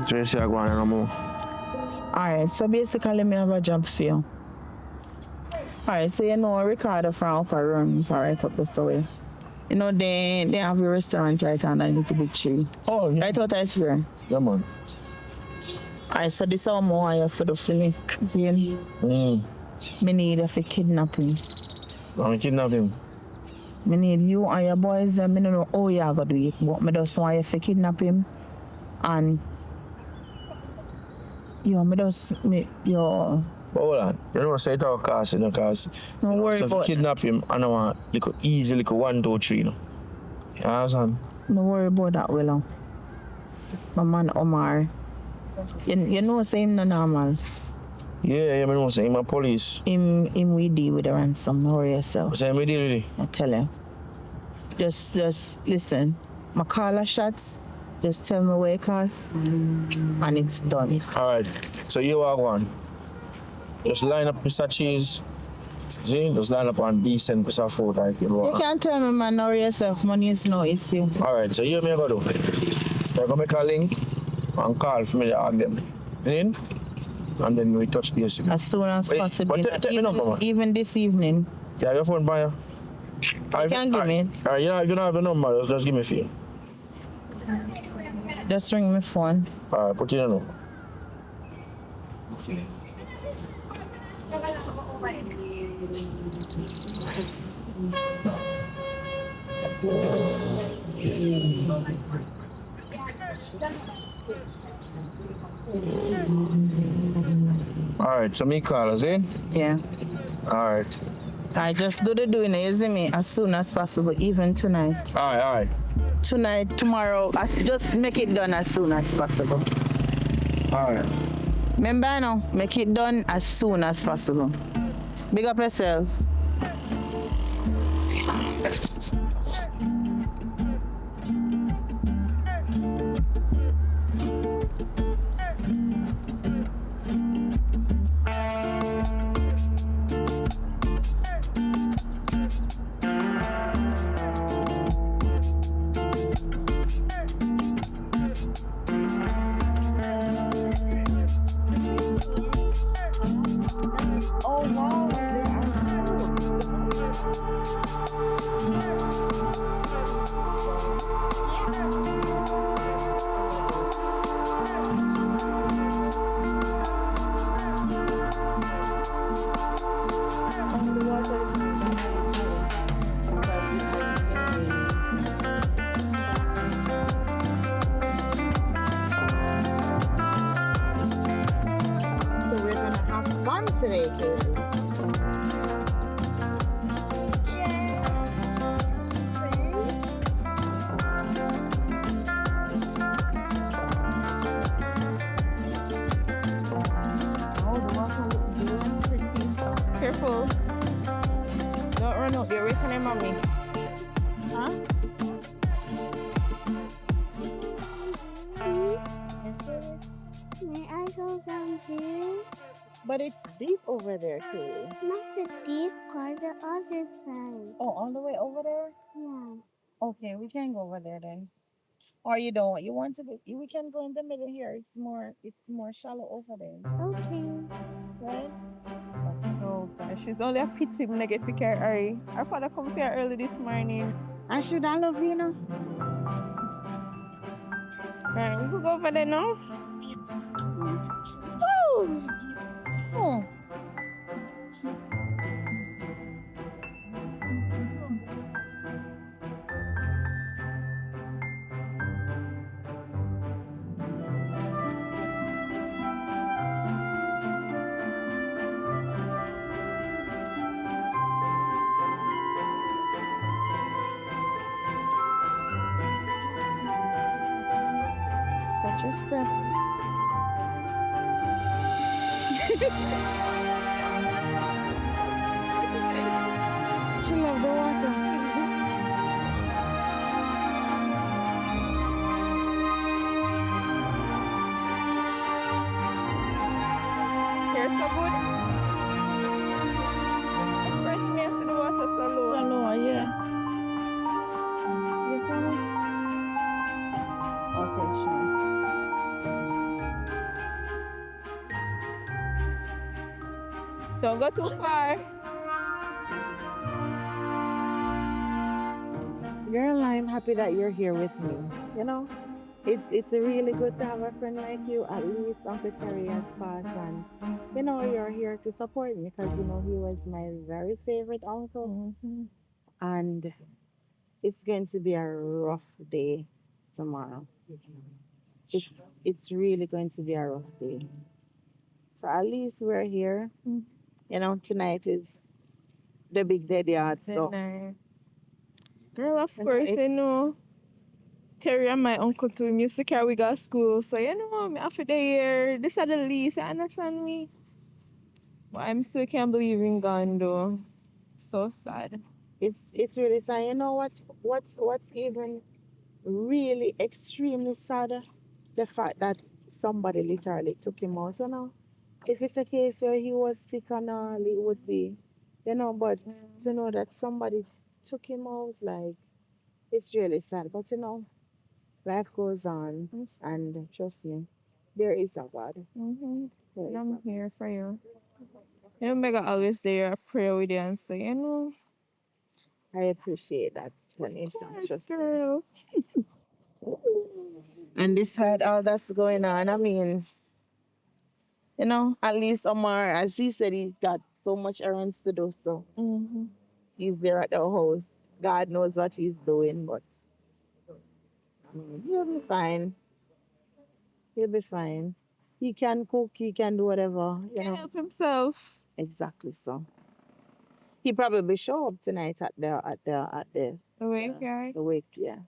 So you see I go on no more. Alright, so basically me have a job for you. Alright, so you know Ricardo from Upper Room for right up this way. You know they have a restaurant right underneath the big tree. Oh yeah. Right out I swear. Yeah man. Alright, so this is how more I have for the filling. See? Me need you to kidnap him. I'm kidnap him. Me need you and your boys and me don't know how you are gonna do it, but me just want you to kidnap him and yo. Hold on. You know say it all cost, you know, cause don't worry so if you about kidnap him, I don't want little easy little 1, 2, 3, you know. You understand? Don't worry about that, Willow. My man Omar. You know say him no normal. Yeah, I know say him a police. Him we deal with the ransom, don't worry yourself. Say me deal with it? I tell you. Just listen. My caller shots, just tell me where it costs and it's done. Alright. So you are one. Just line up Mr. Cheese. See? Just line up on decent piece of food like you know. You can't tell me man know yourself, money is no issue. Alright, so you me go do. So I go make a link and call for me to ask them. See? And then we touch base again. As soon as possible. But take me number, man. Even this evening. Yeah, your phone buyer. You can give me. Alright, you know, if you don't have a number, just give me a fee. Just ring my phone. Alright, put in a number. Alright, so me call us in? Yeah. Alright. I just do the doing it, you see me, as soon as possible, even tonight. Alright. Tonight, tomorrow, just make it done as soon as possible. Alright. Remember now, make it done as soon as possible. Big up yourself. Today, Katie. Careful. Don't run up. You're away from your mommy. Huh? May I go down there? But it's deep over there, Kaylee. Not the deep part, the other side. Oh, all the way over there? Yeah. Okay, we can go over there then. Or you don't? You want to go? We can go in the middle here. It's more shallow over there. Okay. Right? Oh gosh, it's only a pity when I get to care early. Our father come here early this morning. I should I love you now? Right, we could go over there now. Oh. Oh. Just she love the water. Here's so good. First, me I see the water so low. So low, yeah. Yes, mommy. Okay, sure. Don't go too far. Girl, I'm happy that you're here with me. You know, it's really good to have a friend like you. At least Uncle Terry has passed, and you know you're here to support me because you know he was my very favorite uncle, and it's going to be a rough day tomorrow. It's it's really going to be a rough day. So at least we're here. You know, tonight is the big daddy art stuff. Girl, of You know, course, you know. Terry and my uncle too. We used to carry we go to school. So you know, me after the year, this are the least, you understand me? But I'm still can't believe in gone though. So sad. It's really sad. You know what's even really extremely sad? The fact that somebody literally took him out. You know, if it's a case where he was sick and all, it would be, you know. But to know that somebody took him out, like it's really sad. But you know, life goes on, and trust me, there is a God. There is I'm here for you. You know, Mega always there, pray with you and say, you know. I appreciate that, Tanisha. Yes, girl. And despite all that's going on, I mean, you know, at least Omar, as he said, he's got so much errands to do, so he's there at the house. God knows what he's doing, but I mean, he'll be fine. He'll be fine. He can cook, he can do whatever, you know. Help himself. Exactly so. He probably show up tonight at The wake, right? the wake, yeah.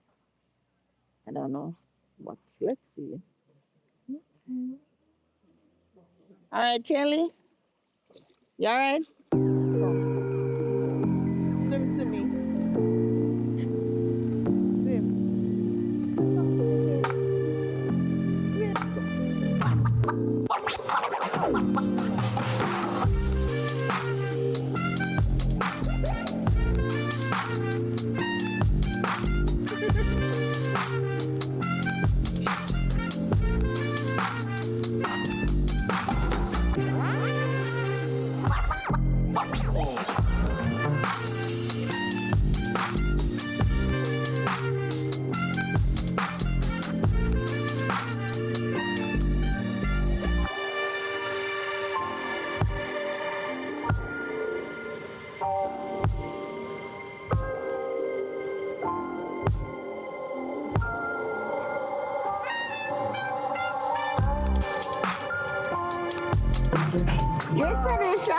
I don't know. But let's see. All right, Kelly. You all right? Swim to me. Yes, Tanisha.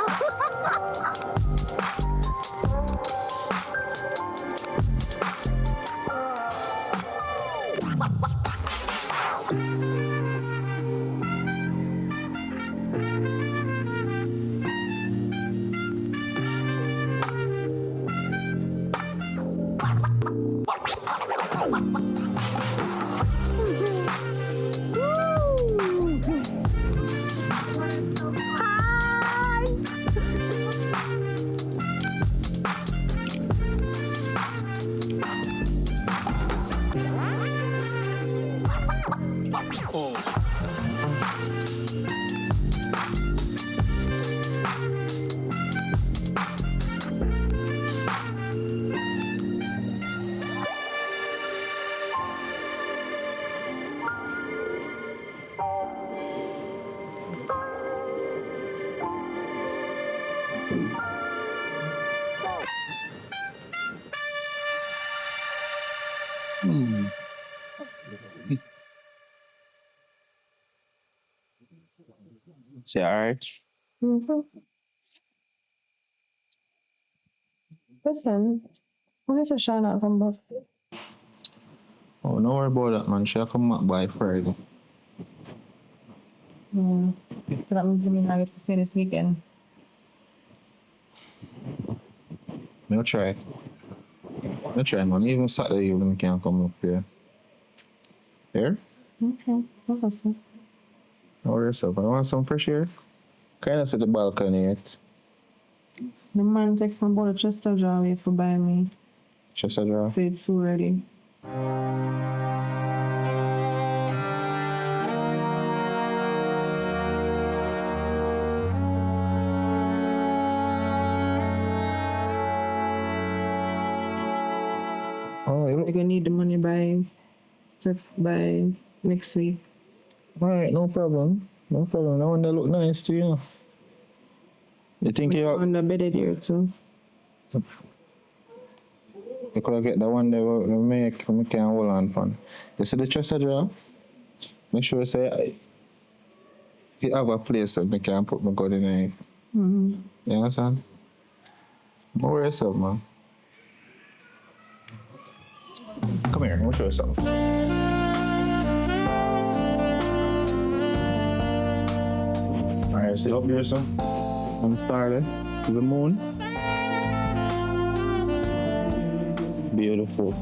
Say alright. Listen, when is Shana come back? Oh, no worry about that, man. She'll come back by Friday. So that means we have to see this weekend. I'll try. I'll try, man. Even Saturday evening can't come up here. Here? Okay, awesome. How yourself? I want some fresh air. Kind of sit the balcony yet. The man takes my bottle Chester jar away for buy me. Chester jar? Feed too ready. Oh, I'm gonna need the money by next week. Alright, no problem. No problem. That one they look nice too, you know. You think you on the bed here too? You could get the one they will make from can hold on fun. You see the chest jar? Make sure you say you have a place that I can put my gun in it. Mm-hmm. You understand? Don't worry yourself, man. Come here, I'll show you something. Alright, see up here, son. I'm started. See the moon. Beautiful.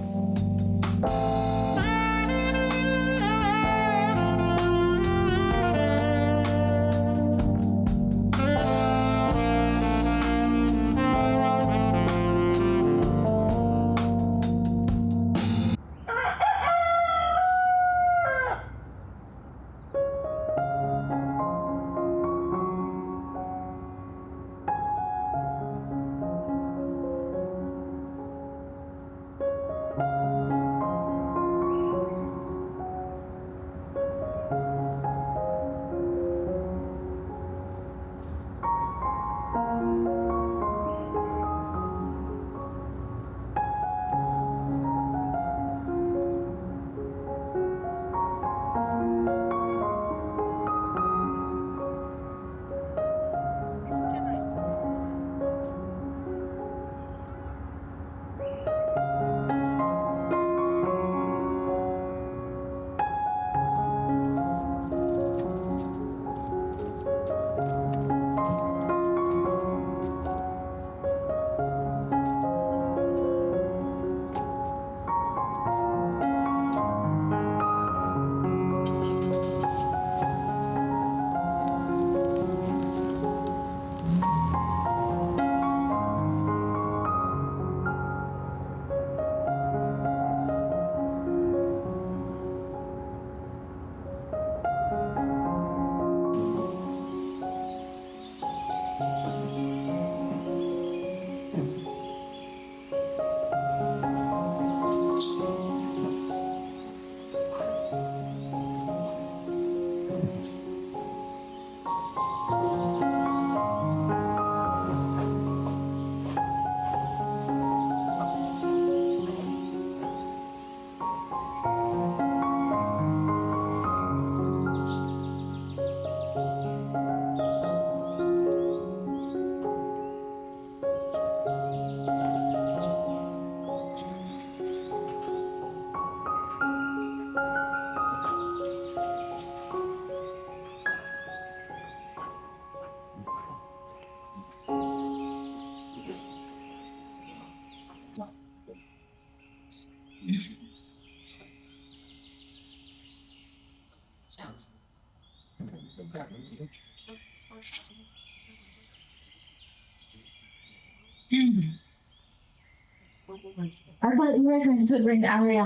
I thought you were going to bring Aria.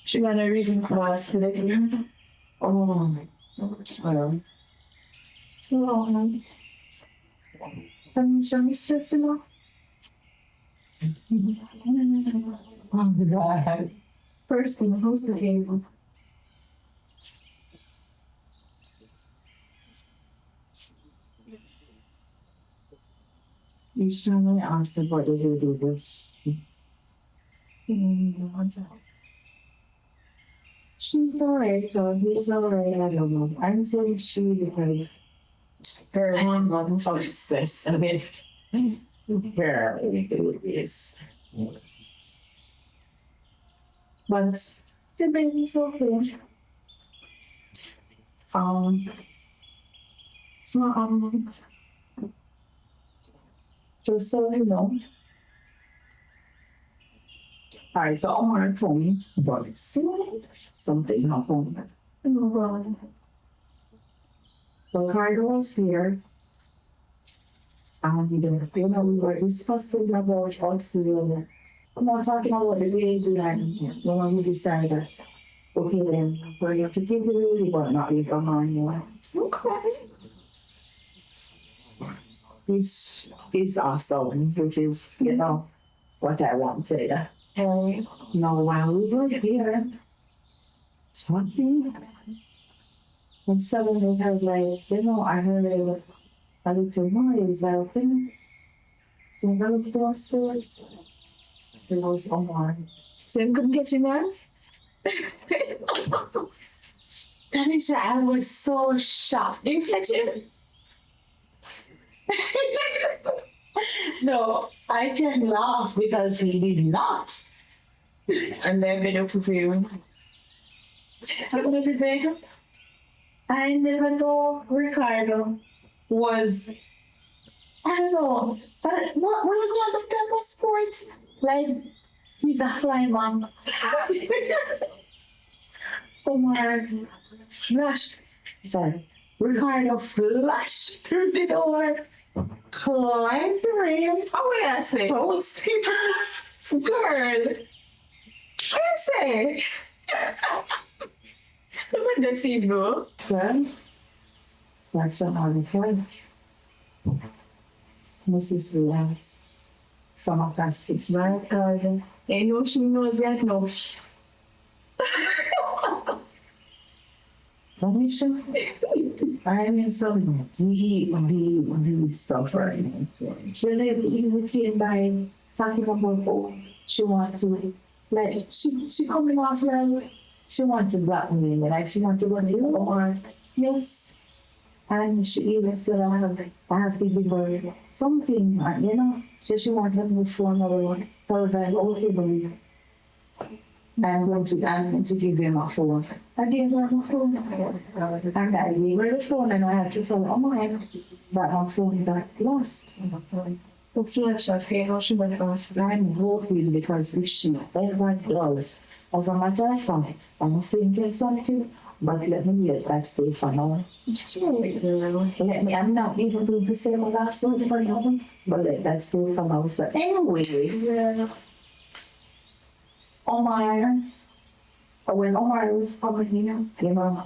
She got a reading class today. Oh, well. So, I'm stressing out. Oh, God. First thing, who's the game? You strongly asked about if you do this. She's alright though, he's alright, I don't know. I'm saying she because her hormone process, I mean, her is. But the baby's okay. Just so you know. Alright, so Omar told me, but something happened. Ricardo was here. And you know, we were discussing about us. I'm not talking about the way we land. When we decided that, okay, then we're going to give the lady, but not leave the man. Okay. Which is awesome, which is, you know, what I wanted. Now, while we were here, talking, and suddenly I was like, you know, I heard a little noise, like, you know, the downstairs. It was Omar. So you couldn't get you there? Tanisha, I was so shocked. Did you catch him? No, I can laugh because he did not. And then been up for you. I never know Ricardo was, I don't know, but what you call the type of sports? Like, he's a flyman. Omar flashed, Ricardo flashed through the door, climbed the rail. Oh, what I say? Don't stairs. Girl. What I say? Look at this, bro. Well, that's a hard point. Mrs. Williams from a plastic right garden. They know she knows that no. Tanisha, I'm in some deep stuff right now. You came by talking about oh, she wants to, like, she coming off like, she wants to blackmail me, like she wants to go to the or yes. And she even said I have to give her something, you know. So she wanted me for another one. So I was like, okay, baby. I'm going to give her my phone. I gave her my phone. And I gave her the phone and I had to tell her, oh my, that my phone got lost. But she was shot here, how she went lost. I'm hoping because if she ever does, as a matter of fact, I'm thinking something. But let me get that stay for now. Let me, I'm not even going to say my last word for now, but let that stay for now. So anyways, Omar, when Omar was coming here, you know,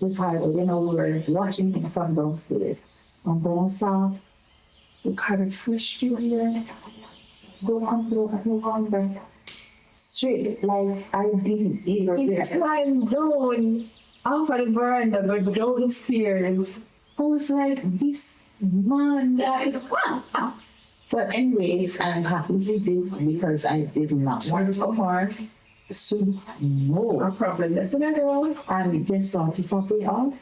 we were watching him from downstairs. And then I saw we kind of fresh you here, go on back. Straight, like I didn't even get climbed down off of the veranda, but downstairs. I was like, this man, like, but anyways, I'm happy he did because I did not want to harm. So, no problem. That's another one. And just sort to top it off.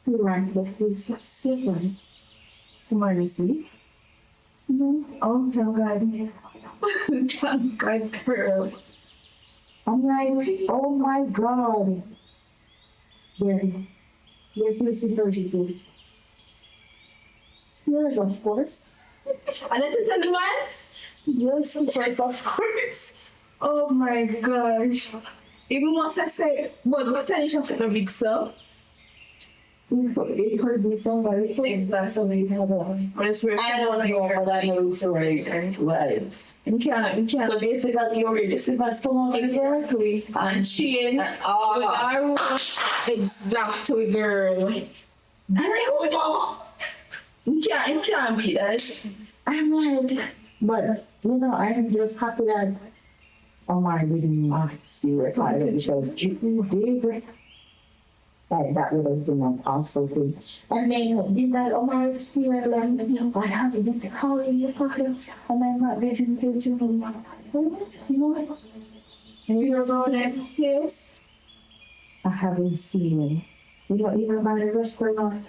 We ran the police at 7. Tomorrow, see? Oh, thank God. Thank God, girl. I'm like, oh my God. Then, let's listen to this. Yes, of course. I let you tell the man? Yes, of course. Oh my gosh. Even once I say, but what Tanisha said a big stuff. It heard me so very close. That's what we have on. I don't know that it's right. You can't. So basically, you're ready to see what's going on. Exactly. And she is exactly, girl. You can't beat that. I'm like, but you know, I'm just happy that Omar did not see Ricardo because if you did, that would have been an awful thing. And then in that Omar spirit, like, I haven't been calling Ricardo, and I'm not getting to him. You know? And you know that? Yes. I haven't seen him. You know, even by the restaurant, I went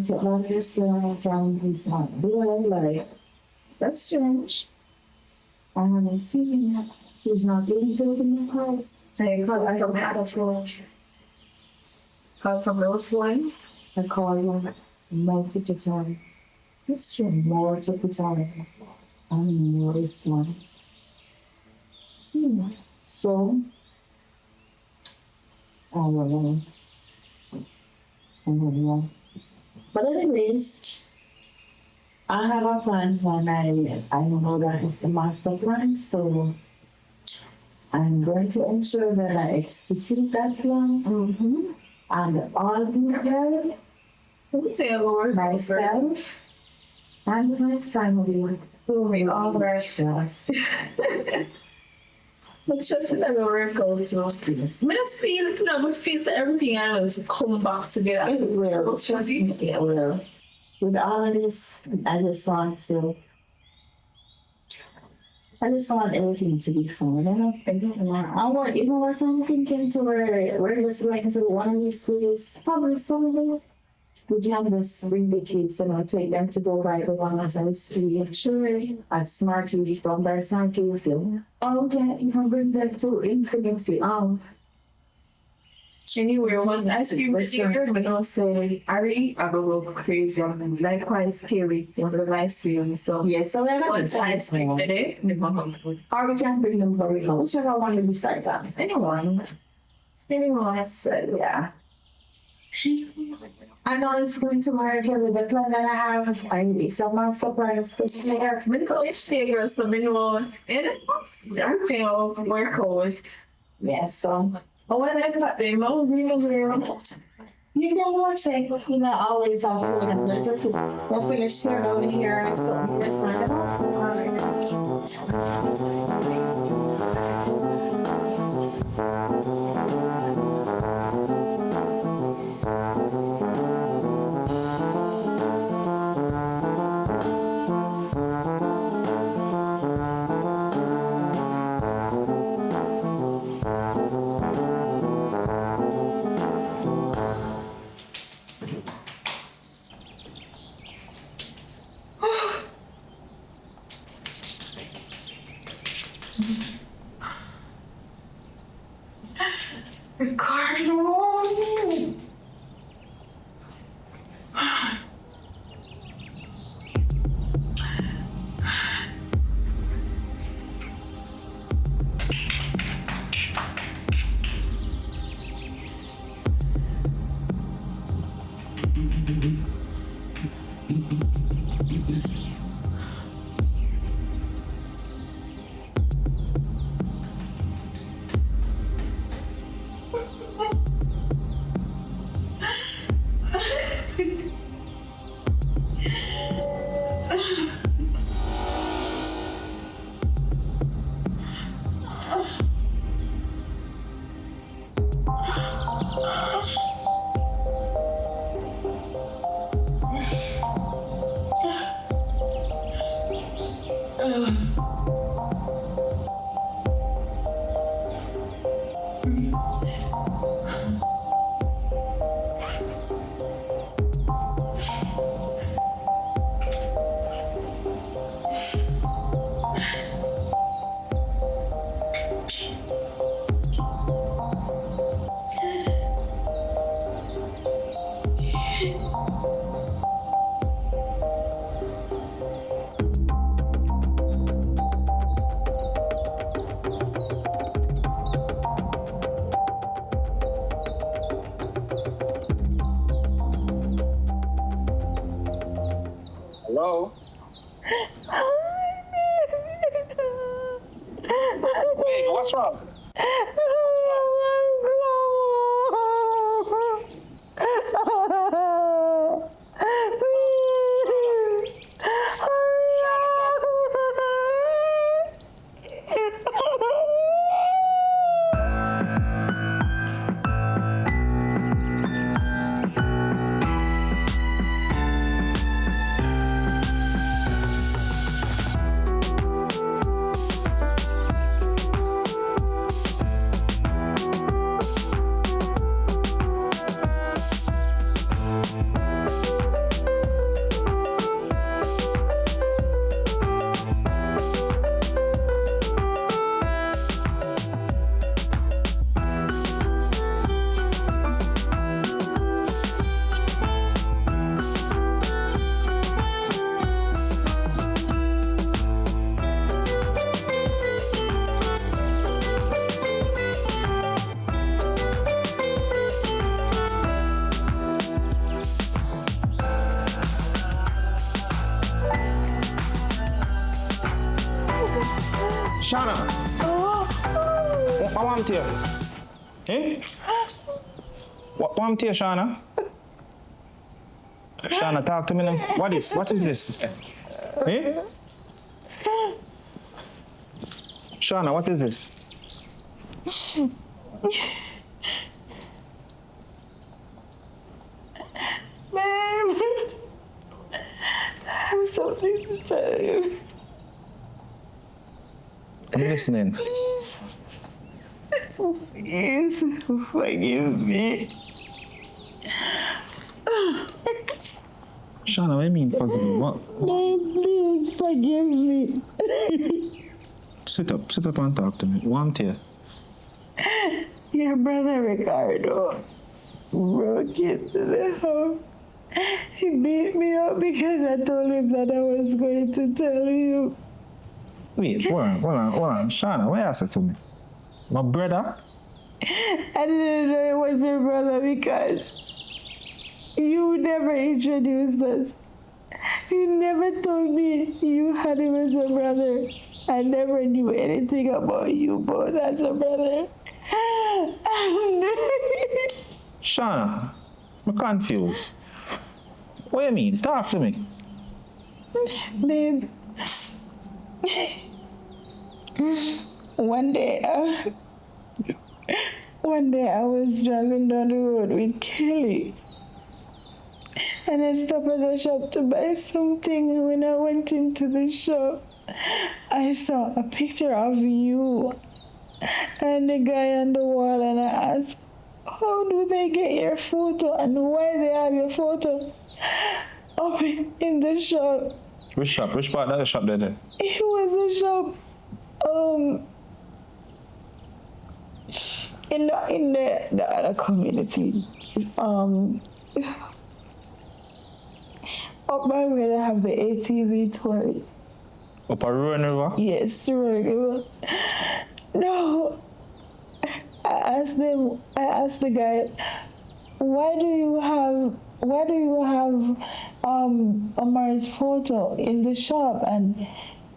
to one restaurant and he's not there. Like, that's strange. I haven't seen him. He's not being taken in the house. I from Adolf. How come those one? I call him. multiple times. It's true, multiple times. And no response. So, I don't know. I don't know. But anyways, I have a plan and I know that it's a master plan, so I'm going to ensure that I execute that plan. And all be well. Myself and my family who may all rest. It's just never work out to us. I just feel it, I just feel that everything I know is coming back together. It will, trust me, it will. With all of this, I just want everything to be fun. You know what I'm thinking to where we're just going to one of these days, probably Sunday. We can just bring the kids and take them to go ride the one as I speak. Sure, as smart as from their Santa Fe. Okay, you can bring them to Infinity. Anyway, was ice cream here, but also I go crazy and likewise scary one of the ice cream. So yes, so we're not the ice cream today. Or we can bring them for whichever one you decide on. Anyone, so yeah. I know it's going to work with the plan that I have. It's a master plan, especially here. Each day, girl, so we know everything will work out. Yes, so. Oh, when I got them, I'll bring them around. You can watch it, you know, always have food and let's we'll finish here over here and something more sign Ricardo! Hello? Hey, what's wrong? Shauna. I want to you. Eh? What want to you, Shauna? Shauna, talk to me now. What is this? Eh? Shauna, what is this? Babe, I have something to tell you. I'm listening. Please. Please forgive me. Shauna, what do you mean forgive me? What? Babe, please forgive me. Sit up and talk to me. Want you? Your brother Ricardo broke into the house. He beat me up because I told him that I was going to tell you. Wait, hold on. Shauna, what you asked to me? My brother? I didn't know it was your brother because you never introduced us. You never told me you had him as a brother. I never knew anything about you both as a brother. Shauna, I'm confused. What do you mean? Talk to me. Babe, one day I was driving down the road with Kelly. And I stopped at the shop to buy something. And when I went into the shop, I saw a picture of you and the guy on the wall. And I asked, how do they get your photo and why they have your photo up in the shop? Which shop? Which part of the shop did it? It was a shop in the other community. Up by where they have the ATV tours. Up a Rowan River? Yes, Rowan River. No. I asked the guy, why do you have Omar's photo in the shop? And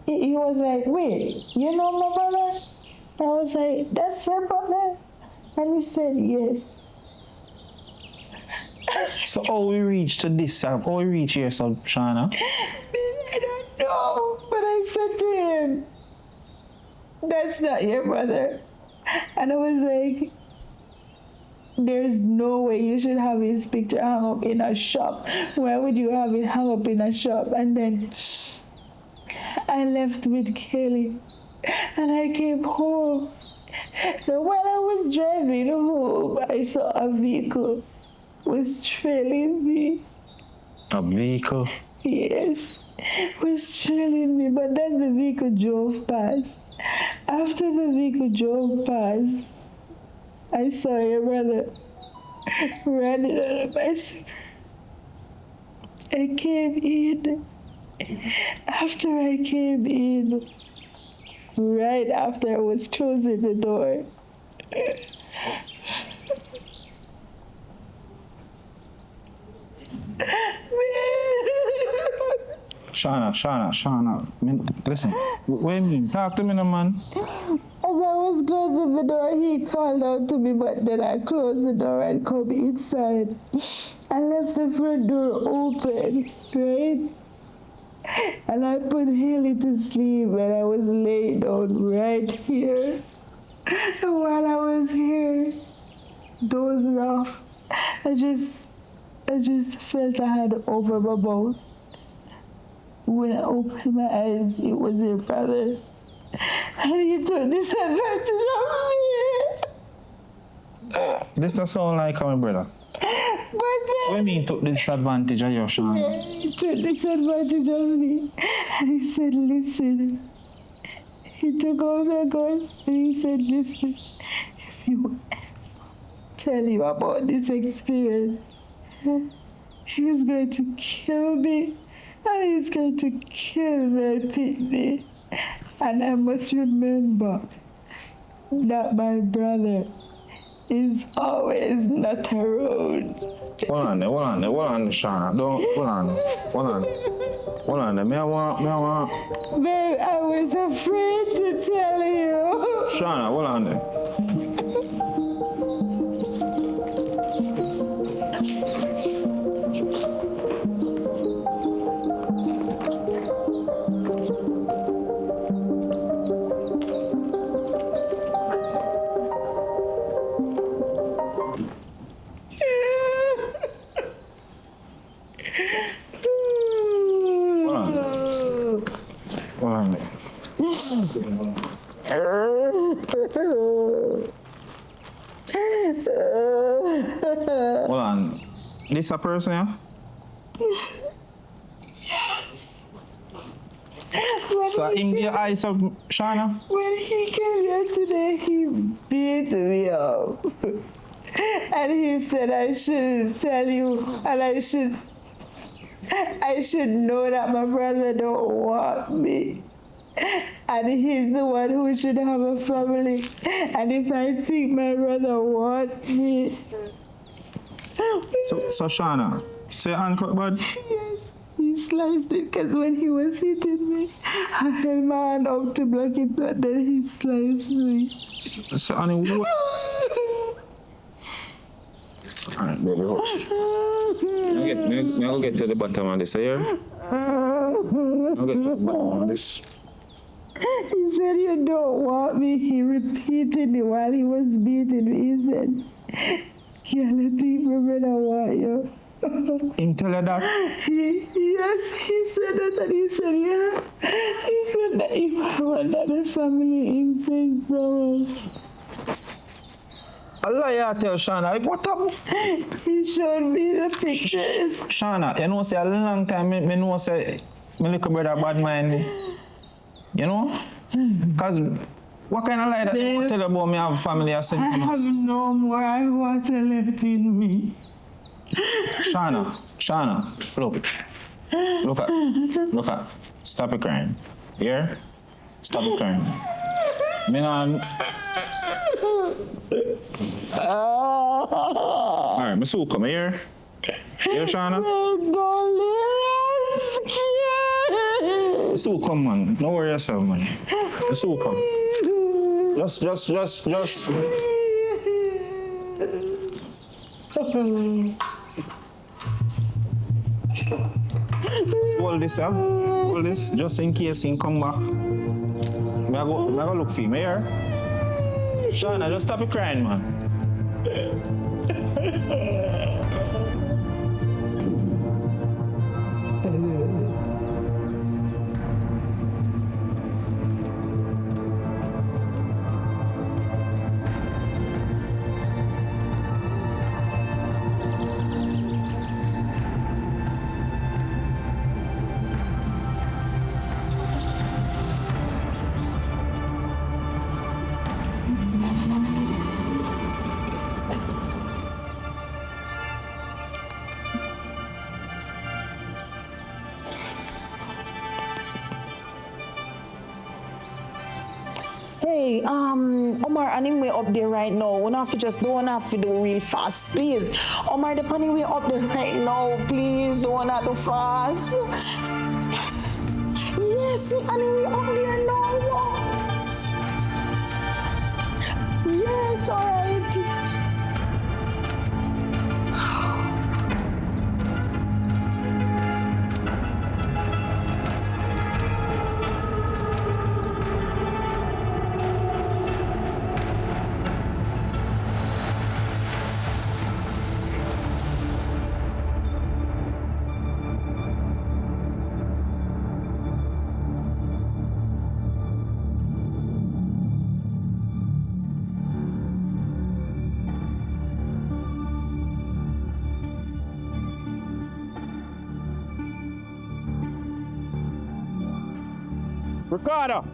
he was like, wait, you know my brother? I was like, that's your brother? And he said, yes. So how we reach to this? How we reach here, so Shauna? I don't know, but I said to him, that's not your brother. And I was like, there's no way you should have his picture hung up in a shop. Why would you have it hung up in a shop? And then I left with Kelly and I came home. Now while I was driving home, I saw a vehicle was trailing me. A vehicle? Yes, was trailing me, but then the vehicle drove past. After the vehicle drove past, I saw your brother riding on a bicycle. I came in. After I came in, right after I was closing the door, Shauna, listen, what do you mean? Talk to me now, man. As I was closing the door, he called out to me, but then I closed the door and come inside. I left the front door open, right? And I put Haley to sleep and I was laid down right here. And while I was here, dozing off, I just felt I had over my mouth. When I opened my eyes, it was your brother. And he took disadvantage of me. This doesn't sound like my brother. But then, What do you mean took disadvantage of you, Shauna? he took disadvantage of me. And he said, listen. He took out my gun and he said, listen, if you ever tell you about this experience, he's going to kill me. And he's going to kill my picnic. And I must remember that my brother is always not around. Hold on, Shauna. Hold on. Me I want. Babe, I was afraid to tell Shauna, hold on there. Hold on there. Hold on. This a person, yeah? So in the eyes of Shauna? When he came here today, he beat me up. And he said I shouldn't tell you, and I should know that my brother don't want me. And he's the one who should have a family. And if I think my brother wants me. So Shauna, say uncle bud? Yes, he sliced it because when he was hitting me, I held my hand up to block it, but then he sliced me. So honey, what? Alright, baby, hush. I'll get to the bottom of this, here. I'll get to the bottom of this. He said, you don't want me. He repeated it while he was beating me. He said, girl, I think my brother want you. Him tell you that? Yes, he said that, and he said, yeah. He said that if I want that family in St. Thomas. Allah, you tell Shauna, what up? He showed me the pictures. Shauna, you know, say a long time, me know, say, my little brother bad mind me. You know? Because what kind of lie that you tell about me have family or something? I have no more water left in me. Shauna, look at. Stop it crying. Here? Stop it crying. Me not. Alright, me so come here. Here, Shauna? So come, man. Don't worry yourself, man. So come. Just. Hold this up. Hold this just in case he come back. I go look for him here. Shauna, just stop it crying, man. Hey, Omar, anyway up there right now. We don't have to do real fast, please. Omar, the anyway up there right now, please. Don't have to fast. Yes, anyway up there now. Yes, all right. Ricardo!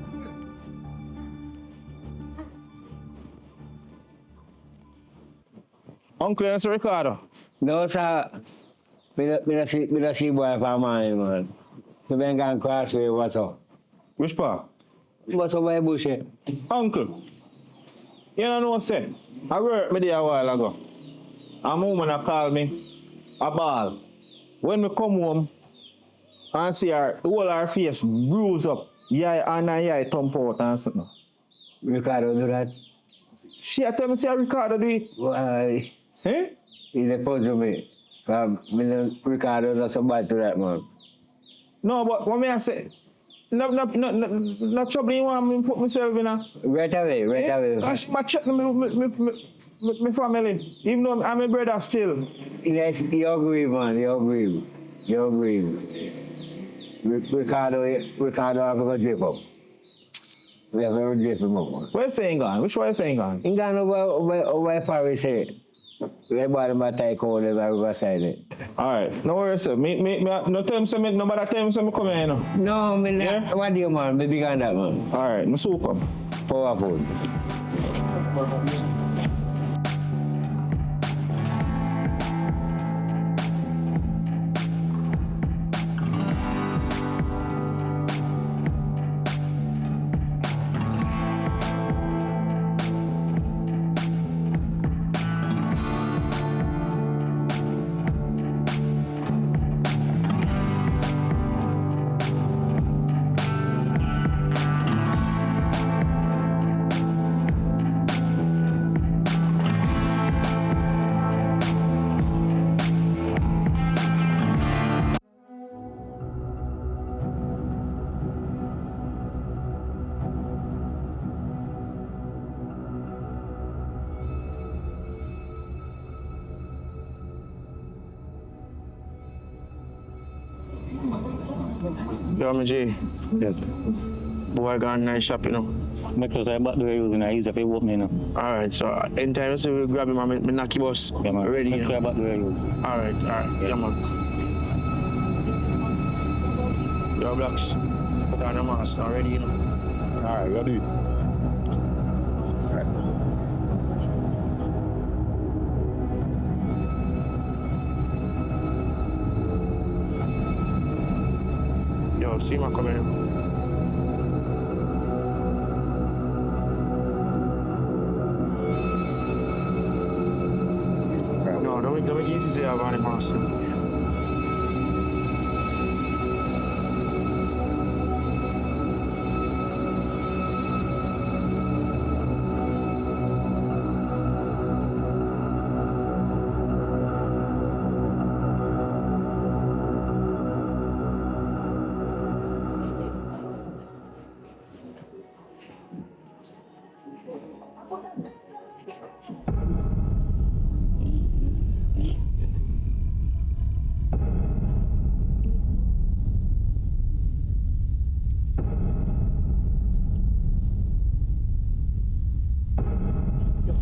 Uncle, that's Ricardo. No, sir. Me not see boy for mine, man. Me been gone crossway, what's up? Which part? What's up by bush? Uncle, you don't know what I said? I worked me there a while ago. A woman called me a ball. When we come home and see her, all her face bruised up. Yeah, and her eye thump out and something. Ricardo do that. She tell me say Ricardo do it. Why? Eh? He's a puzzle me. Ricardo is so bad to that, man. No, but what me I say? No trouble you want me put myself in a... Right away. Because she might check my family. Even though I'm a brother still. Yes, you agree, man. You agree. Ricardo have to go drip up. We have to drip him up, man. Where's saying gone? Which way is saying gone? He gone over Paris here. We bought him a tie code over Riverside it. Alright, no worries, sir. Me no tell him say me nobody tell him say me come here, you know. No, me not. Yeah? What do you, man? Me big on that, man. Alright, me soon come. Powerful. Yo, my G. Yes. Boy gone nice shop, you know. Because I bought the way using easy if you walk me now. Alright, so anytime you say we grab him, me knock your bus. Yeah, man. Ready, Make sure I bought the way using. Alright. Yeah, man. Yo, Blocks. Put on your mask, already, you know. Alright, ready. Yo, see my coming in. No, don't make easy say I've got a mask.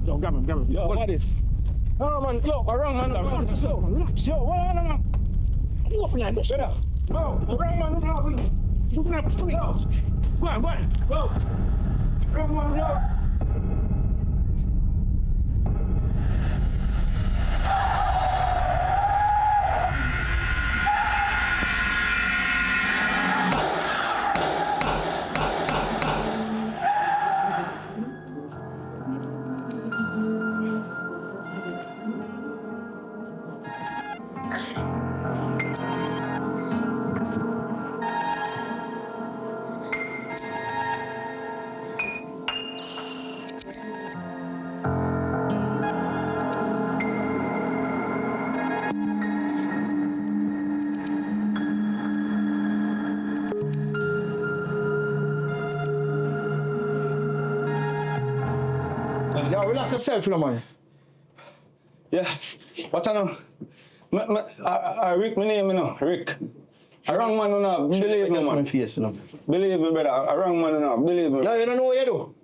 Yo, grab him. Yo, what is? No, man, yo, wrong man, relax, yo, what on, man? Open that, shut up. Bro, wrong man, open up, go on, go. Wrong man, yo. Yo, relax yourself, you know, man. Yeah, what's on now? Rick, my name, you know, Rick. A wrong man, you know, believe me, man. Face, you know. Believe me, brother, a wrong man, you know, believe me. Yo, you don't know what you do?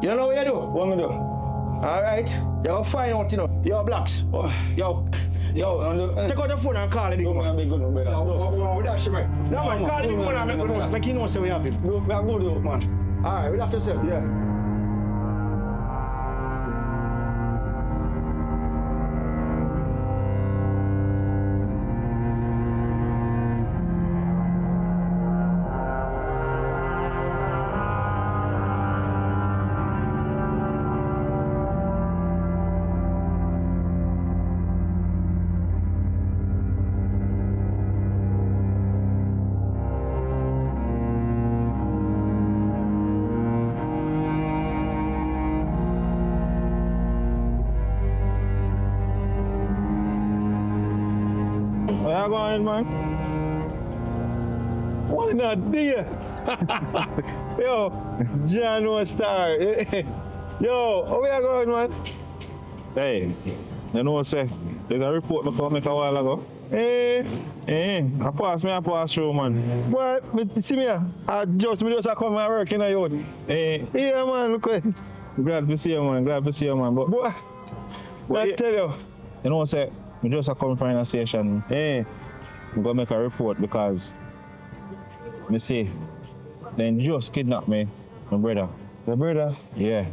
You don't know what you do? What me do? Alright, you'll find out, you know. Yo, Blocks. Yo, take out your phone and call the big man. Be good, brother. No, that's right. No, man, call the big man and make you know so we have him. We are good, man. Alright, relax yourself. Yeah. Where you going, man? Why not there? Yo, John was star. Yo, how you going, man? Hey, you know what I say? There's a report I come make a while ago. I pass through, man. Boy, see me, I just come and work in a youth. Yeah, man, look at. Glad to see you, man. Glad to see you, man. But boy, I tell you, you know what I say? I just come from a station. I'm gonna make a report because me see, they just kidnapped me, my brother. Your brother? Yeah.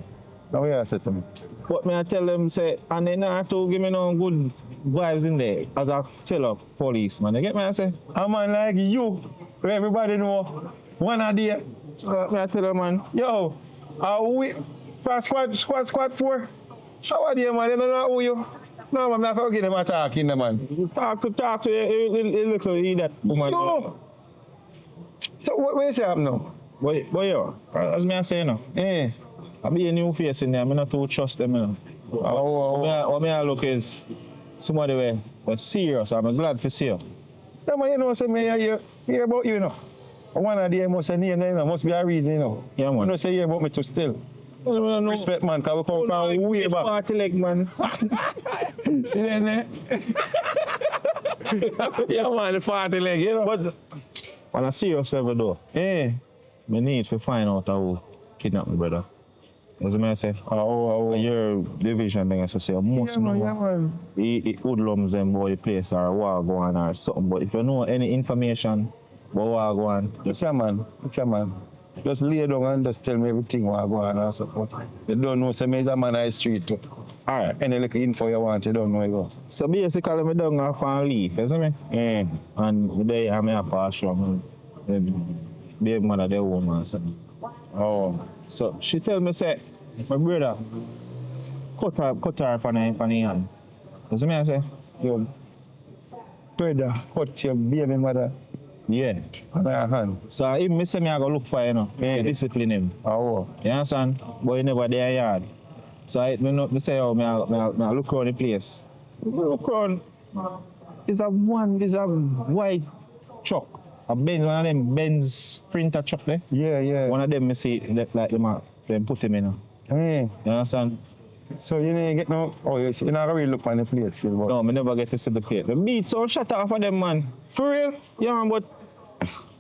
Now what you say to me? But me I tell them say, and they not to give me no good vibes in there as a fellow police, man. You get me I say? A man like you, where everybody know, one a day. So me I tell them, man. Yo, we for squad 4. How are they, man? They don't know who you. No, man, I'm not give them a talk in the man. Talk to you little idiot woman. Yo! So what you say happen now? But yo, as me I say now, I be a new face in there, I'm not too trust them, you know. What me I look is somebody was serious, I'm glad to see you. Yeah, man, you know, say me hear about you, you know. One of them must say name, you know, must be a reason, you know. Yeah, man. You know, say hear about me too still. No. Respect, man, because we come from way back. Party leg, man. See that, man? Yeah, man, the party leg, you know. But on a serious level, though, me need to find out who kidnapped my brother. As I say, your division thing, I say, you must know. He hoodlums them about the place or war go on or something. But if you know any information about war go on, just man. Just lay down and just tell me everything what go on and so forth. You don't know, say me is a man on the street too. Alright, any little info you want, you don't know you go. So basically, me down off and leave, you see me? And there I'm a pass from baby mother, the woman. So she tell me, say, my brother, cut her from the hand. You see me I say? Your brother cut your baby mother? Yeah. On her hand. So if me say me I go look for him, discipline him. You understand? But he never there yard. So me say, me I look around the place. Look around. There's a white truck. A Benz, one of them Benz Sprinter truck there. Yeah. One of them me see like them put him in. You understand? So you didn't get no, you never really look on the plate still, but... No, I never get to see the plate. The beats all shut off of them, man. For real? Yeah, man, but...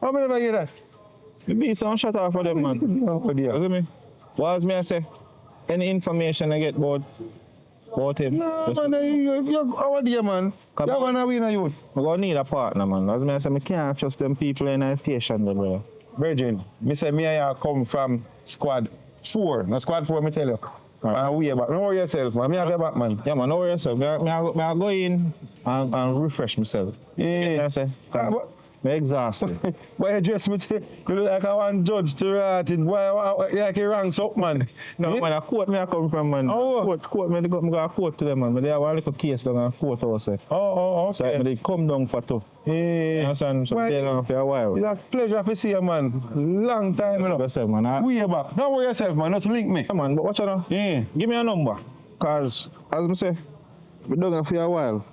How me never get that? The beats all shut off of them, man. You see me? What else me I say? Any information I get about him? No, man, you're our dear, man. You're going to win a youth. I'm going to need a partner, man. As me I say, I can't trust them people in a station, bro. Virgin, me say me and you come from squad 4. Now squad 4, me tell you. And way back. Don't worry yourself, man. Me have your back, man. Yeah, man, don't worry yourself. I go in and refresh myself. Yeah. I say, I'm exhausted. But you dress me, you look like I want judge to rot it. Why, like he ranks up, man. No, man, a court me I come from, man. Court me, I go a court to them, man. But they have a little case down in court also. Okay. So they come down for tough. You understand? So they down for a while. It's a pleasure to see you, man. Long time, you know. Yourself, man. Way back. Don't worry yourself, man. Just link me. Yeah, man, but watch out now. Give me a number. Because, as I say, we're down for a while.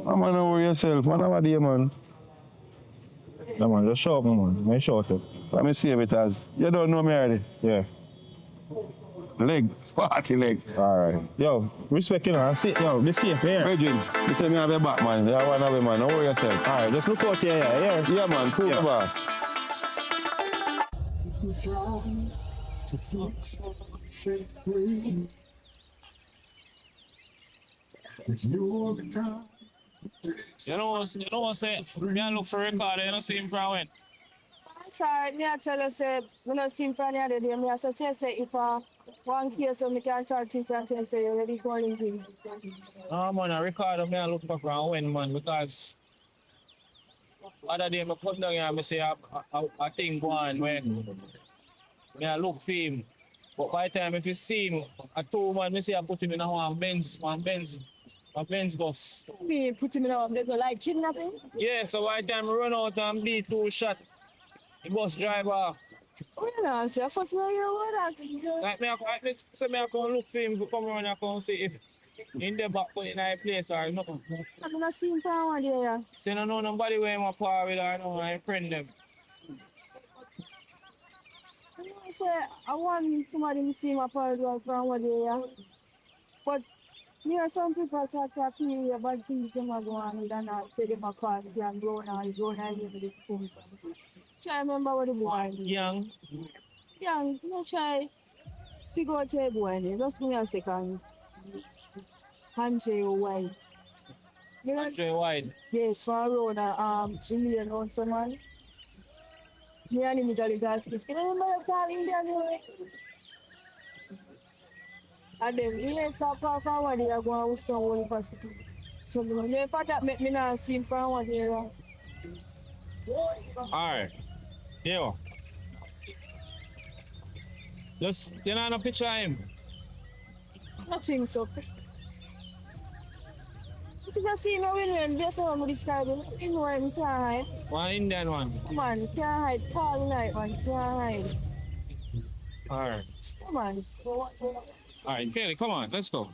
Man, don't worry yourself. Man, how are you, man? Yeah, man, just show up, man. Let me show it. Let me see it as. You don't know me already? Yeah. Leg. Party leg. Alright. Yo, respect, you know. Yo, be safe here. Virgin, you say me have your back, man. You want to have man. Don't worry yourself. Alright, just look out here, Yeah, man. Cool, the boss. You know, say, me I look for a record, you don't see him from when? I'm sorry, me I tell you, say, we don't see him from the other day. Me I say, if one case, so me can start thinking and say, you're ready for him. No, man, I record me I look for from when, man, because other day I come down here and I say a thing go on when me I look for him. But by the time if you see him, I told man, I say I put him in one Benz bus. Me put him in a they go like kidnapping? Yeah, so by the time I run out and beat 2 shots, the bus drive off. Oh, you know, so first me hear about that. Like me I come look for him, come around and come see if In the back, put in a place or nothing. I'm not seeing power there. So no know nobody where my power with or no, I friend them. I say I want somebody to see my power from what there. But there are some people talk to me about things that are going on and I say them a call can go now with the phone. Try remember what the boy Young. Young, you know try figure out your boy name. Just give me a second. Andre White. You know? Andre White. Yes, for around Indian on someone. Me and him usually guys kids. Can you remember that Indian boy? And then he is so far forward here going with some old person. So the fact that make me not see him from one here. Alright. Yeah. Just you know no picture of him. Nothing so. If you see me when that's how I'm describing. You know him can't hide. One Indian one. Come on, can't hide. Call night one, can't hide. Alright. Come on. Alright, Kelly, come on, let's go.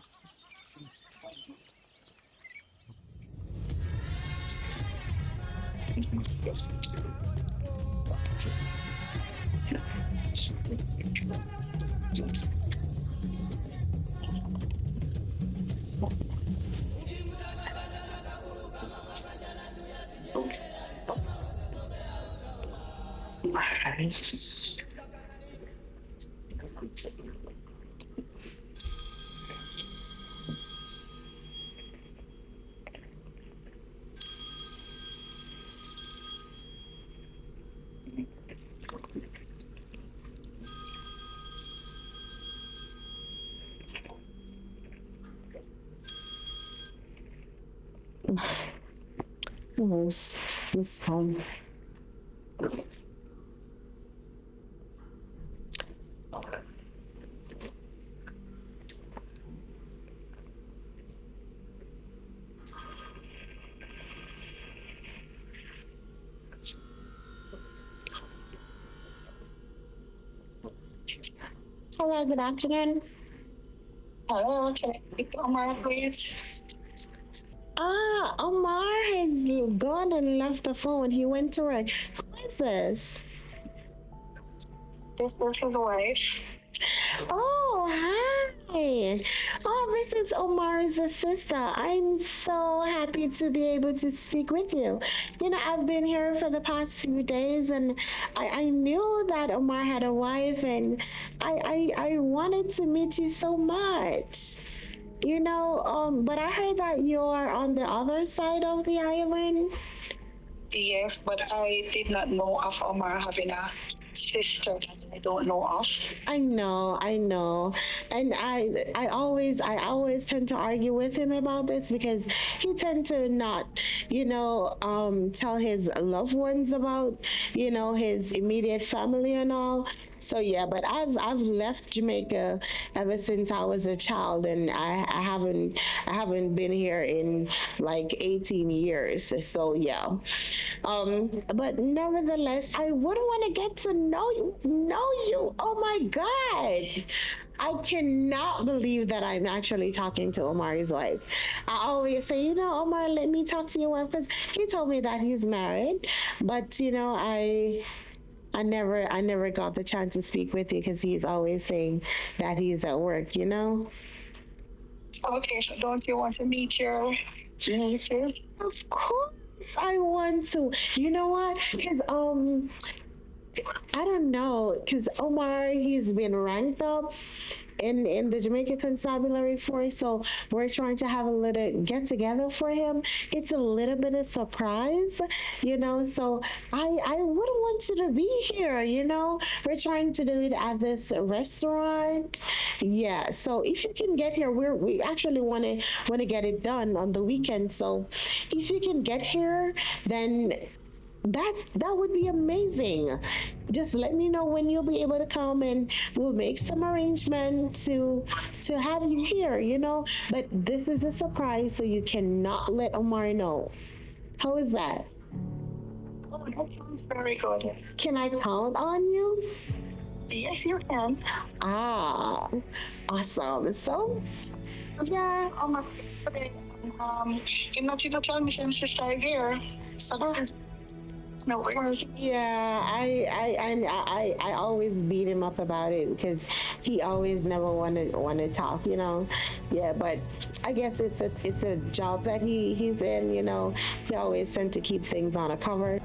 This home. Hello, good afternoon. Hello, can I speak to Omar, please? Omar has gone and left the phone. He went to work. Who is this? This is his wife. Oh, hi. Oh, this is Omar's sister. I'm so happy to be able to speak with you. You know, I've been here for the past few days and I knew that Omar had a wife and I wanted to meet you so much. You know, but I heard that you're on the other side of the island. Yes, but I did not know of Omar having a sister that I don't know of. I know, and I always tend to argue with him about this because he tend to not, tell his loved ones about, his immediate family and all. So yeah, but I've left Jamaica ever since I was a child, and I haven't been here in like 18 years. So yeah, but nevertheless, I would want to get to know you. Oh my God. I cannot believe that I'm actually talking to Omar's wife. I always say, Omar, let me talk to your wife because he told me that he's married, but I never got the chance to speak with you because he's always saying that he's at work, Okay, so don't you want to meet your sister? Of course I want to. You know what? Because I don't know, because Omar, he's been ranked up in the Jamaican Constabulary Force, so we're trying to have a little get together for him. It's a little bit of surprise, so I would want you to be here, We're trying to do it at this restaurant. Yeah, so if you can get here, we actually want to get it done on the weekend. So if you can get here, then that would be amazing. Just let me know when you'll be able to come and we'll make some arrangement to have you here, But this is a surprise, so you cannot let Omar know. How is that? Oh, that sounds very good. Can I count on you? Yes, you can. Ah, awesome. So Yeah, today. I'm not even telling me since the start here. So this is no worries. Yeah, I always beat him up about it because he always never want to talk, you know. Yeah, but I guess it's a job that he's in, you know. He always tend to keep things on a cover.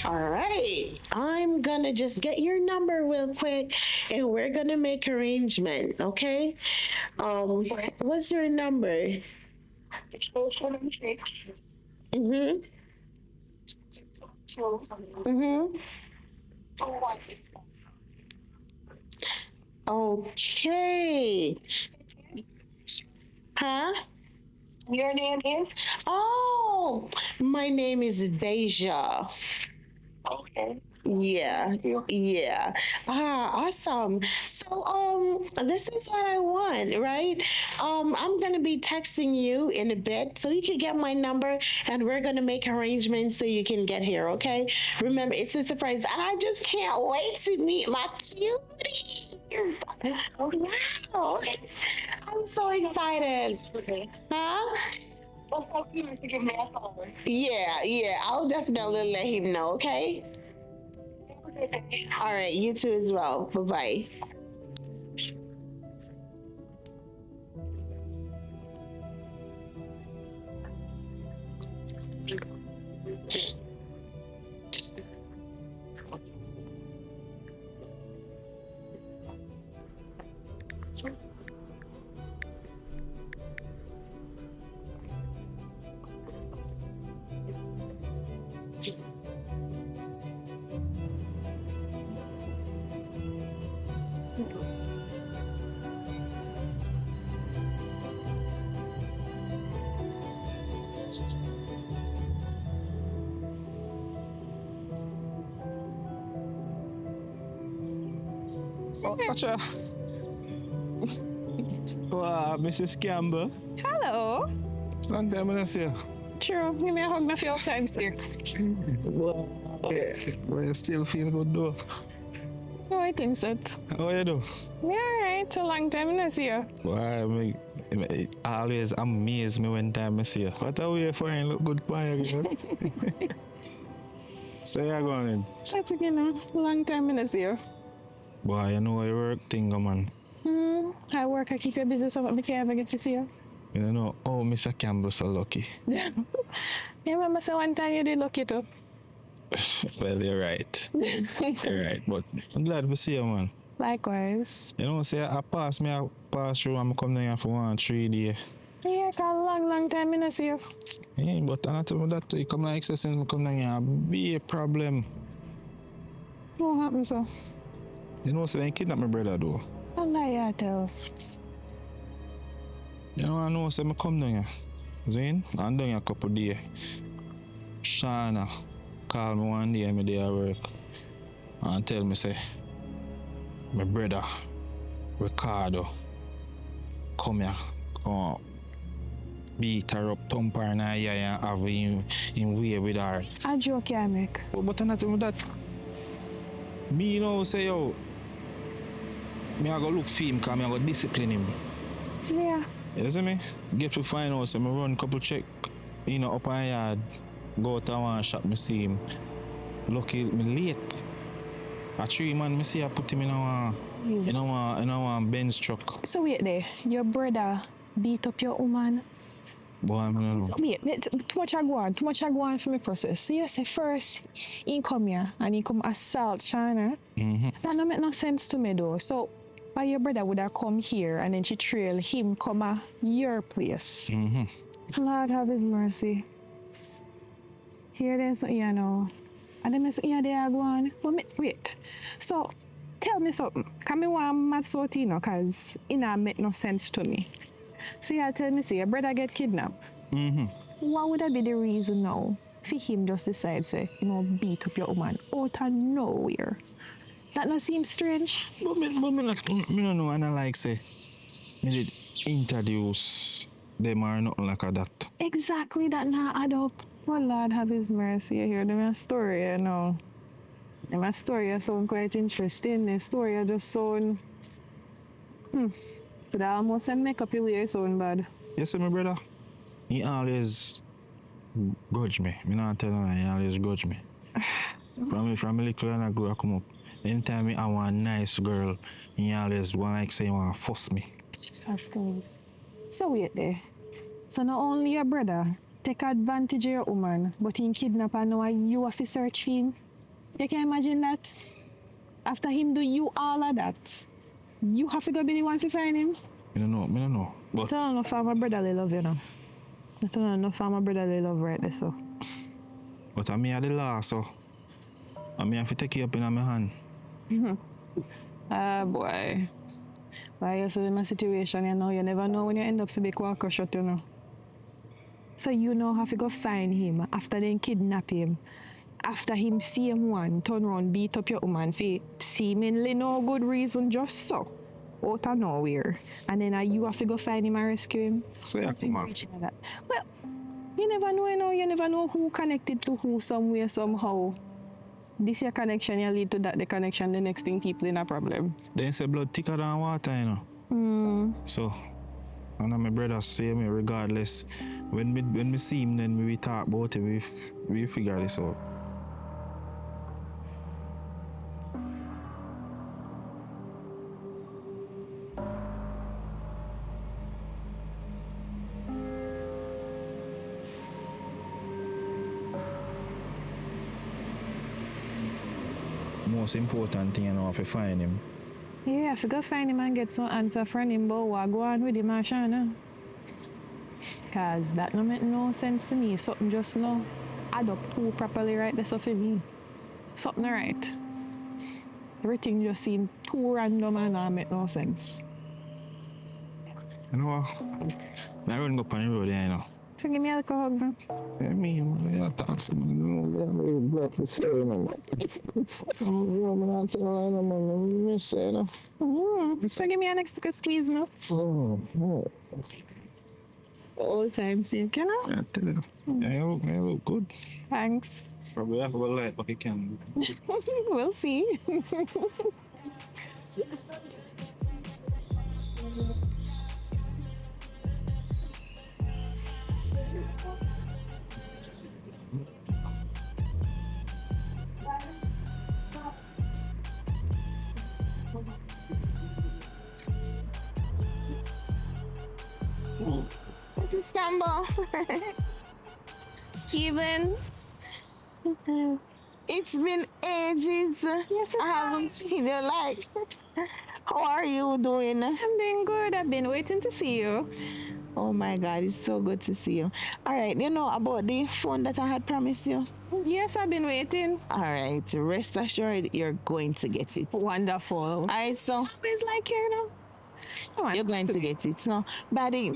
All right, I'm gonna just get your number real quick, and we're gonna make arrangement. Okay. What's your number? It's 476. Mhm. Mhm. Okay. Huh? Your name is? Oh, my name is Deja. Okay. Yeah, yeah. Awesome. So, this is what I want, right? I'm gonna be texting you in a bit, so you can get my number, and we're gonna make arrangements so you can get here. Okay? Remember, it's a surprise, and I just can't wait to meet my cuties. Wow! I'm so excited. Huh? Yeah, yeah. I'll definitely let him know. Okay. All right, you too as well. Bye bye. Watch out. Wow, Mrs. Campbell. Hello. Long time I don't see you. True. Give me a hug a few times here. Wow. Yeah. But you still feel good though. Oh, I think so. How you do? Yeah, alright. A long time no see you. Why, it always amaze me when time I see you. What are we for? Look good for you. So you're going in? That's again a long time no see you. Boy, you know your work thing, man. I work, I keep your busy so I can't ever get to see you. You don't know, oh, Mr. Campbell so lucky. Yeah. You remember so one time you did lucky too? Well, you're right. You're right, but I'm glad to see you, man. Likewise. You know, say I pass through and I come down here for 1 3 days. Yeah, a long time I don't see you. Yeah, but I'm not telling you that you come down excess and come down here, be a problem. What happened, so? You know, say they kidnap my brother, though. I lie, I tell. You know, I know, say I come down here. Zane, I'm down here a couple of days. Shana called me one day, I'm there at work, and tell me, say, my brother, Ricardo, come here, come beat her up, thump her in her eye and have him way with her. A joke I make. But not even that. Me, you know, say, yo, me I go look for him because me I go discipline him. Yeah. You see me? Get to find out, so me run couple check, you know, up on yard, go to one shop, me see him. Lucky me late. A 3 man, me see I put him in a Benz truck. So wait there, your brother beat up your woman. Boy, I don't know. Wait, too much I go on for me process. So you say first, he come here and he come assault Shana. Mm-hmm. That don't make no sense to me though. So why your brother would have come here and then she trail him come at your place? Mm-hmm. Lord have his mercy. Here there's something you know. And then I say, yeah, they are going. But wait. So tell me something. Can me want mad sort you know, cause it not make no sense to me. So you tell me, say your brother get kidnapped. Mm-hmm. What would that be the reason now for him just decide say, you know, beat up your woman out of nowhere? That not seem strange? But me don't know, and I like say, me did introduce them or nothing like that. Exactly, that not add up. Oh Lord have his mercy. You hear them a story, you know. Them a story sound quite interesting. The story just sound but I almost make up your way sound bad. Yes, my brother. He always grudge me. Me not tell him, he always grudge me. from a little and I grow come up. Anytime I want a nice girl, he always want like say he want to fuss me. Jesus Christ. So wait there. So not only your brother take advantage of your woman, but he kidnap her now you have to search for him. You can imagine that? After him do you all of that, you have to go be the one to find him? Me don't know. But I don't know if my brotherly love you know. I don't know if my brotherly love right there so. But I'm here the law, so I have to take you up in my hand. Ah boy. Why you see in my situation, you know, you never know when you end up to be quack shot, you know. So you know have to go find him after they kidnap him. After him see him one, turn around, beat up your woman for seemingly no good reason, just so. Out of nowhere. And then you have to go find him and rescue him. So yeah, come on. Well, you never know, you know, you never know who connected to who somewhere, somehow. This your connection, you lead to that, the connection, the next thing people in a problem. They say blood thicker than water, you know. So, and my brother say me regardless. When we see him, then we talk about it, we figure this out. Most important thing, you know, if you find him. Yeah, if you go find him and get some answer from him about what go on with him, Ashana. Cause that don't make no sense to me. Something just no add up too properly right there so for me. Something right. Everything just seem too random and not make no sense. You know what? I run up on the road there, you know. So give me a little hug, man. Yeah, me, I talk to me. I'm black with story, man. I'm not telling you, man. Miss it, you know. So give me a next squeeze now. All time sake, you know? Yeah, tell you. Yeah, you look good. Thanks. Probably have a light, but you can. We'll see. Istanbul. Kevin. It's been ages. Yes, I haven't seen you. Like, how are you doing? I'm doing good. I've been waiting to see you. Oh my God, it's so good to see you. All right, you know about the phone that I had promised you? Yes, I've been waiting. All right, rest assured you're going to get it. Wonderful. All right, so always like here now. You're going to get it. So,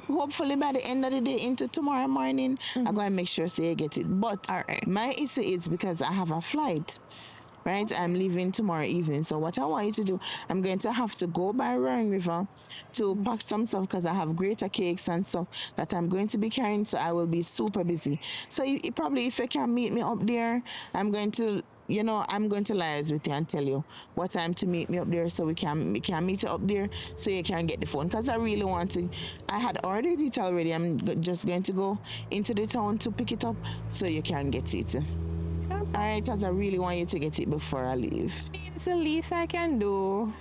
hopefully by the end of the day into tomorrow morning, I'm going to make sure so you get it. But my issue is because I have a flight right? I'm leaving tomorrow evening. So what I want you to do, I'm going to have to go by Roaring River to pack some stuff because I have greater cakes and stuff that I'm going to be carrying. So I will be super busy. So probably if you can meet me up there, I'm going to liaise with you and tell you what time to meet me up there so we can meet up there so you can get the phone because I really want to. I had ordered it already. I'm just going to go into the town to pick it up so you can get it. All right, because I really want you to get it before I leave. It's the least I can do.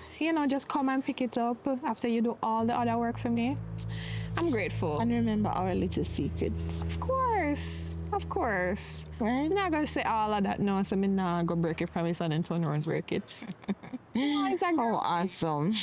Just come and pick it up after you do all the other work for me. I'm grateful. And remember our little secrets. Of course. Right? I'm not going to say all of that now, so I'm not going to break your promise and then turn around and break it. Oh, awesome.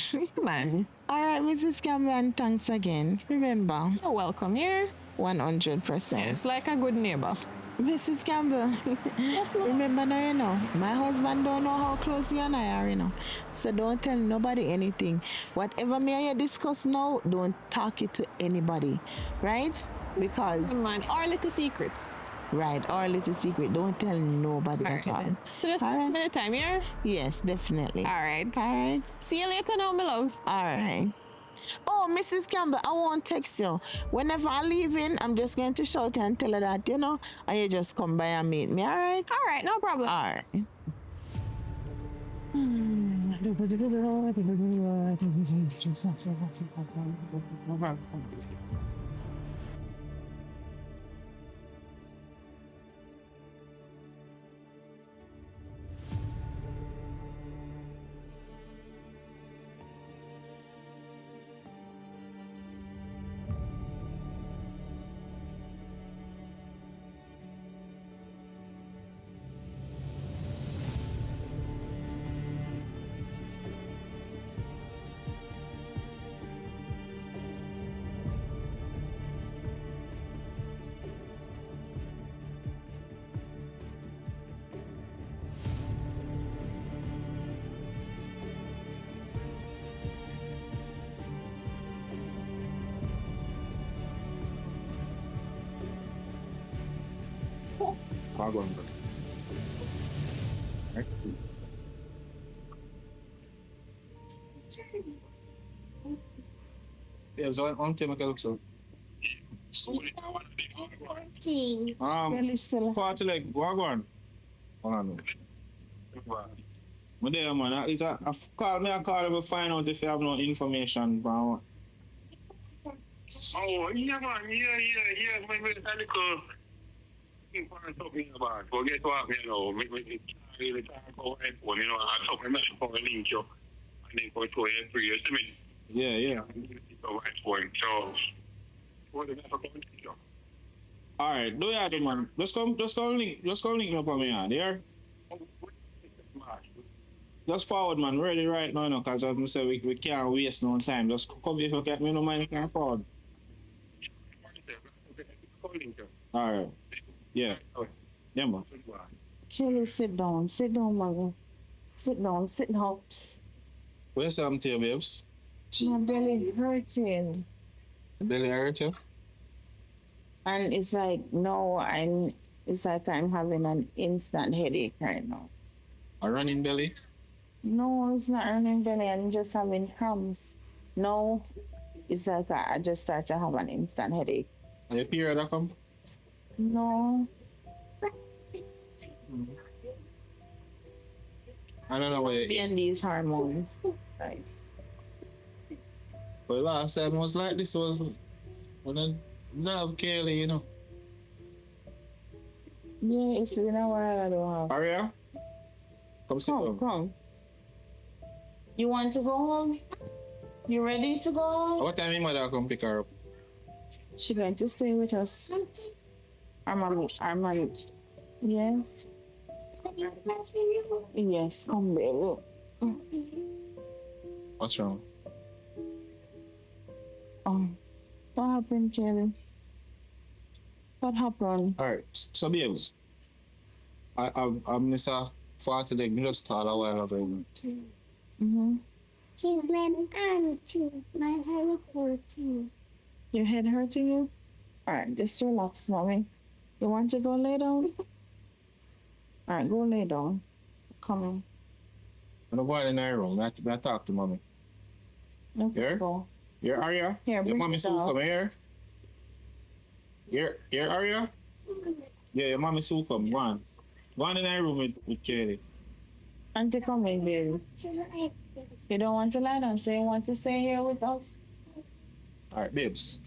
Man. All right, Mrs. Cameron, thanks again. Remember. You're welcome here. 100%. It's like a good neighbor. Mrs. Campbell, yes, ma'am. Remember now, my husband don't know how close you and I are, So don't tell nobody anything. Whatever me and you discuss now, don't talk it to anybody, right? Because... Man, our little secrets. Right, our little secret. Don't tell nobody at all. So just spend the time here? Yes, definitely. All right. See you later now, my love. All right. Oh, Mrs. Campbell, I won't text you. Whenever I leave in, I'm just going to shout and tell her that, and you just come by and meet me, all right? All right, no problem. All right. Wagwan. Right? Yeah, so on time I can look so. Party like Wagwan. Hold on. But there, man, I call him to find out if you have no information about. Oh, yeah, man, yeah, maybe a little thing for talking about. But guess what, me really talk about iPhone, I talk my message for a link, and then go to a free estimate. Yeah. So, iPhone, so, what is that for going to? All right, do that, man. Just come link me up on me, yeah? Just forward, man. Ready right now, because as I said, we can't waste no time. Just come if you get me, no mind, you can forward. All right. Yeah. Yeah, man. Kelly, sit down, mother. Sit down. Where's something to you, babes? My belly hurting. Belly hurt you? And it's like, it's like I'm having an instant headache right now. A running belly? No, it's not running belly. I'm just having cramps. No, it's like I just start to have an instant headache. Are your period come? No. I don't know why you eat. These hormones. Right. But last time was like this was when I love Kelly, Yeah, it's been a while I don't have. Aria? Come. You want to go home? You ready to go home? What time your mother come pick her up? She's going to stay with us. Our mommy. Yes. Yes, come baby. What's wrong? What happened, Kelly? What happened? Alright, so babes. I'm Mr. Farty leg, me just call a while ago. His name Auntie. My head hurting. Your head hurting you? Alright, just relax, mommy. You want to go lay down? Alright, go lay down. Come. I'm not going in the room. I talk to mommy. Okay, Here? go. Here, Arya? Here, Your bring mommy it Sue down. come here. Here, Arya? Yeah, your mommy Sue come. Go on. Go on in the room with Kelly. Auntie, come in, baby. You don't want to lie down, so you want to stay here with us? All right, babes.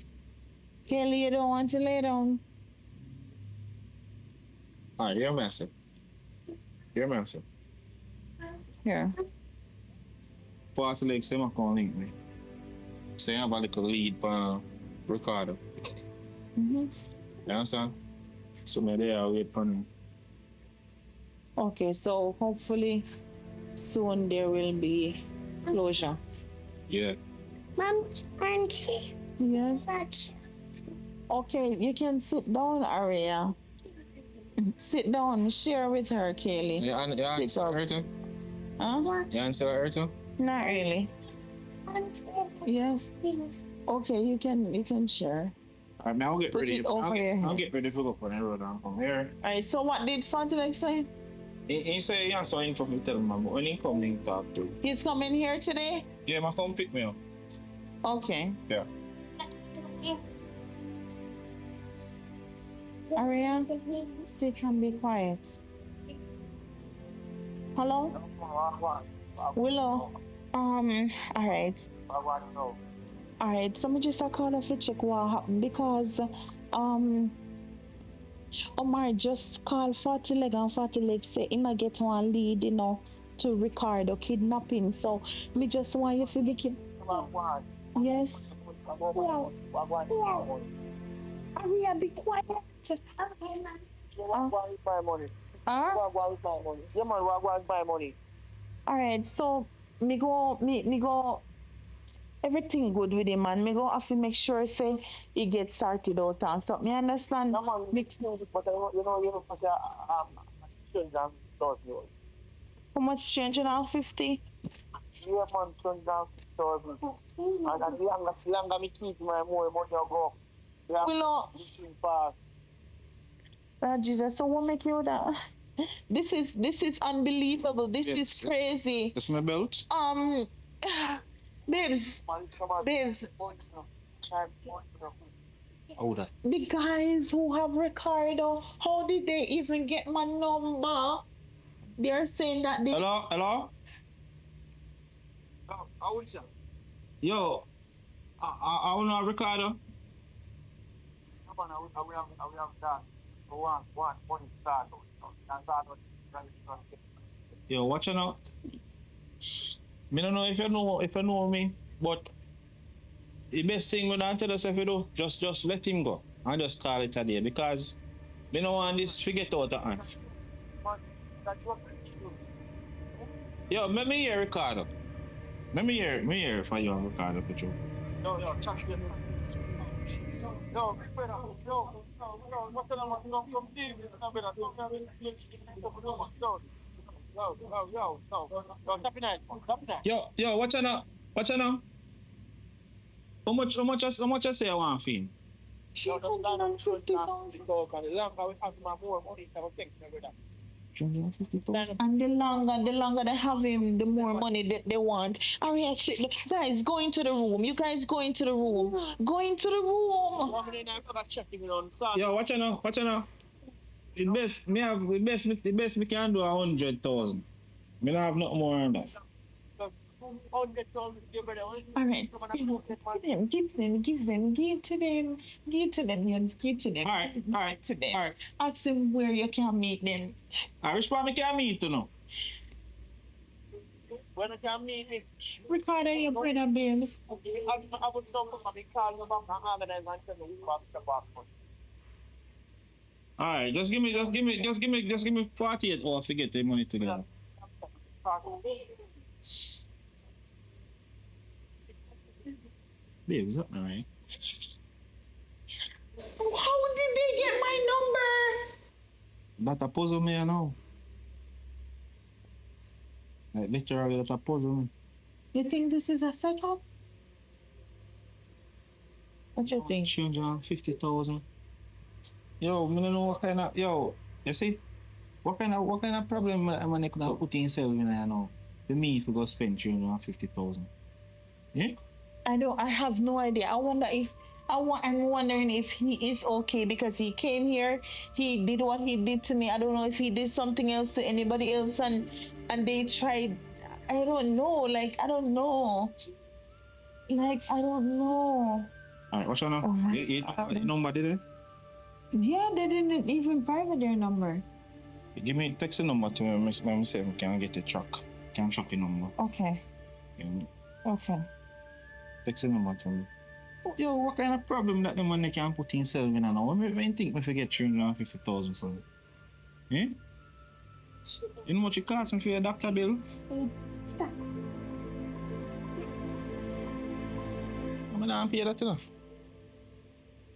Kelly, you don't want to lay down? All right, you're massive. You're massive. Here. 40 legs, say my call link me. Say I'm about to lead for Ricardo. Mm-hmm. You understand? So maybe I'll wait for me. Okay, so hopefully soon there will be closure. Yeah. Mom, Auntie. Yes. Okay, you can sit down, Aria. Sit down, share with her, Kaylee. You answer her too? Huh? You answer her too? Not really. Yes. Okay, you can share. Alright, now I'll get Put ready. it over your I'll head. get ready for go on the road and come here. Alright, so what did Fantilek say? He say he has some info to tell me, but when he come, he talk to. He's coming here today? Yeah, ma come pick me up. Okay. Yeah. Aria, sit and be quiet. Hello? Willow? Alright. Alright, so me just call off to check what happened because Omar just called 40 leg and 40 leg say he might get one lead, to Ricardo kidnapping. So me just want you to be Yes. Aria, be quiet. Alright, so me go everything good with him, man. Me go have to make sure say he gets started out and stuff. Me understand. How much change now? 50? Yeah, man, turn down 50,000. And the longer me keep my more money will go. Yeah. Willow. Oh, Jesus, so what make you that? This is unbelievable. This is crazy. That's my belt. Babes. Hold that. The guys who have Ricardo, how did they even get my number? They're saying that they. Hello? Yo, I want to have Ricardo. Yo, watch out. Me don't know if you know me, but the best thing when I tell us if you do, just let him go and just call it a day because me don't want this forget out of hand. Yo, let me hear Ricardo. Let me hear if I hear Ricardo for you. Yo, chat with me. Yo, what's the number? Yo, watch out now. How much I say I want for him? 350,000. 350,000. And the longer they have him, the more money they want. Aria, guys, go into the room. You guys go into the room. Go into the room. Yo, watch out now. The best me can do 100,000. Me don't have nothing more than that. Alright, give to them. Alright. Ask them where you can meet them. I wish me can meet you now. When I can meet me, Ricardo, your brother, babes. I would talk to my call you back and organize and tell you about the passport. Alright, just give me 48 hours to get the money together. Babe, is that right? How did they get my number? That a puzzle me, you know. Like literally that a puzzle me. You think this is a setup? What you think? 350,000. Yo, me don't know what kind of. Yo, you see? What kind of problem am I gonna put himself in there now? For me to go spend 350,000. Yeah? I have no idea. I'm wondering if he is okay because he came here, he did what he did to me. I don't know if he did something else to anybody else and they tried. I don't know. Like I don't know. Like I don't know. Alright, what's your number? Oh my You God. number did it? Yeah, they didn't even private their number. Give me text the number to me. Let me see if I can get the track. Can track the number. Okay. Yeah. Okay. Text the number to me. Yo, what kind of problem that the man can put himself in now? What do you think if I get 350,000 from it? Eh? You know what it costs me for your doctor bill? Stop. I'm not pay that, you know.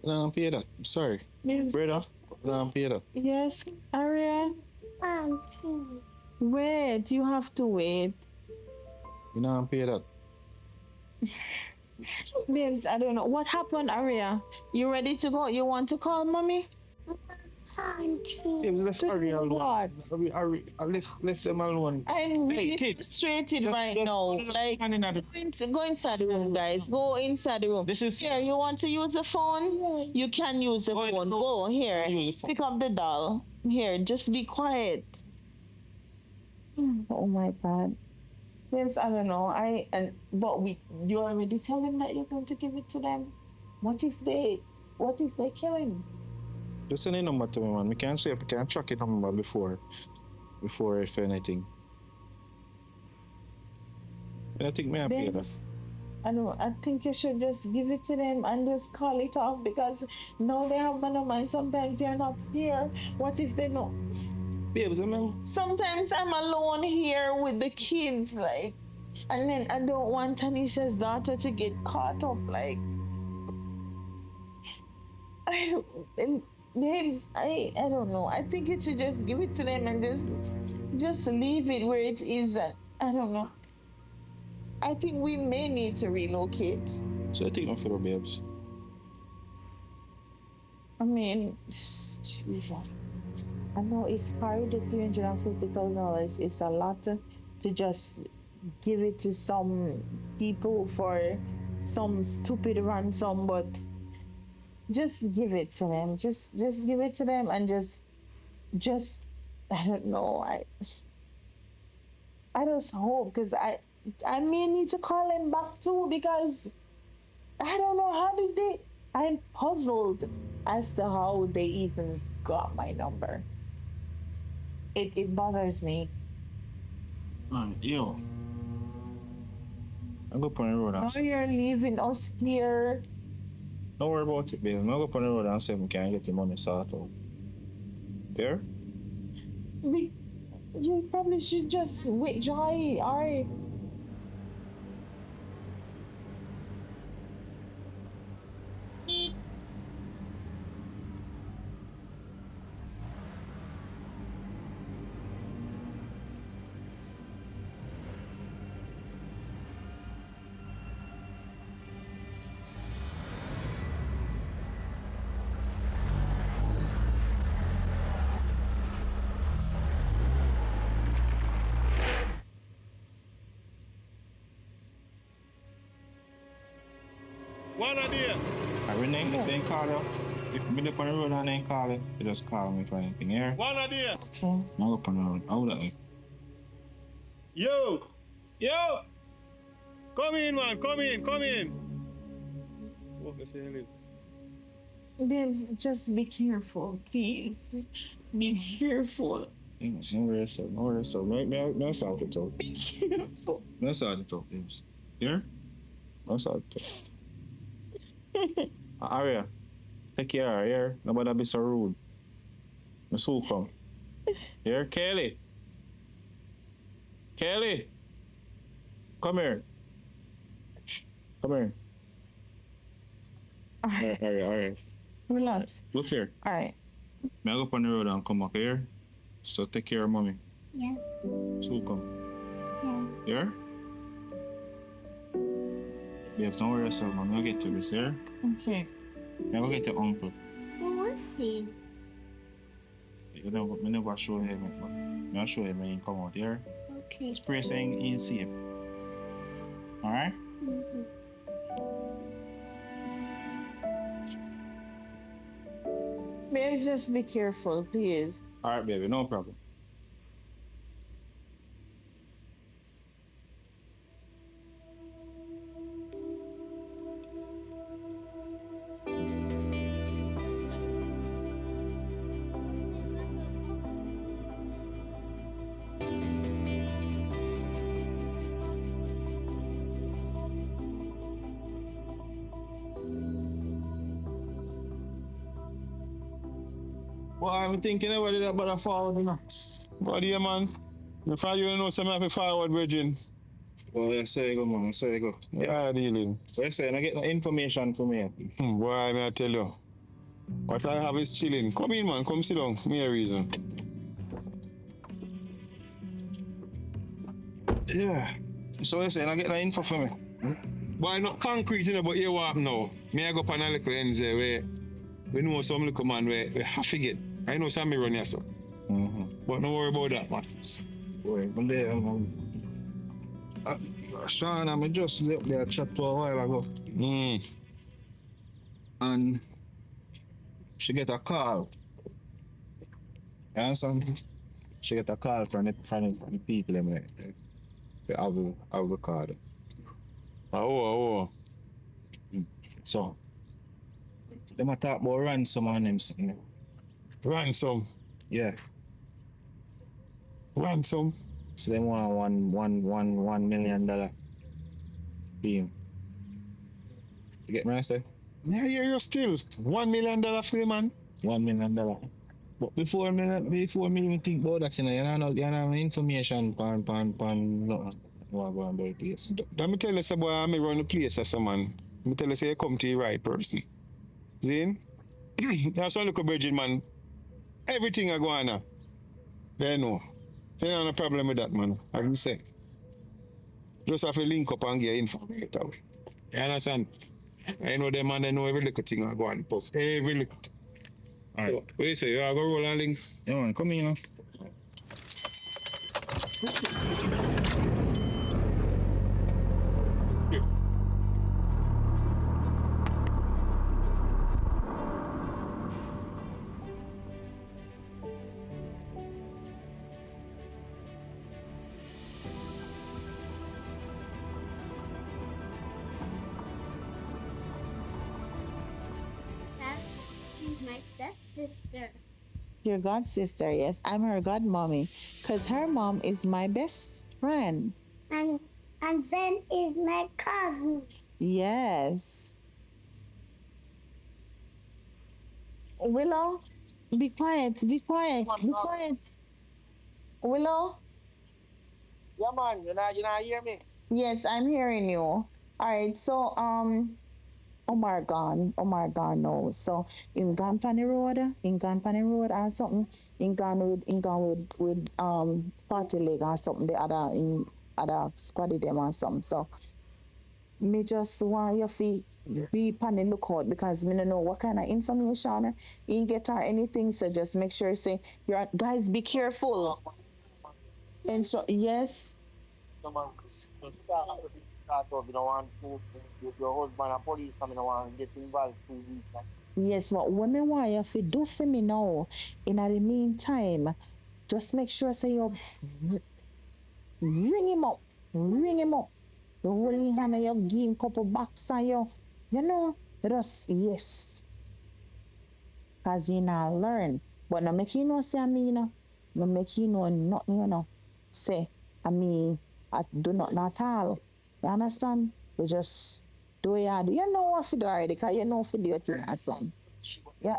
I don't pay that. I'm sorry. Yes. Brother, I don't pay that. Yes, Aria. Wait, you have to wait. You don't pay that. Babes, I don't know. What happened, Aria? You ready to go? You want to call mommy? Babes, let's hurry alone. Let's them alone. I'm really frustrated right now. Like, go inside the room, guys. Go inside the room. This is here. You want to use the phone? You can use the phone. Go here. Pick up the doll. Here, just be quiet. Oh my God. Yes, I don't know. You already tell them that you're going to give it to them. What if they kill him? Just send a number to me, man. We can't see if we can track it number before if anything. I think me pay that. I think you should just give it to them and just call it off because now they have my number and sometimes you're not here. What if they know? Babes, I mean, sometimes I'm alone here with the kids, like, and then I don't want Tanisha's daughter to get caught up, like, babes, I don't know. I think you should just give it to them and just leave it where it is. And I don't know. I think we may need to relocate. So I think I'm for the babes. I mean, Jesus. I know it's hard, the $350,000 is a lot to just give it to some people for some stupid ransom, but just give it to them. Just give it to them and just I don't know. I just hope because I may need to call them back too because I don't know how did they. I'm puzzled as to how they even got my number. It bothers me. Yo. I'm going to put on the road and now you're leaving us here. Don't worry about it, babe. I'm going to put on the road and see if we can get the money sorted out. There? You probably should just withdraw it, alright? One idea. I rename the thing call you. If me up on the road and then call you, you just call me for anything here. One idea. Okay. Now up on the road. How would I? Yo! Come in, man. Come in. What is it? Babes, just be careful, please. Be careful. No worries, sir. No sort it out. Be careful. No sort it out, babes. Here? No sort it out. Aria, take care, here. Nobody be so rude. Miss who come? Here, Kelly. Come here. Alright. Relax. Look here. Alright. May I go up on the road and come back here? So take care of mommy. Yeah. So come. Yeah. Here? Babes, don't worry yourself, man. I'll get to this here. Okay. Now go get your uncle. Who was he? You know, but me never show him it, but me show him when he come out here. Okay. Just pray saying he's safe. Alright? Maybe just be careful, please. Alright, baby, no problem. Well, I'm thinking about it about a forward, you know. What do you, man? If I you know something, I have forward, Virgin. Well, let's say go, man. Let's say go. Yeah, dealing. Let's say I get no information from you. Boy, may I tell you. What I have is chilling. Come in, man. Come sit down. Me a reason. Yeah. So let's say I get no info from me. Boy, not concrete, you know, but you walk now. Me I go up on a little ends there where we know some little man where we have to get. I know some me run here, so. But don't worry about that, man. Boy, but there, Sean, I just left there chat to a while ago. And she get a call. You understand? She get a call from the people in the avocado. Oh. So, they might talk about ransom on them something. Ransom? Yeah. Ransom? So they want $1 million beam. You get me, I say? Yeah, you're still $1 million for the man. $1 million. But before me even think about that, you know information pan nothing. What go on about the place. Let me tell you, boy, I run the place as a man. Let me tell you, say you come to the right person. Zane? That's one look a Virgin, man. Everything I go on now. They know. They don't have a problem with that, man. As you say. Just have to link up and get information out. You understand? I know them, man, they know every little thing I go on post. Every little thing. Alright. So, what do you say? You are going to roll and link? Yeah, man, come in, you know. She's my stepsister. Your god sister, yes. I'm her god mommy. Because her mom is my best friend. And Zen is my cousin. Yes. Willow, be quiet. Willow? Yeah, man, you not hear me? Yes, I'm hearing you. All right, so Omar gone, no. So in gone pan the road or something, in gone with party leg or something, the other squaddy them or something. So me just want you to be pan the lookout because me don't know what kind of information you get or anything. So just make sure say your guys be careful. And so yes. You don't want your husband and police coming and get involved 2 weeks. Yes, but what me want you to do for me now, in the meantime, just make sure say you ring him up. You hold him hand and you give him couple bucks and you know, just yes. Cause you not learn. But no make you know say me, you know. No make you know nothing, you know. Say, I do nothing at all. You understand? You just do it hard. You know what to do already, because you know to do it or something. Yeah.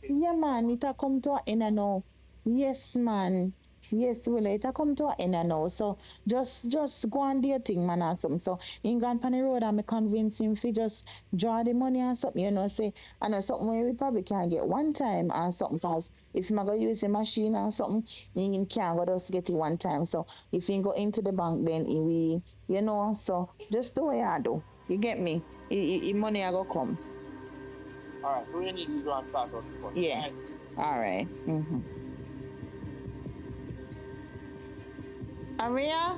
Yeah, man, it'll come to an end now. Yes, man. Yes, will it'll come to an end now. So just go and do your thing, man, or something. So in gone on the road and me convince him to just draw the money or something, you know, say, I know something where we probably can't get one time or something, because if I'm going to use a machine or something, you can't go just get it one time. So if you go into the bank, then it will, you know, so just do what you do. You get me? Money I go come. All right, we need to do and start out. Yeah. All right. Aria?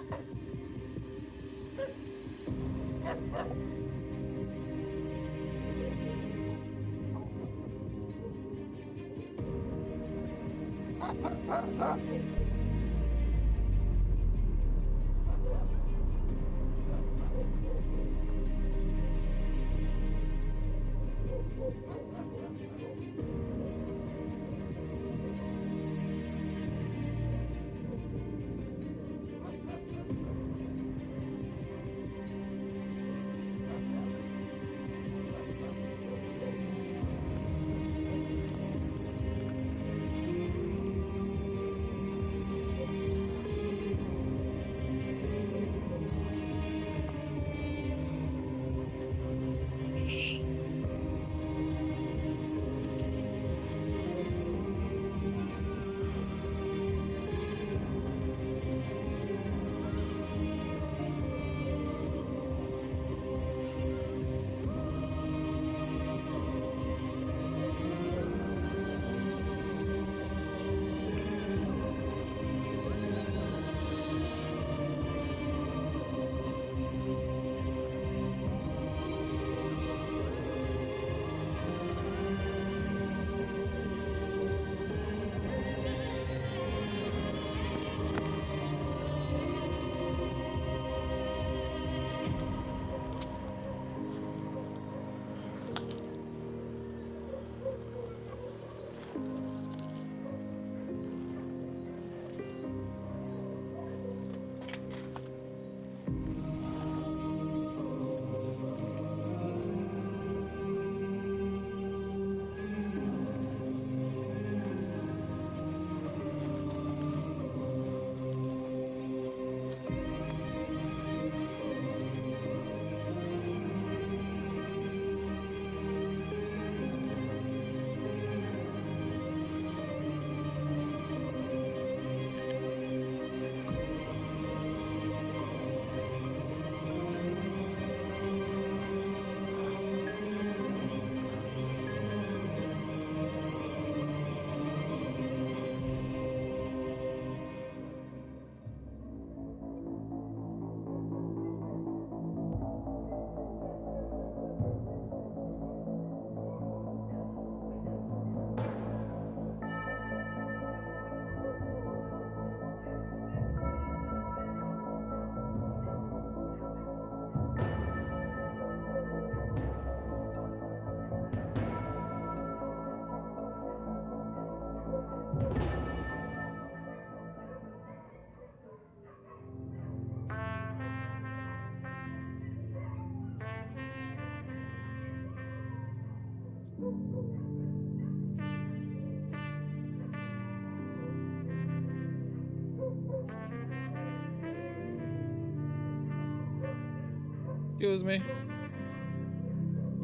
Excuse me.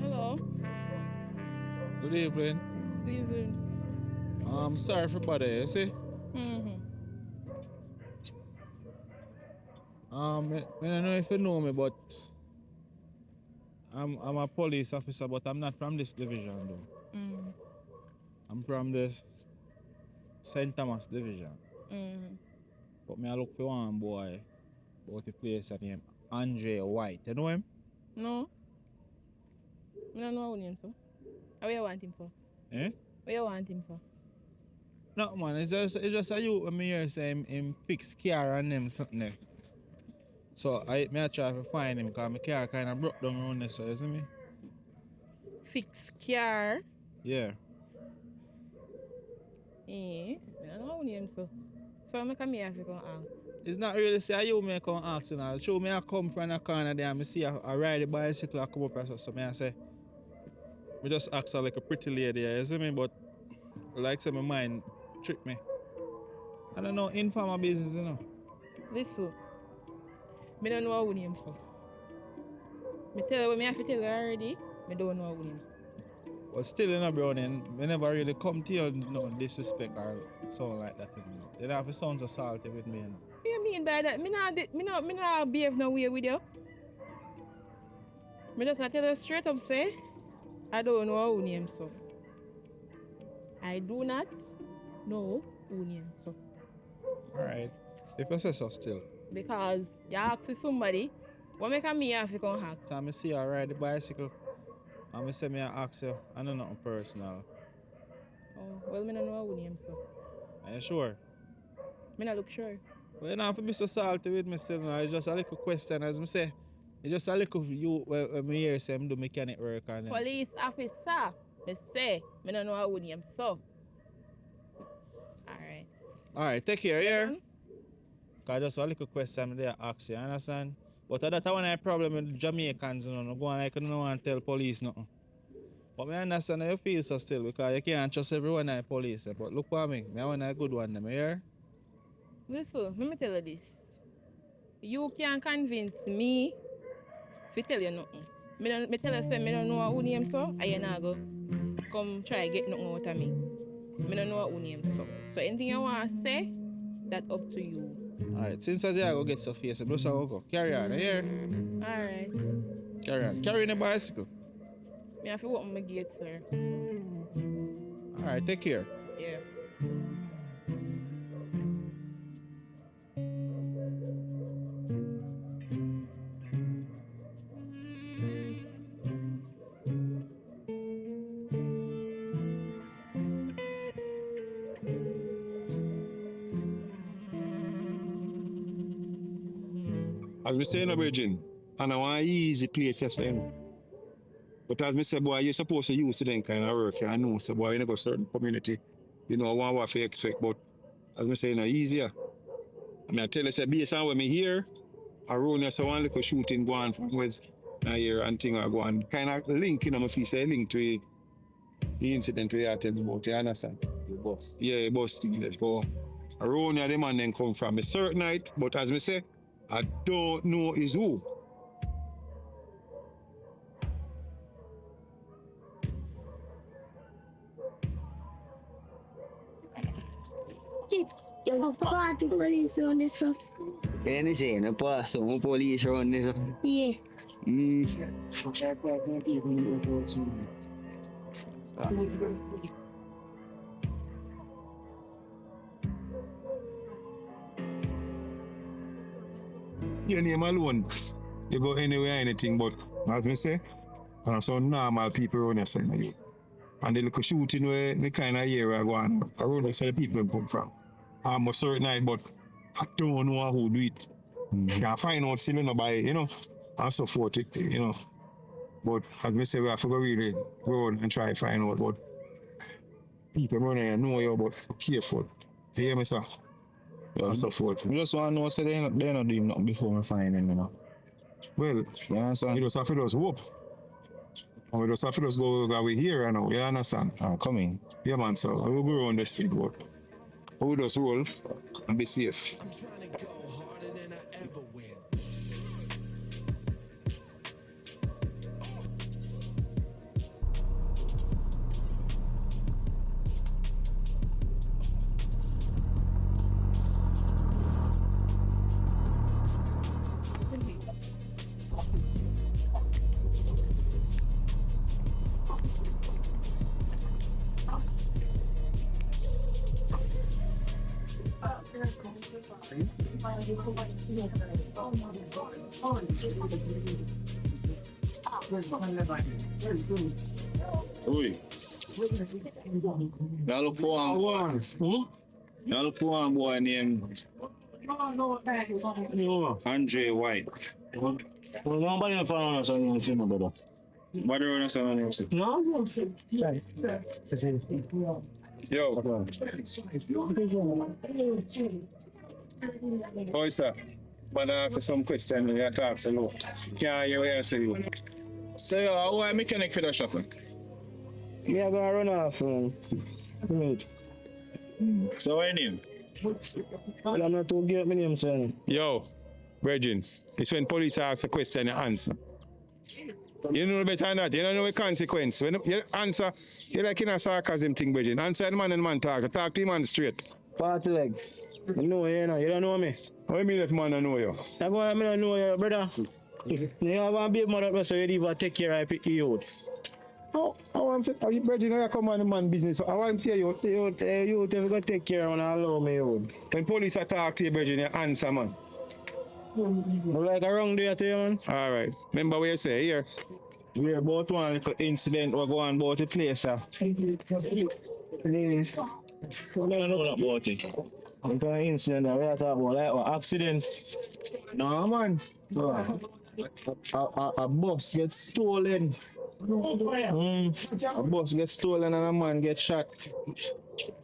Hello. Good evening. Good evening. I'm sorry for bother you, see? I don't know if you know me, but I'm a police officer, but I'm not from this division though. I'm from the St. Thomas division. But me I look for one boy about the place named Andre White. You know him? No. I don't know what name, so. What you want him for? Eh? What you want him for? No man, it's just a youth when me hear say him fix car and them something there. So I try to find him because my car kinda broke down around there, so you see me? Fix car. Yeah. I don't know what name, so. So I come here if you go ask. It's not really say you may come ask, you know. Show me I come from the corner there and I see I ride the bicycle, I come up and so me I say, me just ask her like a pretty lady, you see me? But like say my mind trick me. I don't know, informal business, you know. Listen. I don't know what name, so. I tell you what I have to tell you already. I don't know what name, so. But still, you know, Browning, I never really come to you, no disrespect or sound like that, you know. You don't have to sound so salty with me, you know. What you mean by that? Me not behave no way with you. Me just tell you straight up say, I don't know who name so. I do not know who named so. Alright. If you say so still. Because you ask somebody, what make me have to come ask? So I see you ride the bicycle. And I say me ask you, I know nothing personal. Oh, well, I don't know who named so. Are you sure? I don't look sure. Well, you don't have to be so salty with me still now. It's just a little question, as I say. It's just a little you when me hear say I do mechanic work and then. Police officer, me say, I don't know who named so. Alright. Alright, take care, yeah? Because just a little question there ask you, understand? But that's one of the problem with the Jamaicans, you know, no go on like you don't want to tell police nothing. But I understand how you feel so still because you can't trust everyone at the police. But look for me, I want a good one, them, hear? Listen, let me tell you this. You can't convince me to tell you nothing. Me tell you say I don't know who name so, and you not go come try get nothing out of me. I don't know who name so. So anything you want to say, that's up to you. Alright, since I go get some face, just go. Carry on, here. Alright. Carry on. Carry in the bicycle. Me have to open my gate, sir. Alright, take care. Yeah. As we say in a virgin, and I want easy place for him. But as me say, boy, you're supposed to use them kind of work. I know, so boy, you go certain community, you know what you expect. But as me say, easier. I mean, I tell you, say, based on when me here, around here, so one little shooting go on from where I hear and thing are going. Kind of link, you know, my feel say link to the incident we are telling about, you understand? The bus. Yeah, the bus thing. So around here, the man then come from a certain night, but as me say, I don't know is who. Eu vou falar de polícia on this one. Any say, no pass, no police around this. Yeah. Your name alone, you go anywhere, anything, but as me say, some normal people around here saying you. And the little shooting where me kind of hear I go on around here, so the people come from. I'm a certain night, but I don't know who do it. Can't find out still nobody, you know, and so forth, you know. But as me say, we have to go really go and try to find out. But people around here know you, but careful. You hear me, sir? And so forth. You just want to know, so they're not doing nothing before we find them, you know. Well, you just have to just hope. And we just have to just go over here, you know, you understand? Come in. Yeah, man, so we'll go around the street, but we'll just roll and be safe. Oi. Now look for one. Now look for one boy named Andre White. Well, nobody found us on the brother. What do you want to say on him? Yo. Oh, sir. But for some question, you have to ask a lot. Can't you answer you? So, how are mechanic for the shop? Yeah, I'm gonna run off. So, what name? Well, I'm not too good at my name, son. Yo, Virgin, it's when police ask a question, you answer. You know better than that. You don't know the consequence. When you answer, you're like in a sarcasm thing, Virgin. Answer the man and man talk. Talk to him man straight. 40 legs. I know you, know. You don't know me. What do you mean if man don't know you? I don't know you, brother. You have a big mother, so you need to take care of you. Oh, I want to say, Bridget, I come on the man business. So I want to say, you have to take care of and allow me. When police attack to you, Bridget, you answer, man. Like around there to you, man. All right. Remember what you say here? We hear about one little incident we're going about the place, sir. Please. I don't know about it. It's an incident that we are talking about, like an accident. No, man. A bus gets stolen. A bus gets stolen and a man gets shot.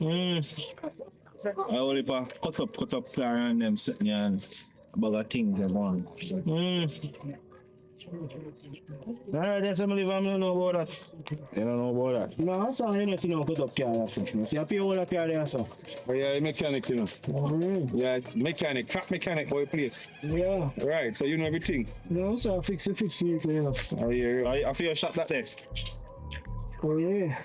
I only cut up car and them sitting here and a bag of things are gone. Alright, that's what I believe I don't know about that. You don't know about that? No, I saw you don't see no cut up car or something. You see a pay all the car there, sir. Oh, yeah, mechanic, you know. Yeah, mechanic, top mechanic for your place. Yeah. Right, so you know everything. No, sir, fix it, you know. Oh, yeah, I feel you shot that there. Oh, yeah.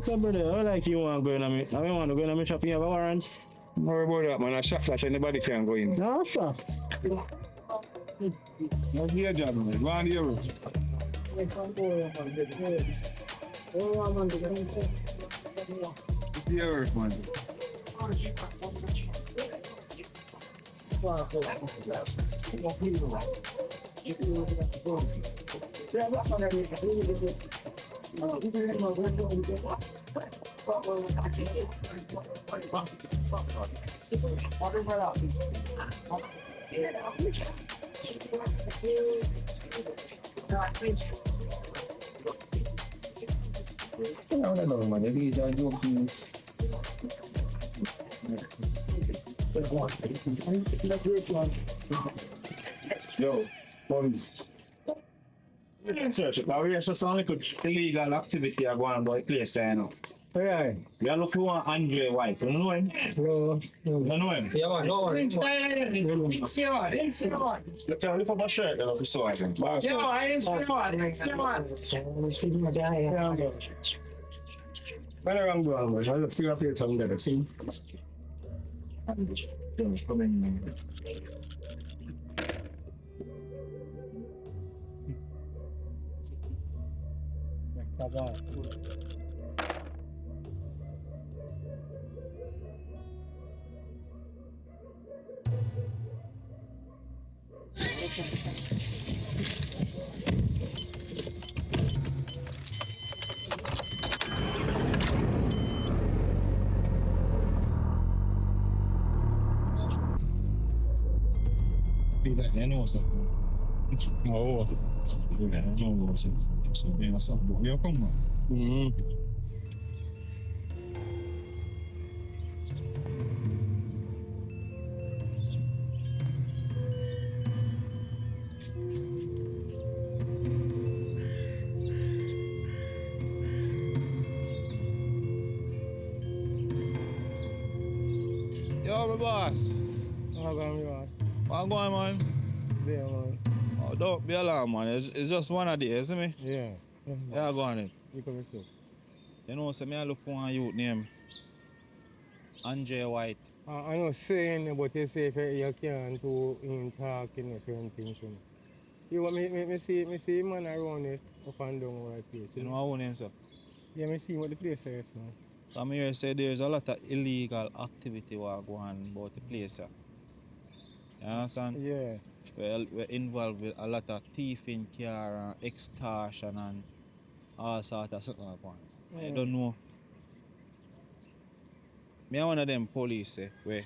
Somebody, I like you want to go in a minute. I want to go in a shop and have a warrant. Don't worry about that, man. A shop flash, anybody can go in. No, sir. That's your job, man. Go on the road. It's your work, man. No, man. These are jokes. Yo, police. Search it. Now we are just only illegal activity going on by place, you know. Yeah. We are looking for Andre White. You know him? No. You know him? Yeah, man. No one. Look at for my shirt. You know, if you saw him. Yeah, I am Where I'm going, man. I'll see up here someday. See? You know something. Oh, yeah, I don't know something. So, you know something. You come on. Yo, my boss. How come you are? What going, man? There, man. Oh, don't be alarmed, man. It's just one of these, see me? Yeah. Yeah, go on it. You come yourself. You know, so me I look for one youth name Andre White. I know saying, but you say if you can't do in talking or certain things. You want me see man around this up and down over the place. You know how name, sir? Yeah, me see what the place is, man. Come here, say there's a lot of illegal activity going on about the place, sir. You understand? Yeah. We're involved with a lot of thieving car and extortion and all sort of something like that. I don't know. Me one of them police where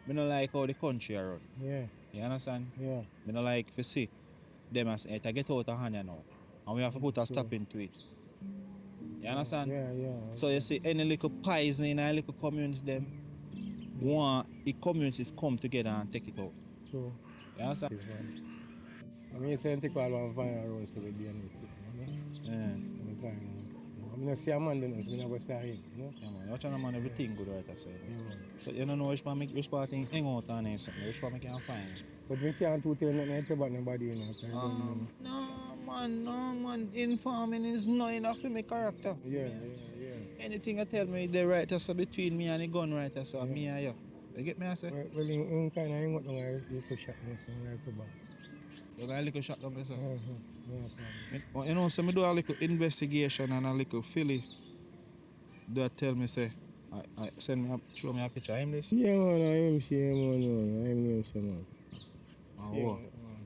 me don't like how the country are run. Yeah. You understand? Yeah. Me don't like to see them as it get out of hand now. And we have to put a stop into it. You understand? Yeah. So you see any little poison in a little community them want the community to come together and take it out. True. You understand? I mean, you say take all one vinyl around so we be on this, Yeah. I mean, I see a man then, so I go see him, you know? Yeah, man. Watch out, man, everything good right I say. So you don't know which part make which part thing hang out and something, which part make you find. But we can't do nothing about nobody, you know. No man, informing is not enough for my character. Yeah. anything I tell me the right so between me and the gun right so me and you. You get me I say? Well, in kind of hang out down a little shot down some rifle back. You got a little shot down there, sir? No problem. You know, so me do a little investigation and a little filly. That tell me say, I send me show me a picture of him this. Yeah man, I am same man. I am name some man. Oh,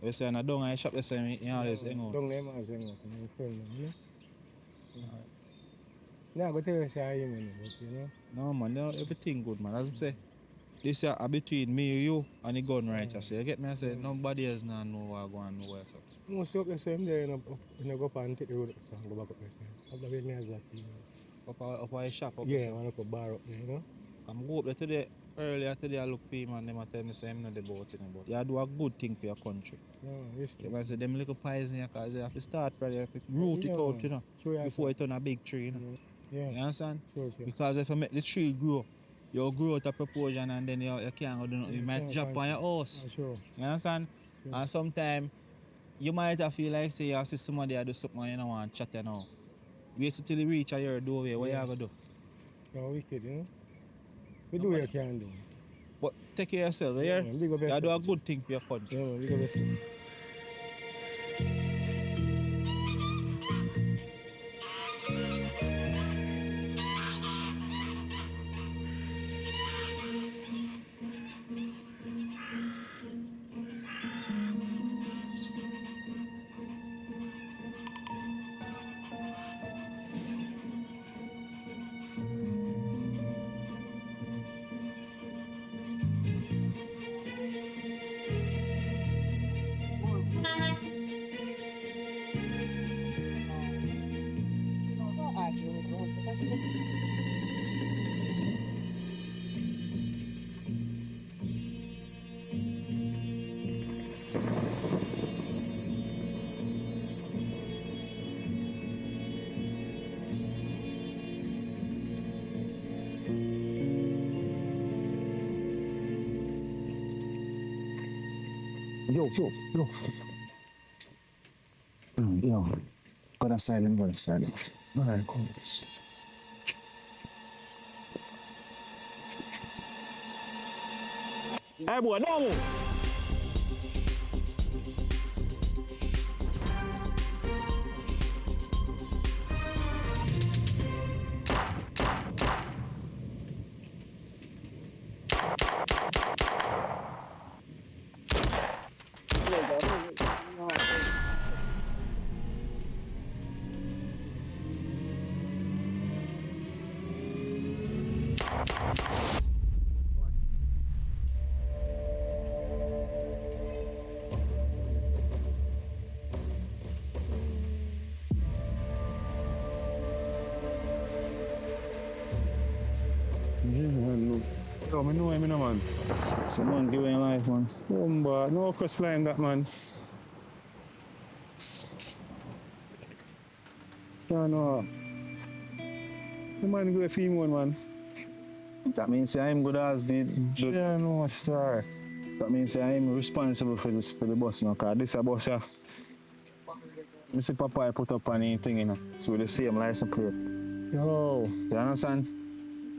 you say na down I shop the same you always hang out. Down them as hang out, my friend man, you know. Nah, go tell you say I am man, but you know. No man, everything good man. As I say, this is between me, you and the gun right. I say, you get me? I say, nobody else now know what going on nowhere. So. Most of the same day, you go up and take the road up so and go back up the same. Up the way me as I see. Up a shop up yeah, there? I want to go bar up there, you know. I'm go up there today, earlier today I look for him and them tell me say I'm not the boat in but you do a good thing for your country. Yeah, respect. I say them little pies in here because you have to start from there, you have to root it out, you know, before it turn a big tree, you know. Yeah. You understand? Sure. Because if you make the tree grow, you grow out a proportion and then you can't go do nothing. You might drop on your house. Sure. You understand? Sure. And sometimes you might have feel like say you see somebody do something and you don't want to chat now. Wait till you reach your doorway, what you gonna do? No, wicked, you know. We do what you can do. But take care of yourself, yeah? You do a good thing for your country. Yeah, man, big up yourself. Yo. Yo. Go outside and go outside. Alright, cool. Hey boy, no move. Yo, I know him, you know, man. Someone give him life, man. No cross line that, man. Yeah, no. The man go a female, man. That means I'm good as the yeah, no, sir. That means I'm responsible for the bus, you know, because this a bus, yeah. Mr. Papa I put up on anything, you know, so with the same license plate. Yo. You understand?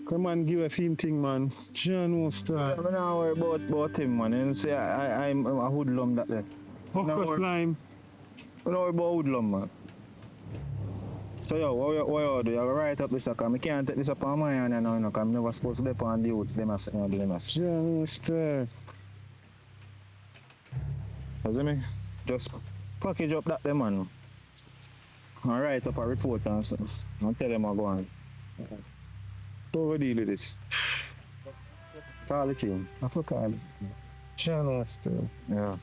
Come on, give a film thing, man. John star. I'm not worry about him, man. And say I'm a hoodlum that day. Focus line. I'm not worry about hoodlum, man. So yo, what you do? You write up this because I can't take this up on my hand, you know, because I'm never supposed to be on the youth. Them as John star. You see me? Just package up that them, man. And write up a report and stuff. And tell them I go on. How we deal with this? Call the king. I forgot. John still. Yeah.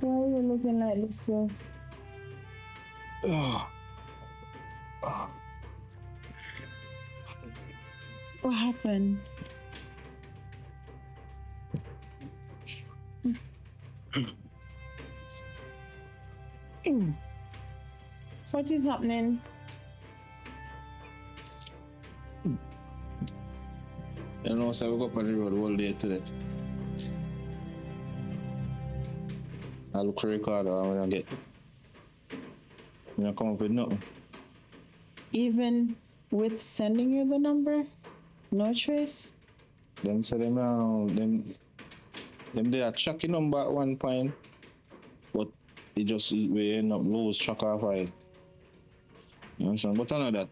Why are you looking like this, sir? What happened? What is happening? You know, so we go up on the road all day today. I look for recorder when I get. When I come up with nothing. Even with sending you the number, no trace? Them say them they are Chucky number at one point, but we end up lose track of it. You understand? But I know that.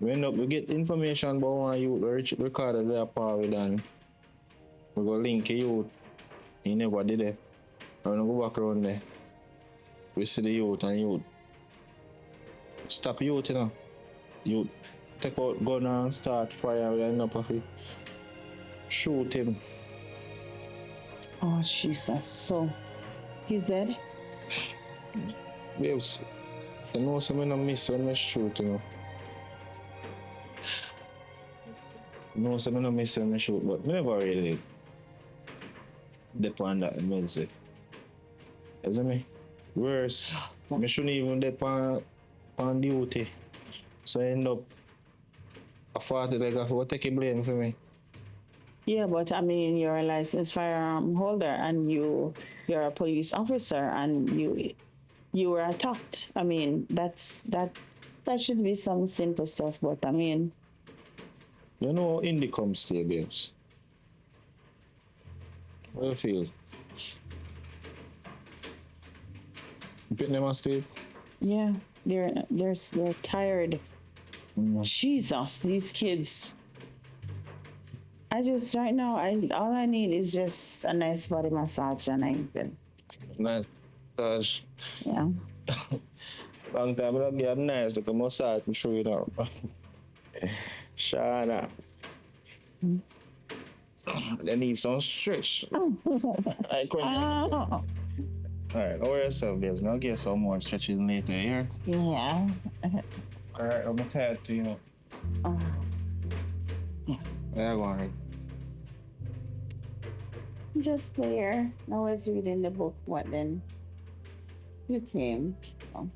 We get information about one youth recorded their power with and we go link a youth. He never did it. And we go back around there. We see the youth and youth. Stop youth, you know. Youth take out gun and start fire. We end up with shoot him. Oh, Jesus. So, he's dead? Babes, you know something I miss when I shoot, you know. You know something I miss when I shoot, but I never really depend on that music. Isn't me? Worse, I shouldn't even depend on duty. So I end up a 40 like I will take a blame for me. Yeah, but I mean, you're a licensed firearm holder and you're a police officer and you were attacked. I mean, that should be some simple stuff, but I mean, you know, in the come stay, babes. How you feel? You pick them and stay? yeah, they're tired. Jesus, these kids. Right now, all I need is just a nice body massage and I'm good. Nice massage. Yeah. Long time I don't get a nice little massage to show you now. Shana. They need some stretch. I couldn't. Alright, don't worry yourself, babes. I'll get some more stretching later here. Yeah. Alright, I'm tired too, you know. Yeah, go on, right. Just there. I was reading the book. What then? You came. So.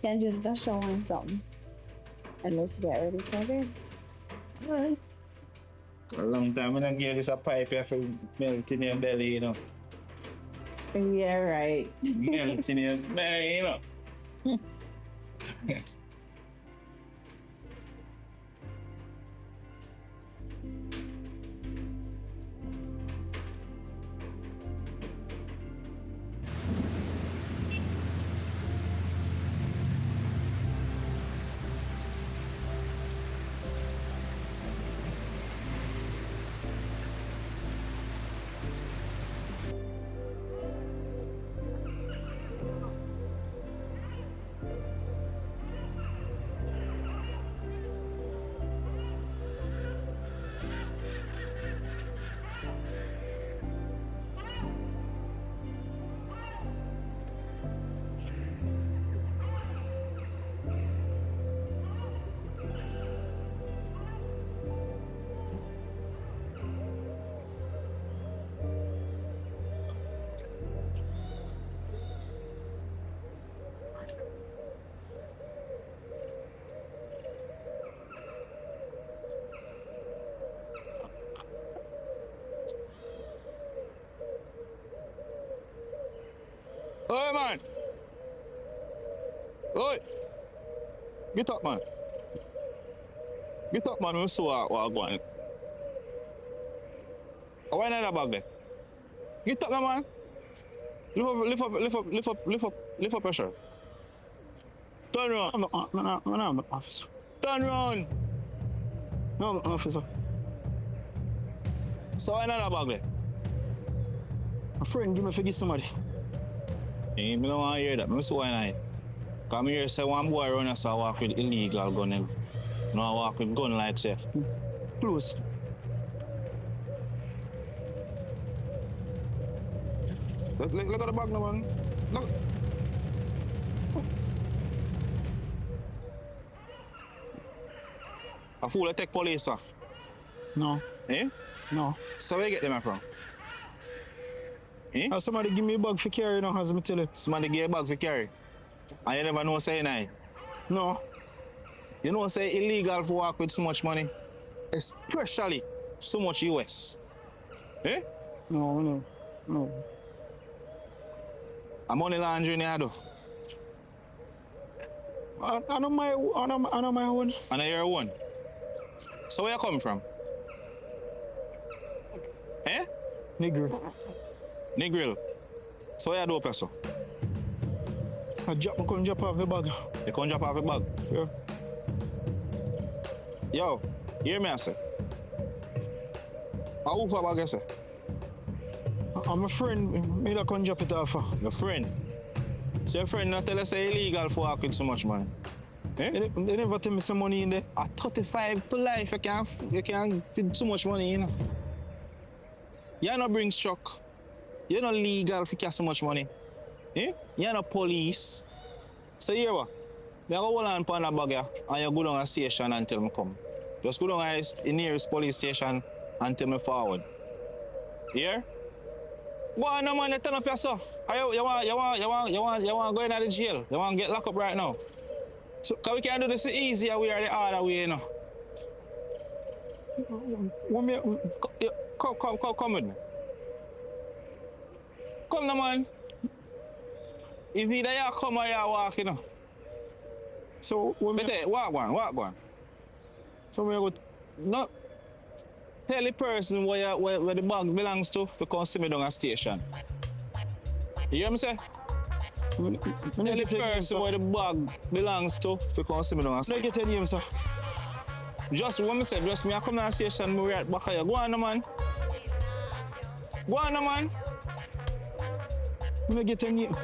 Can just go show on something. And let's get ready for bed. Alright. A long time I don't give this a pipe here for melt in your belly, you know. Yeah, right. Melt in your belly, you know. Oi, man! Oi! Get up, man. Get up, man. We saw what I'm going. Why not that bag there? Get up, man. Lift up your shirt. Turn around. I'm an officer. Turn around. No, I'm an officer. So why not that bag there? A friend give me forgive somebody. I don't want to hear that. I see why not. Come here, say one boy run us I walk with illegal gun. No, I walk with gun like say. Close. Look at the bag now, man. Look. A fool that take police off. No. Eh? No. So where you get them from? Eh? Somebody give me a bag for carry now, as I tell you. Somebody give you a bag for carry? And you never know say nine? No. You know, say illegal for work with so much money, especially so much US. Eh? No. A money laundering you do. I know my own. I know your own. So where you come from? Eh? Negril. So where you do, person? I come drop off the bag. You come drop off the bag? Yeah. Yo, hear me I say. Who for bag you say? I'm a friend. Me that come drop it off. Your friend? So your friend not tell us say illegal for work with so much money? Eh? They never tell me some money in there. At 35 to life, you can't fit too much money in. You not bring truck. You're not legal to carry so much money. Eh? You're not police. So here what? You go hold on pan a bag here, and you go down a station until me come. Just go down the nearest police station until me forward. Here? Go on, no man, you turn up yourself. You want go in the jail? You want to get locked up right now? So, cause we can do this the easier way or the harder way, you know. Come with me. Come now, man. It's either you come or you walk, you know. So, walk one. So, we go. No. Tell the person where the bag belongs to come see me down a station. You hear me say? Tell the person where the bag belongs to come see me down a station. Get your name, sir. Just what me say, just me I come down a station, me right back here. Go on, man. Go on, man. Let me get your name.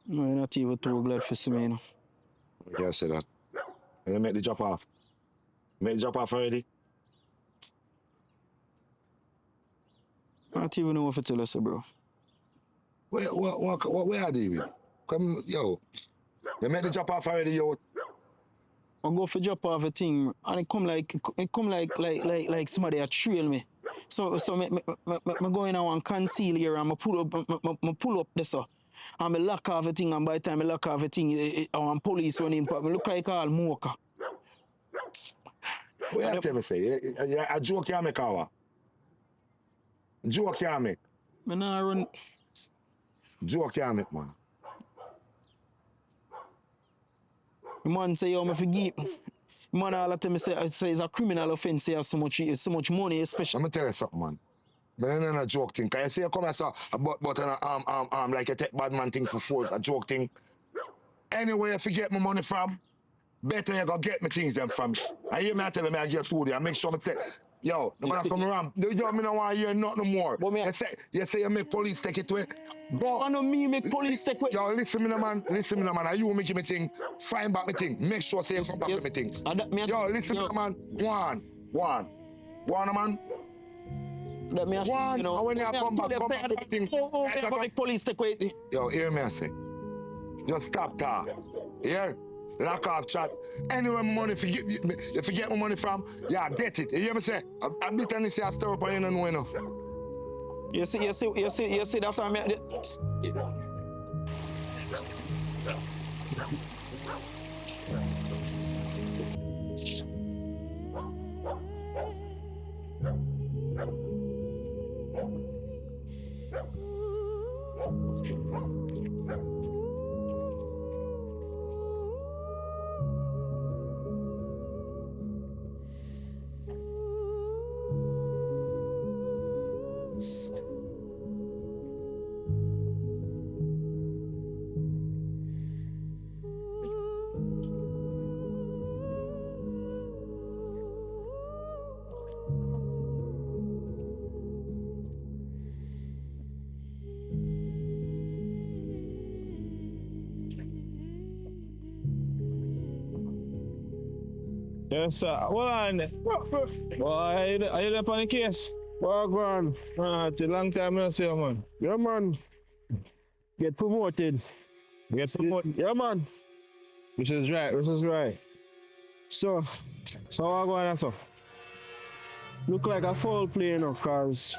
No, you're not even too glad for me, you know. Yeah, I said that. And you make the drop off. Make the drop off already? I don't even know what to tell us, bro. Where are they? Come, yo. You make the drop off already, yo. I go for drop off a thing, and it come like somebody a trail me. So me go in and conceal here, and I pull up this so. And I lock off a thing, and by the time I lock off a thing, police run in, me look like all mocha. What you tell me say? A joke you make, Awa? Joke you make? Me nah run. Joke you make, man. Man say, yo, me forgive. Man all the time say it's a criminal offense, say so much money, especially. Let me tell you something, man. But it's not a joke thing. Can you see you come and say but an arm like you take bad man thing for force, a joke thing? Anywhere you forget my money from, better you go get me things them from. I hear me tell me I get food, I make sure me take. Yo, the man come around. Yo, me don't want to hear nothing more. You say you make police take it away. Go. I know me make police take it away. Yo, listen me, man. Are you making me thing? Find back me thing. Make sure say you come back with me things. Yo, listen me, man. One, man. Let me ask one, you, you know, and when you come back with things. Make police take away. Yo, hear me I say. Just stop talk. Yeah? Lock off chat. Anywhere my money, you forget my money from, yeah, get it. You hear me say? I beat and say I stir up and you don't know enough. You see, that's what I mean. Yes, sir. Hold on. Boy, are you there on the case? Well, go on. It's a long time I see you, man. Yeah, man. Get promoted. Get promoted. Yeah, man. Which is right, which is right. So, what going on, so? look like a foul play, you know, cause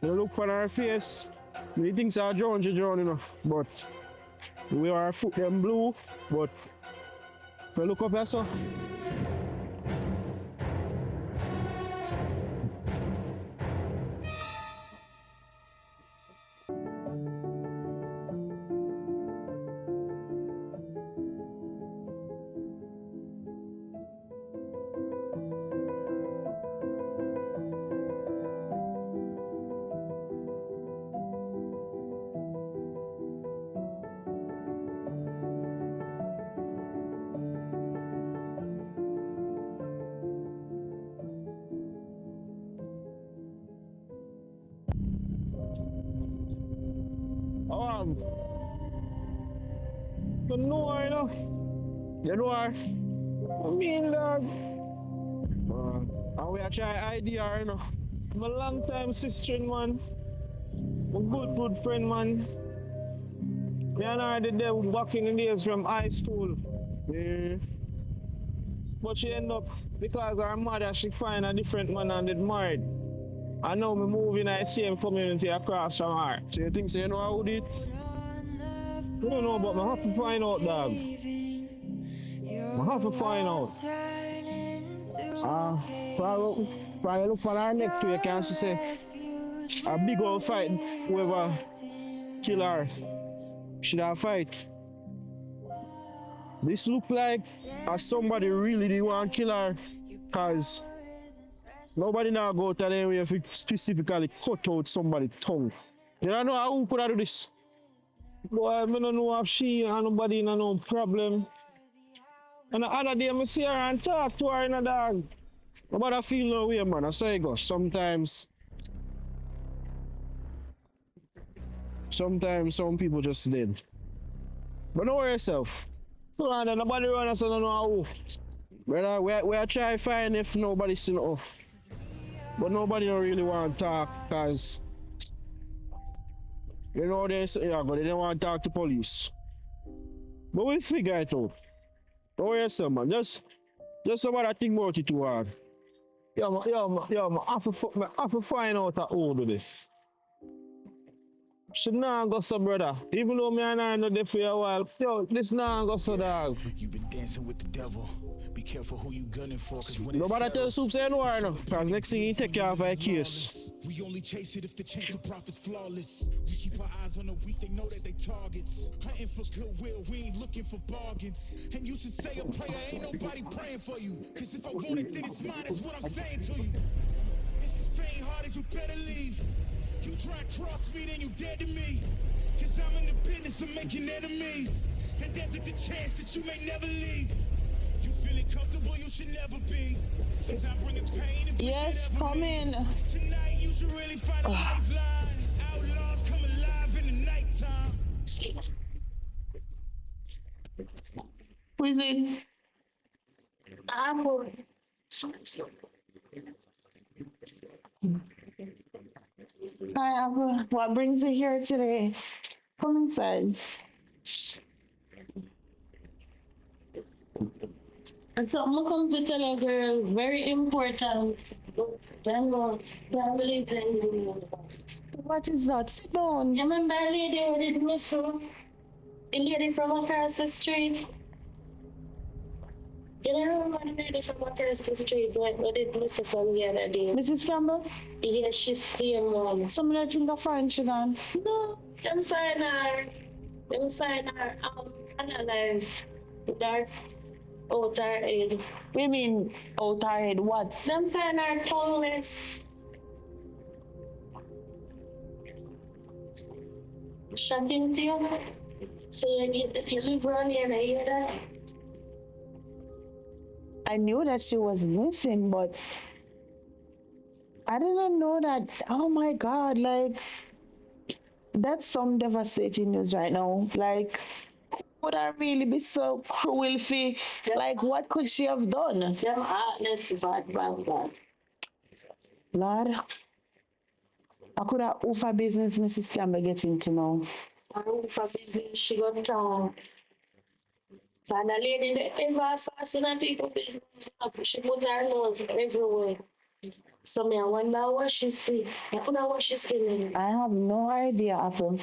you look on her face, me thinks I drown, she drown, you know, but we are foot them blue, but if you look up here, so. Don't know, you know. You know her. I mean, dog. And we are try ID her, you know. I'm a long time sister, man. A good friend, man. Me and her did there back in the days from high school. Yeah. But she end up, because her mother, she find a different man and get married. I know me move in the same community across from her. So you think so you know how did? I don't know, but I have to find out, dog. I have to find out. If I look for her neck to you can say a big old fight, whoever kill her, should have fight. This look like somebody really did want to kill her, cause nobody now go to them if you specifically cut out somebody's tongue. You don't know who could have do this. Boy, I don't know if she and nobody no problem. And the other day I see her and talk to her in a dog. But I feel no way, man. I say it goes. Sometimes some people just dead. But don't worry yourself. So and nobody run us, I don't know how. Brother, we are trying to find if nobody see no. But nobody don't really want to talk because you know they say, yeah, but they don't want to talk to police. But we figure it out. Don't worry yourself, man. Just nobody think about it too hard. Man, I have to find out how to do this. Should not go so, brother. Even though me and I know there for a while, yo, this not go so, dog. You've been dancing with the devil. Be careful who you gunning for. Nobody tell Soup say no, no. Cause next thing he take you off a case. We only chase it if the chase of profit's flawless. We keep our eyes on the weak, they know that they targets. Hunting for goodwill, we ain't looking for bargains. And you should say a prayer, ain't nobody praying for you. Cause if I want it, then it's mine, is what I'm saying to you. If you faint hearted, you better leave. You try to cross me, then you dead to me. Cause I'm in the business of making enemies. And there's a good chance that you may never leave. You feeling comfortable, you should never be. Cause I'm bringing pain if yes, come in. Tonight you should really find a lifeline. Outlaws come alive in the nighttime. Who is it? Apple. Hi, Apple. What brings you here today? Come inside. And so I'm come to tell you, girl, very important. Can't believe in. What is that? Sit down. You remember a lady who did miss her? The lady from across the street? You don't remember the lady from across the street who did miss her from the other day? Mrs. Campbell? Yeah, she's same one. Some of the find she done. No, them find her analyze dark out her head. What you mean out her head? What? Them find her tongueless. Shocking to you, man. So you live around here and I hear that? I knew that she was missing, but I didn't know that. Oh my God, like, that's some devastating news right now. Like, would I really be so cruel for? Like, what could she have done? Them heartless bad. Lord, I could have offer business Mrs. Campbell getting to know. I offer business, she got town. And the lady that ever fast in her people business, she put her nose everywhere. So me I wonder what she see. I could have what she see. I have no idea, Apple.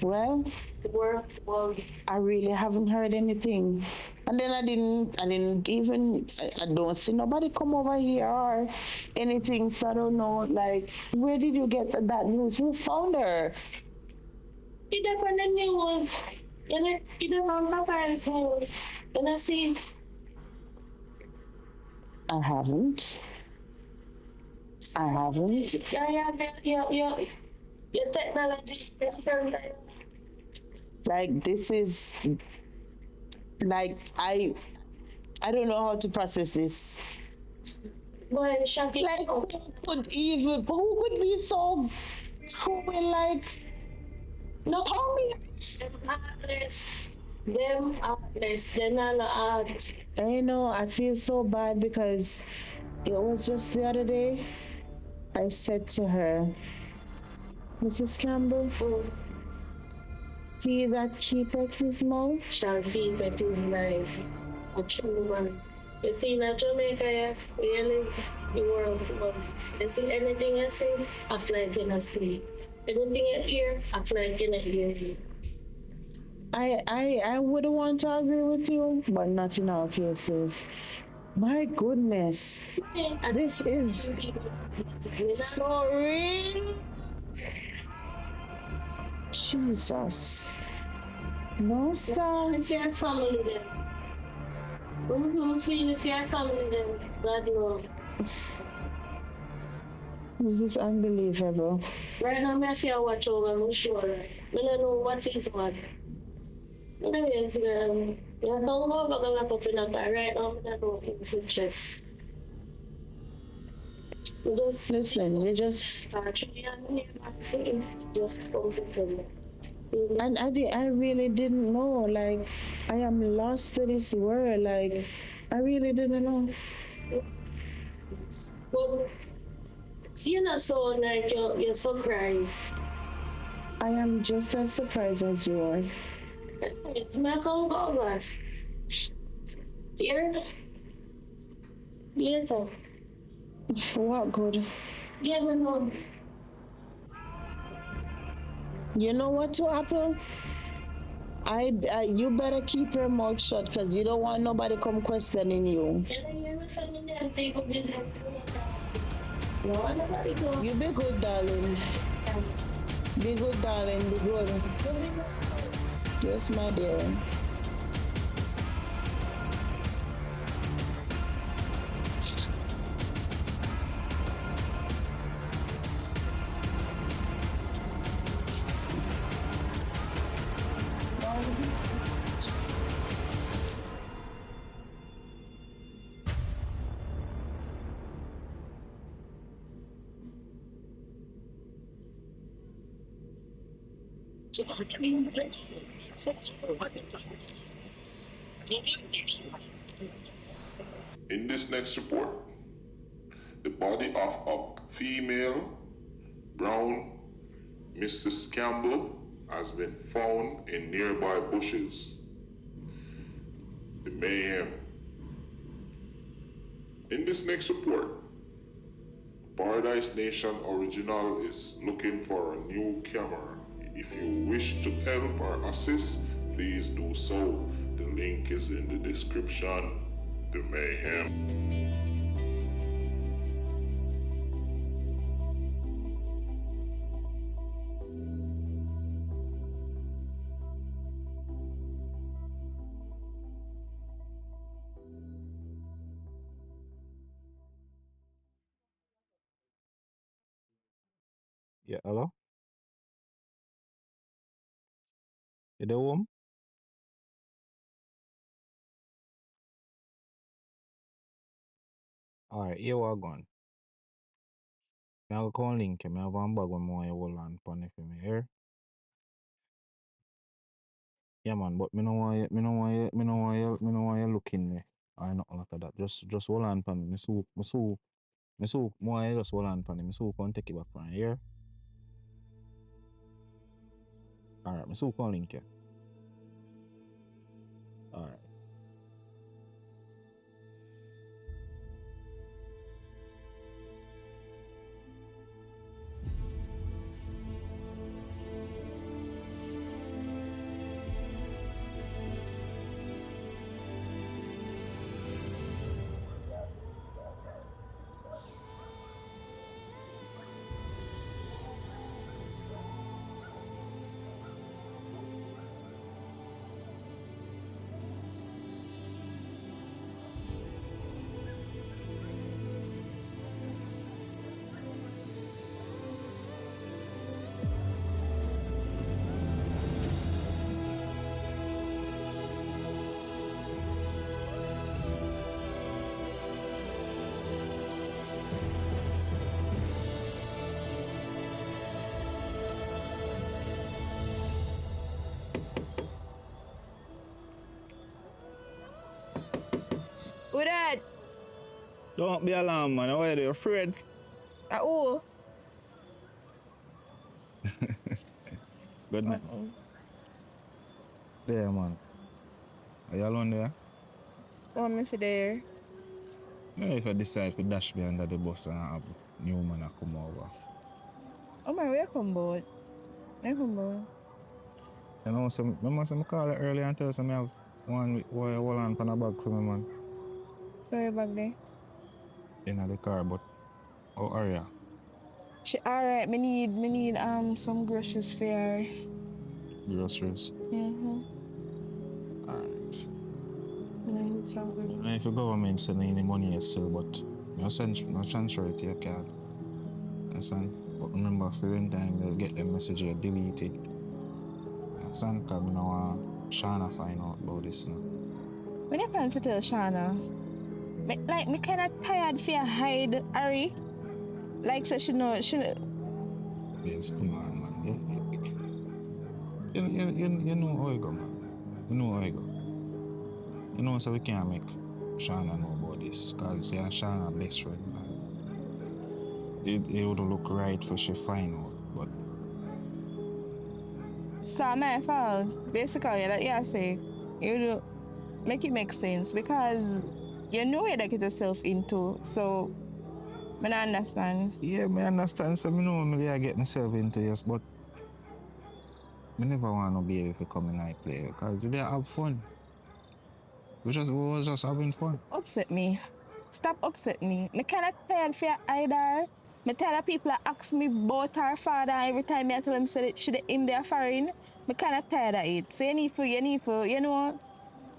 Well, I really haven't heard anything. And then I didn't even, I don't see nobody come over here or anything, so I don't know, like, where did you get that news? Who found her? It up on the news. It up on my parents' house. And I see. I haven't. Your technology is different. Like, this is, like, I don't know how to process this. Boy, Shaggy. Like, who could be so cruel, like, no, them heartless, they're not art. I know, I feel so bad because it was just the other day, I said to her, Mrs. Campbell, he that keepeth his mouth shall keep at his life. A true man. You see, in Jamaica, we live the world. You see anything I say, act like you not see. Anything you hear, act like you not hear. I would want to agree with you, but not in all cases. My goodness, this is so real. Jesus. No, sir. If you're family, then. Feel if you're family, then God knows. This is unbelievable. Right now, I feel watch over, I'm sure. I don't know what is what. Anyways, you don't go back up in that right now, I don't know if it's just. Just listen, you just and I really didn't know, like, I am lost to this world, like, I really didn't know. Well, you're not so like you're surprised. I am just as surprised as you are. It's not going to go, guys. Here? Later. What good? Yeah, we know. You know what to Apple? You better keep your mouth shut because you don't want nobody come questioning you. You be good, darling. Be good, darling. Be good. Yes, my dear. In this next report, the body of a female, brown Mrs. Campbell has been found in nearby bushes. The mayhem. In this next report, Paradise Nation Original is looking for a new camera. If you wish to help or assist, please do so. The link is in the description. the mayhem. Yeah, hello? You there home? Alright, here we gone. I will call link you. I have one bag when I hold on pon for me here. Yeah man, but me no want you, me no want you looking me. I not like that. Just hold on pon me. Me soup. More you just hold on pon me. Me soup and take it back from here. Alright, me soup call link you. Alright. Who that? Don't be alarmed, man. Why are you afraid? Who? Good night. There, man. Are you alone there? Want me for there? Yeah, if I decide to dash me under the bus and have new man come over. Oh my, where come board? Where come board? You know, so remember some call it earlier and tell some I have one why hold on for a bag for me, man. Sorry back there. In the car, but how are you? Alright, me need some groceries for her. Groceries. Mm-hmm. Alright. I need some groceries. And if the government sending any money yet still, but no transfer it to your card. Understand? But remember for when time they'll get the message you delete it. Understand? Because I don't want Shana find out about this now. When you plan to tell Shana? Me kinda tired for you hide Harry. Like so she know. Yes, come on, man. You know how I go, man. You know how I go. You know, so we can't make Shana know about this, because you're Shana's best friend, man. It would look right for she find out, but... So my fault. Basically, that you say, you do make it make sense because you know you get yourself into, so I don't understand. Yeah, I understand, so I know I get myself into this, but I never want to be able to come in and play, because we didn't have fun. We was just having fun. Upset me. Stop upset me. I kinda tired for your either. Me tired of people ask me about her father every time I tell them say she him there foreign. I kinda tired of it. So you need to, you know,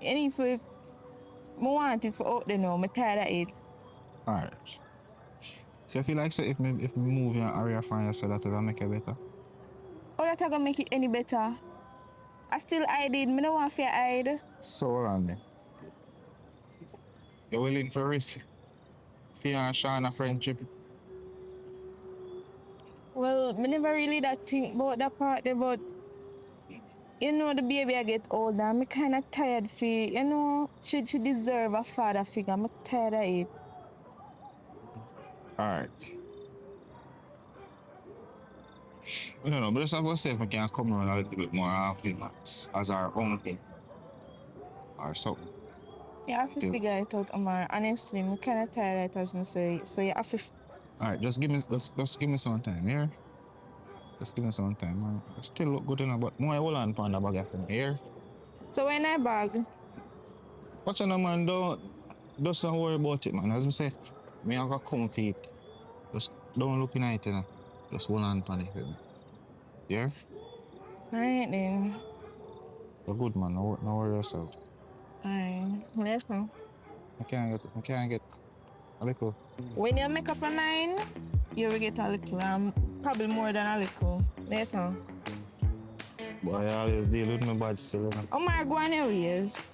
I want it for out there now. I'm tired of it. Alright. So I feel like so if me move your area from you, so that will make it better. How that gonna make it any better? I still hide it. I don't want to hide. So hold on then. You're willing for risk? For you and Shana friendship? Well, I never really that think about that part there, but you know the baby I get older, I'm kind of tired for, you know, she deserve a father figure. I'm tired of it. Alright. I don't know, but just have to say if we can come around a little bit more often as our own thing. Or something. You have to figure it out, Omar. Honestly, I'm kind of tired of it as I say. So you have to... Alright, just give me some time, here. Just give me some time, man. It still look good enough, but more hold on for the bag from here. So when I bag? What's on, man, don't Just don't worry about it, man. As I say, me I got come for it. Just don't look in it, you know. Just hold on to it. Yeah? Alright then. You're good, man. No worry yourself. Alright. Let's go. I can't get a little. When you make up your mind, you will get a little, probably more than a little. Let's go. Boy, I always deal with my bad still, you know. Oh my, go on your ways.